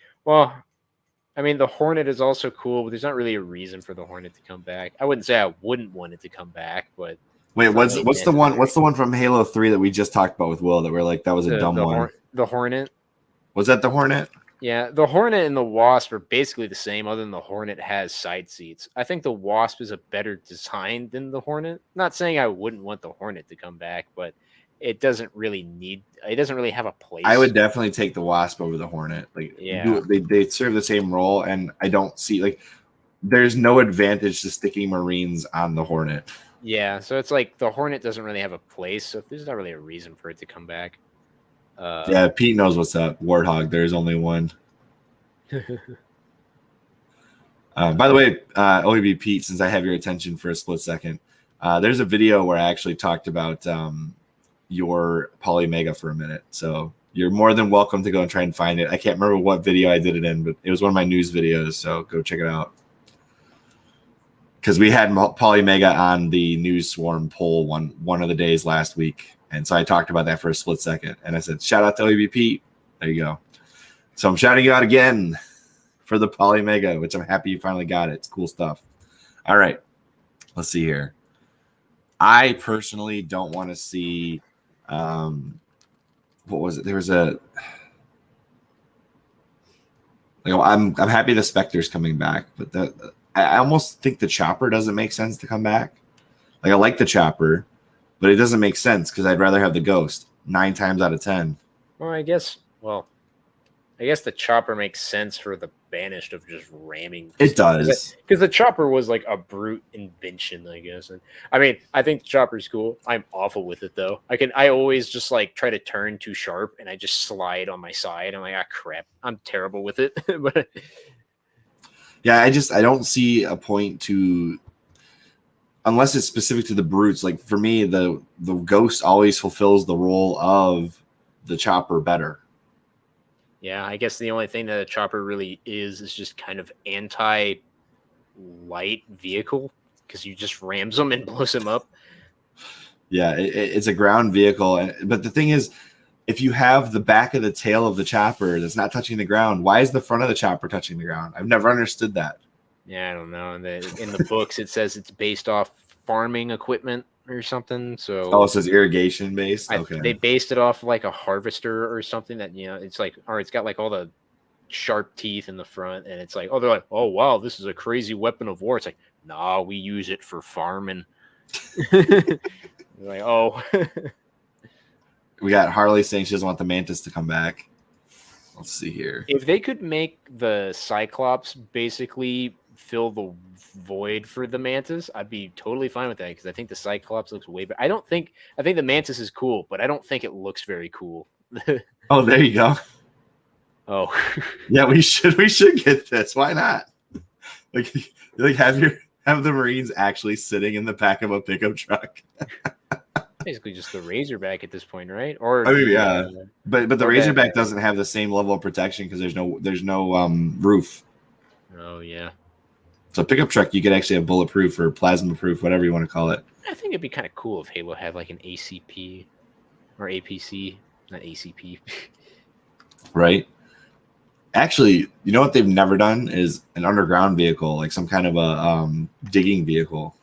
the Hornet is also cool, but there's not really a reason for the Hornet to come back. I wouldn't say I wouldn't want it to come back, but wait, what's the one? What's the one from Halo 3 that we just talked about with Will that we're like that was a dumb one? The Hornet. Was that the Hornet? Yeah, the Hornet and the Wasp are basically the same, other than the Hornet has side seats. I think the Wasp is a better design than the Hornet. Not saying I wouldn't want the Hornet to come back, but it doesn't really have a place. I would definitely take the Wasp over the Hornet. Like, yeah, they serve the same role, and I don't see there's no advantage to sticking Marines on the Hornet. Yeah, so it's like the Hornet doesn't really have a place, so there's not really a reason for it to come back. Yeah, Pete knows what's up. Warthog, there's only one. By the way, OEB Pete, since I have your attention for a split second, there's a video where I actually talked about your Polymega for a minute. So you're more than welcome to go and try and find it. I can't remember what video I did it in, but it was one of my news videos. So go check it out. Because we had Polymega on the News Swarm poll one of the days last week. And so I talked about that for a split second. And I said, shout out to OEB Pete. There you go. So I'm shouting you out again for the Polymega, which I'm happy you finally got it. It's cool stuff. All right. Let's see here. I personally don't want to see what was it? There was Like, I'm happy the Spectre's coming back, but I almost think the Chopper doesn't make sense to come back. Like, I like the Chopper, but it doesn't make sense because I'd rather have the Ghost 9 times out of 10. Well, I guess the Chopper makes sense for the Banished of just ramming. It does. Because the Chopper was like a brute invention, I guess. And I mean, I think the Chopper's cool. I'm awful with it though. I always just like try to turn too sharp and I just slide on my side. I'm like, ah, crap. I'm terrible with it. But yeah, I don't see a point to, unless it's specific to the brutes. Like for me, the Ghost always fulfills the role of the Chopper better. yeah, I guess the only thing that a Chopper really is just kind of anti-light vehicle because you just rams them and blows them up. Yeah, it's a ground vehicle. But the thing is, if you have the back of the tail of the Chopper that's not touching the ground, why is the front of the Chopper touching the ground? I've never understood that. Yeah, I don't know. In the books, it says it's based off farming equipment or something. So it says irrigation based. Okay, they based it off like a harvester or something that it's like, or it's got like all the sharp teeth in the front, and it's like, oh, they're like, oh wow, this is a crazy weapon of war. It's like, nah, we use it for farming. Like, oh, we got Harley saying she doesn't want the Mantis to come back. Let's see here. If they could make the Cyclops basically fill the void for the Mantis, I'd be totally fine with that because I think the Cyclops looks way better. I think the Mantis is cool, but I don't think it looks very cool. Oh, there you go. Oh, yeah, we should get this. Why not? Like have the Marines actually sitting in the back of a pickup truck. Basically just the Razorback at this point, right? Or I mean, yeah, but the Razorback doesn't have the same level of protection because there's no roof. Oh yeah. So pickup truck, you could actually have bulletproof or plasma proof, whatever you want to call it. I think it'd be kind of cool if Halo had like an ACP or APC, not ACP. Right. Actually, you know what they've never done is an underground vehicle, like some kind of a digging vehicle.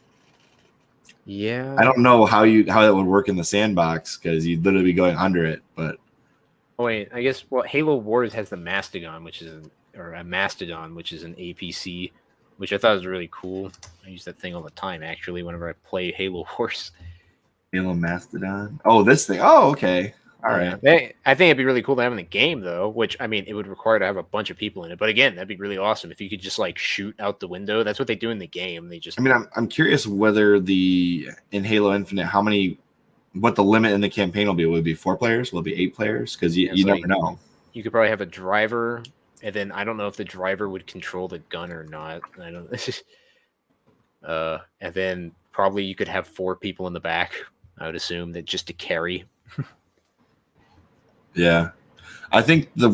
Yeah. I don't know how that would work in the sandbox because you'd literally be going under it, but oh wait, I guess Halo Wars has the Mastodon, which is a Mastodon, which is an APC, which I thought was really cool. I use that thing all the time actually whenever I play Halo Wars. Halo Mastodon. Oh, this thing. Oh, okay. All right. I think it'd be really cool to have in the game though, which I mean it would require to have a bunch of people in it. But again, that'd be really awesome if you could just like shoot out the window. That's what they do in the game. They just I'm curious whether in Halo Infinite what the limit in the campaign will be. Will it be 4 players? Will it be 8 players? Because you never know. You could probably have a driver, and then I don't know if the driver would control the gun or not. I don't. And then probably you could have 4 people in the back. I would assume that just to carry. Yeah, I think the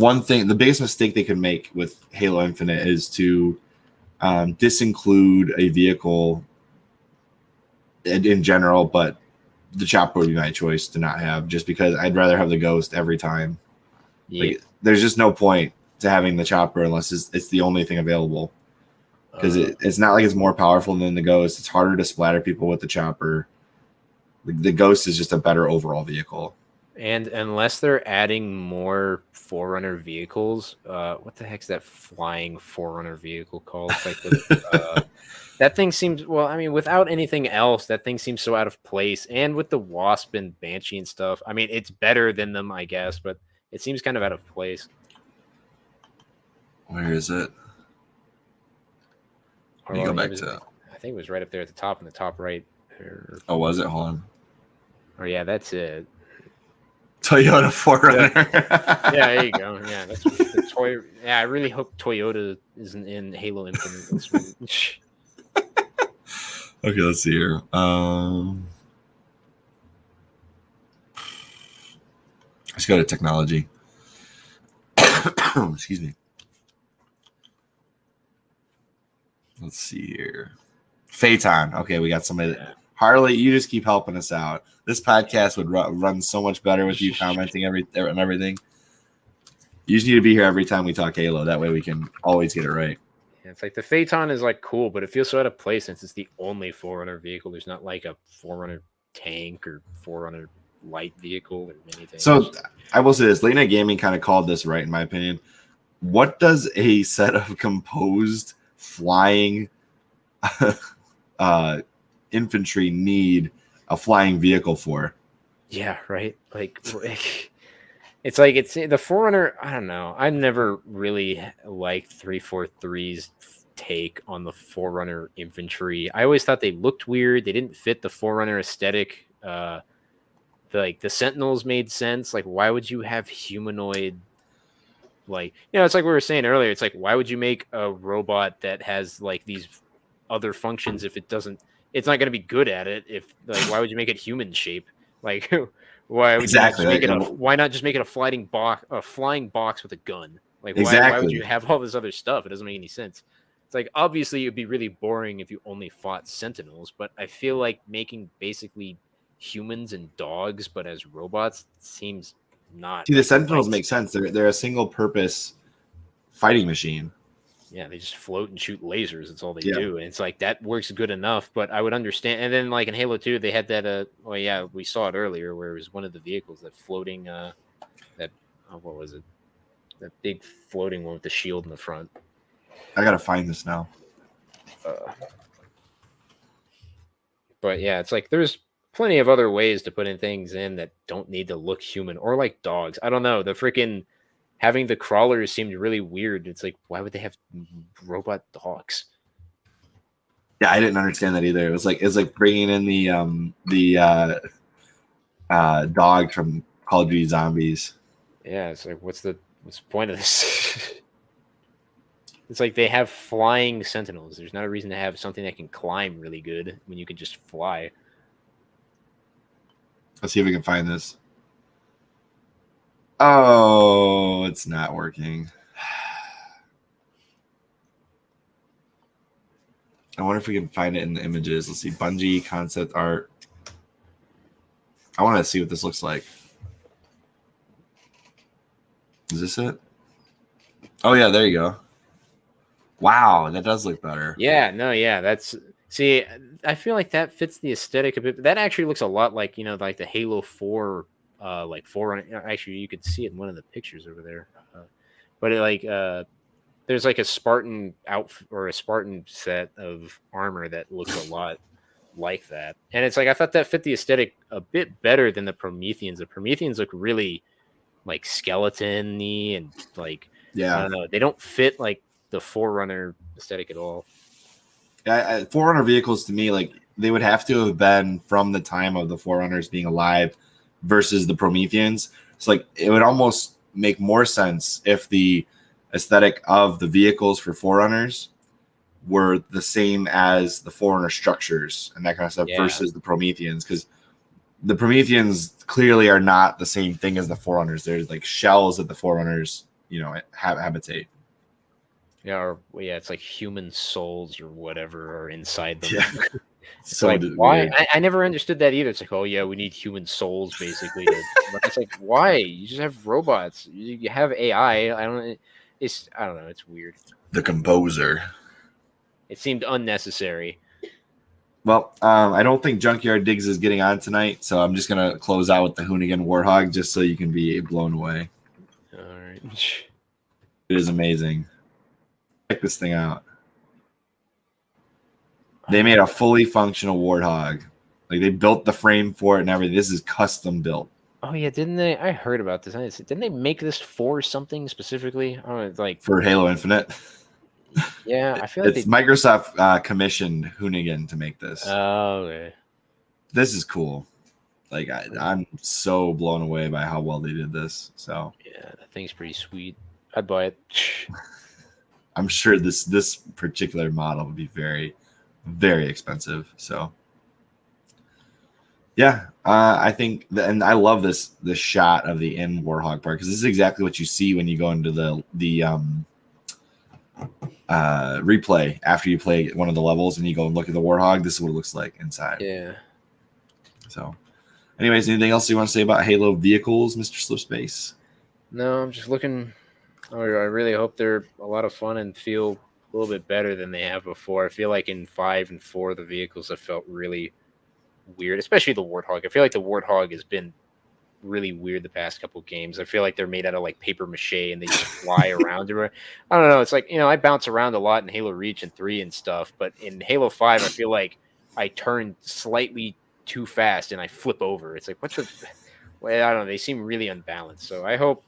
biggest mistake they could make with Halo Infinite is to disinclude a vehicle in general, but the Chopper would be my choice to not have, just because I'd rather have the Ghost every time. Yeah. Like, there's just no point to having the Chopper unless it's the only thing available, because it's not like it's more powerful than the Ghost. It's harder to splatter people with the Chopper. The Ghost is just a better overall vehicle. And unless they're adding more Forerunner vehicles, what the heck's that flying Forerunner vehicle called? It's like that thing seems, well, I mean, without anything else, that thing seems so out of place. And with the Wasp and Banshee and stuff, I mean, it's better than them, I guess, but it seems kind of out of place. Where is it? Let me go back to. I think it was right up there at the top in the top right. Oh, was it? Hold on. Oh yeah, that's it. Toyota 4Runner. Yeah, there you go. Yeah, that's the toy. Yeah, I really hope Toyota isn't in Halo Infinite. Okay, let's see here. Let's go to technology. Excuse me. Let's see here. Phaeton. Okay, we got somebody. Harley, you just keep helping us out. This podcast would run so much better with you commenting and everything. You just need to be here every time we talk Halo. That way we can always get it right. Yeah, it's like the Phaeton is like cool, but it feels so out of place since it's the only Forerunner vehicle. There's not like a Forerunner tank or Forerunner light vehicle or anything. So I will say this: Late Night Gaming kind of called this right, in my opinion. what does a set of composed flying infantry need a flying vehicle for? Yeah, right. Like it's like it's the Forerunner. I don't know. I never really liked 343's take on the Forerunner infantry. I always thought they looked weird. They didn't fit the Forerunner aesthetic. The Sentinels made sense. Like, why would you have humanoid? Like, it's like we were saying earlier. It's like, why would you make a robot that has like these other functions if it's not going to be good at it? If like, why would you make it human shape? Like, why would you not Exactly. just make it Like, why not just make it a flying box with a gun? Like, why would exactly. you have all this other stuff? It doesn't make any sense. It's like, obviously it would be really boring if you only fought Sentinels, but I feel like making basically humans and dogs but as robots seems not See, the like the Sentinels right make step. sense. They're a single purpose fighting machine. Yeah, they just float and shoot lasers. That's all they Yeah. do. And it's like that works good enough, but I would understand. And then like in Halo 2, they had that well yeah, we saw it earlier where it was one of the vehicles that floating that what was it? That big floating one with the shield in the front. I gotta find this now. But yeah, it's like there's plenty of other ways to put in things in that don't need to look human or like dogs. I don't know. The freaking having the crawlers seemed really weird. It's like, why would they have robot dogs? Yeah, I didn't understand that either. It's like bringing in the dog from Call of Duty Zombies. Yeah, it's like what's the point of this? It's like they have flying sentinels. There's not a reason to have something that can climb really good when you can just fly. Let's see if we can find this. Oh, it's not working. I wonder if we can find it in the images. Let's see. Bungie concept art. I want to see what this looks like. Is this it? Oh, yeah, there you go. Wow, that does look better. Yeah, no, yeah, that's see, I feel like that fits the aesthetic a bit. That actually looks a lot like, like the Halo 4 like Forerunner. Actually, you could see it in one of the pictures over there. But there's like a Spartan outfit or a Spartan set of armor that looks a lot like that. And it's like I thought that fit the aesthetic a bit better than the Prometheans. The Prometheans look really like skeleton-y and like I don't know. They don't fit like the Forerunner aesthetic at all. Forerunner vehicles to me, like they would have to have been from the time of the Forerunners being alive versus the Prometheans. It's like it would almost make more sense if the aesthetic of the vehicles for Forerunners were the same as the Forerunner structures and that kind of stuff versus the Prometheans, because the Prometheans clearly are not the same thing as the Forerunners. There's like shells that the Forerunners, habitate. Yeah, it's like human souls or whatever are inside them. Yeah. It's So like why? weird. I never understood that either. It's like, oh yeah, we need human souls basically. It's like why? You just have robots. You have AI. I don't know. It's weird. The composer. It seemed unnecessary. Well, I don't think Junkyard Diggs is getting on tonight, so I'm just gonna close out with the Hoonigan Warthog just so you can be blown away. All right. It is amazing. Check this thing out. They made a fully functional Warthog. Like they built the frame for it and everything. This is custom built. Oh yeah, didn't they? I heard about this. Didn't they make this for something specifically? Oh, like For Halo Infinite. Yeah, I feel like it's Microsoft commissioned Hoonigan to make this. Oh, okay. This is cool. Like I'm so blown away by how well they did this. So yeah, that thing's pretty sweet. I'd buy it. I'm sure this particular model would be very, very expensive. So yeah, I think, and I love this shot of the in Warthog part, because this is exactly what you see when you go into the replay after you play one of the levels and you go and look at the Warthog. This is what it looks like inside. Yeah. So, anyways, anything else you want to say about Halo vehicles, Mr. Slipspace? No, I'm just looking. I really hope they're a lot of fun and feel a little bit better than they have before. I feel like in 5 and 4, the vehicles have felt really weird, especially the Warthog. I feel like the Warthog has been really weird the past couple games. I feel like they're made out of like paper mache and they just fly around everywhere. I don't know. It's like, I bounce around a lot in Halo Reach and 3 and stuff, but in Halo 5, I feel like I turn slightly too fast and I flip over. It's like, well, I don't know. They seem really unbalanced. So I hope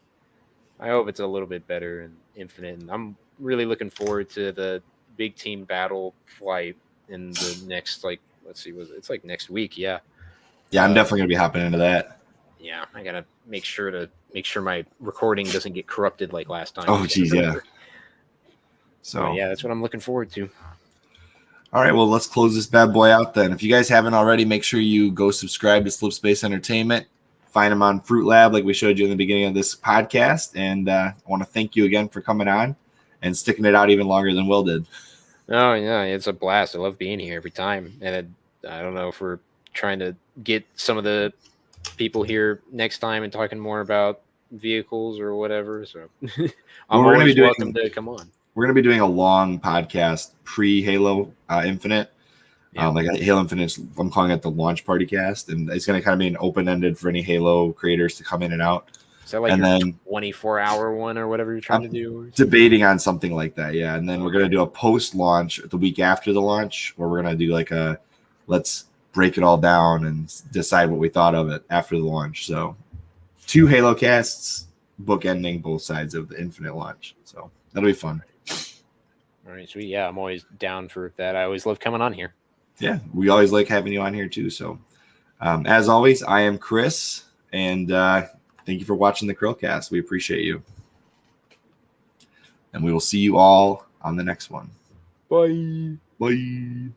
it's a little bit better in Infinite. And I'm really looking forward to the big team battle flight in the next, like, let's see, it's like next week. Yeah. Yeah, I'm definitely gonna be hopping into that. Yeah, I gotta make sure my recording doesn't get corrupted like last time. Oh, geez, yeah. So yeah, that's what I'm looking forward to. All right, well, let's close this bad boy out then. If you guys haven't already, make sure you go subscribe to Slipspace Entertainment. Find them on FruitLab, like we showed you in the beginning of this podcast. And I want to thank you again for coming on and sticking it out even longer than Will did. Oh, yeah, it's a blast. I love being here every time. And I don't know if we're trying to get some of the people here next time and talking more about vehicles or whatever. So I'm always welcome to come on. We're going to be doing a long podcast pre-Halo Infinite. Yeah. Like Halo Infinite, I'm calling it the launch party cast. And it's going to kind of be an open-ended for any Halo creators to come in and out. Is that like your 24-hour one or whatever you're trying to do? Debating on something like that, yeah. And then we're going to do a post-launch the week after the launch where we're going to do like let's break it all down and decide what we thought of it after the launch. So 2 Halo casts, bookending both sides of the Infinite launch. So that'll be fun. All right, sweet. Yeah, I'm always down for that. I always love coming on here. Yeah, we always like having you on here too. So as always, I am Chris, and thank you for watching the CHRILLCast. We appreciate you. And we will see you all on the next one. Bye. Bye.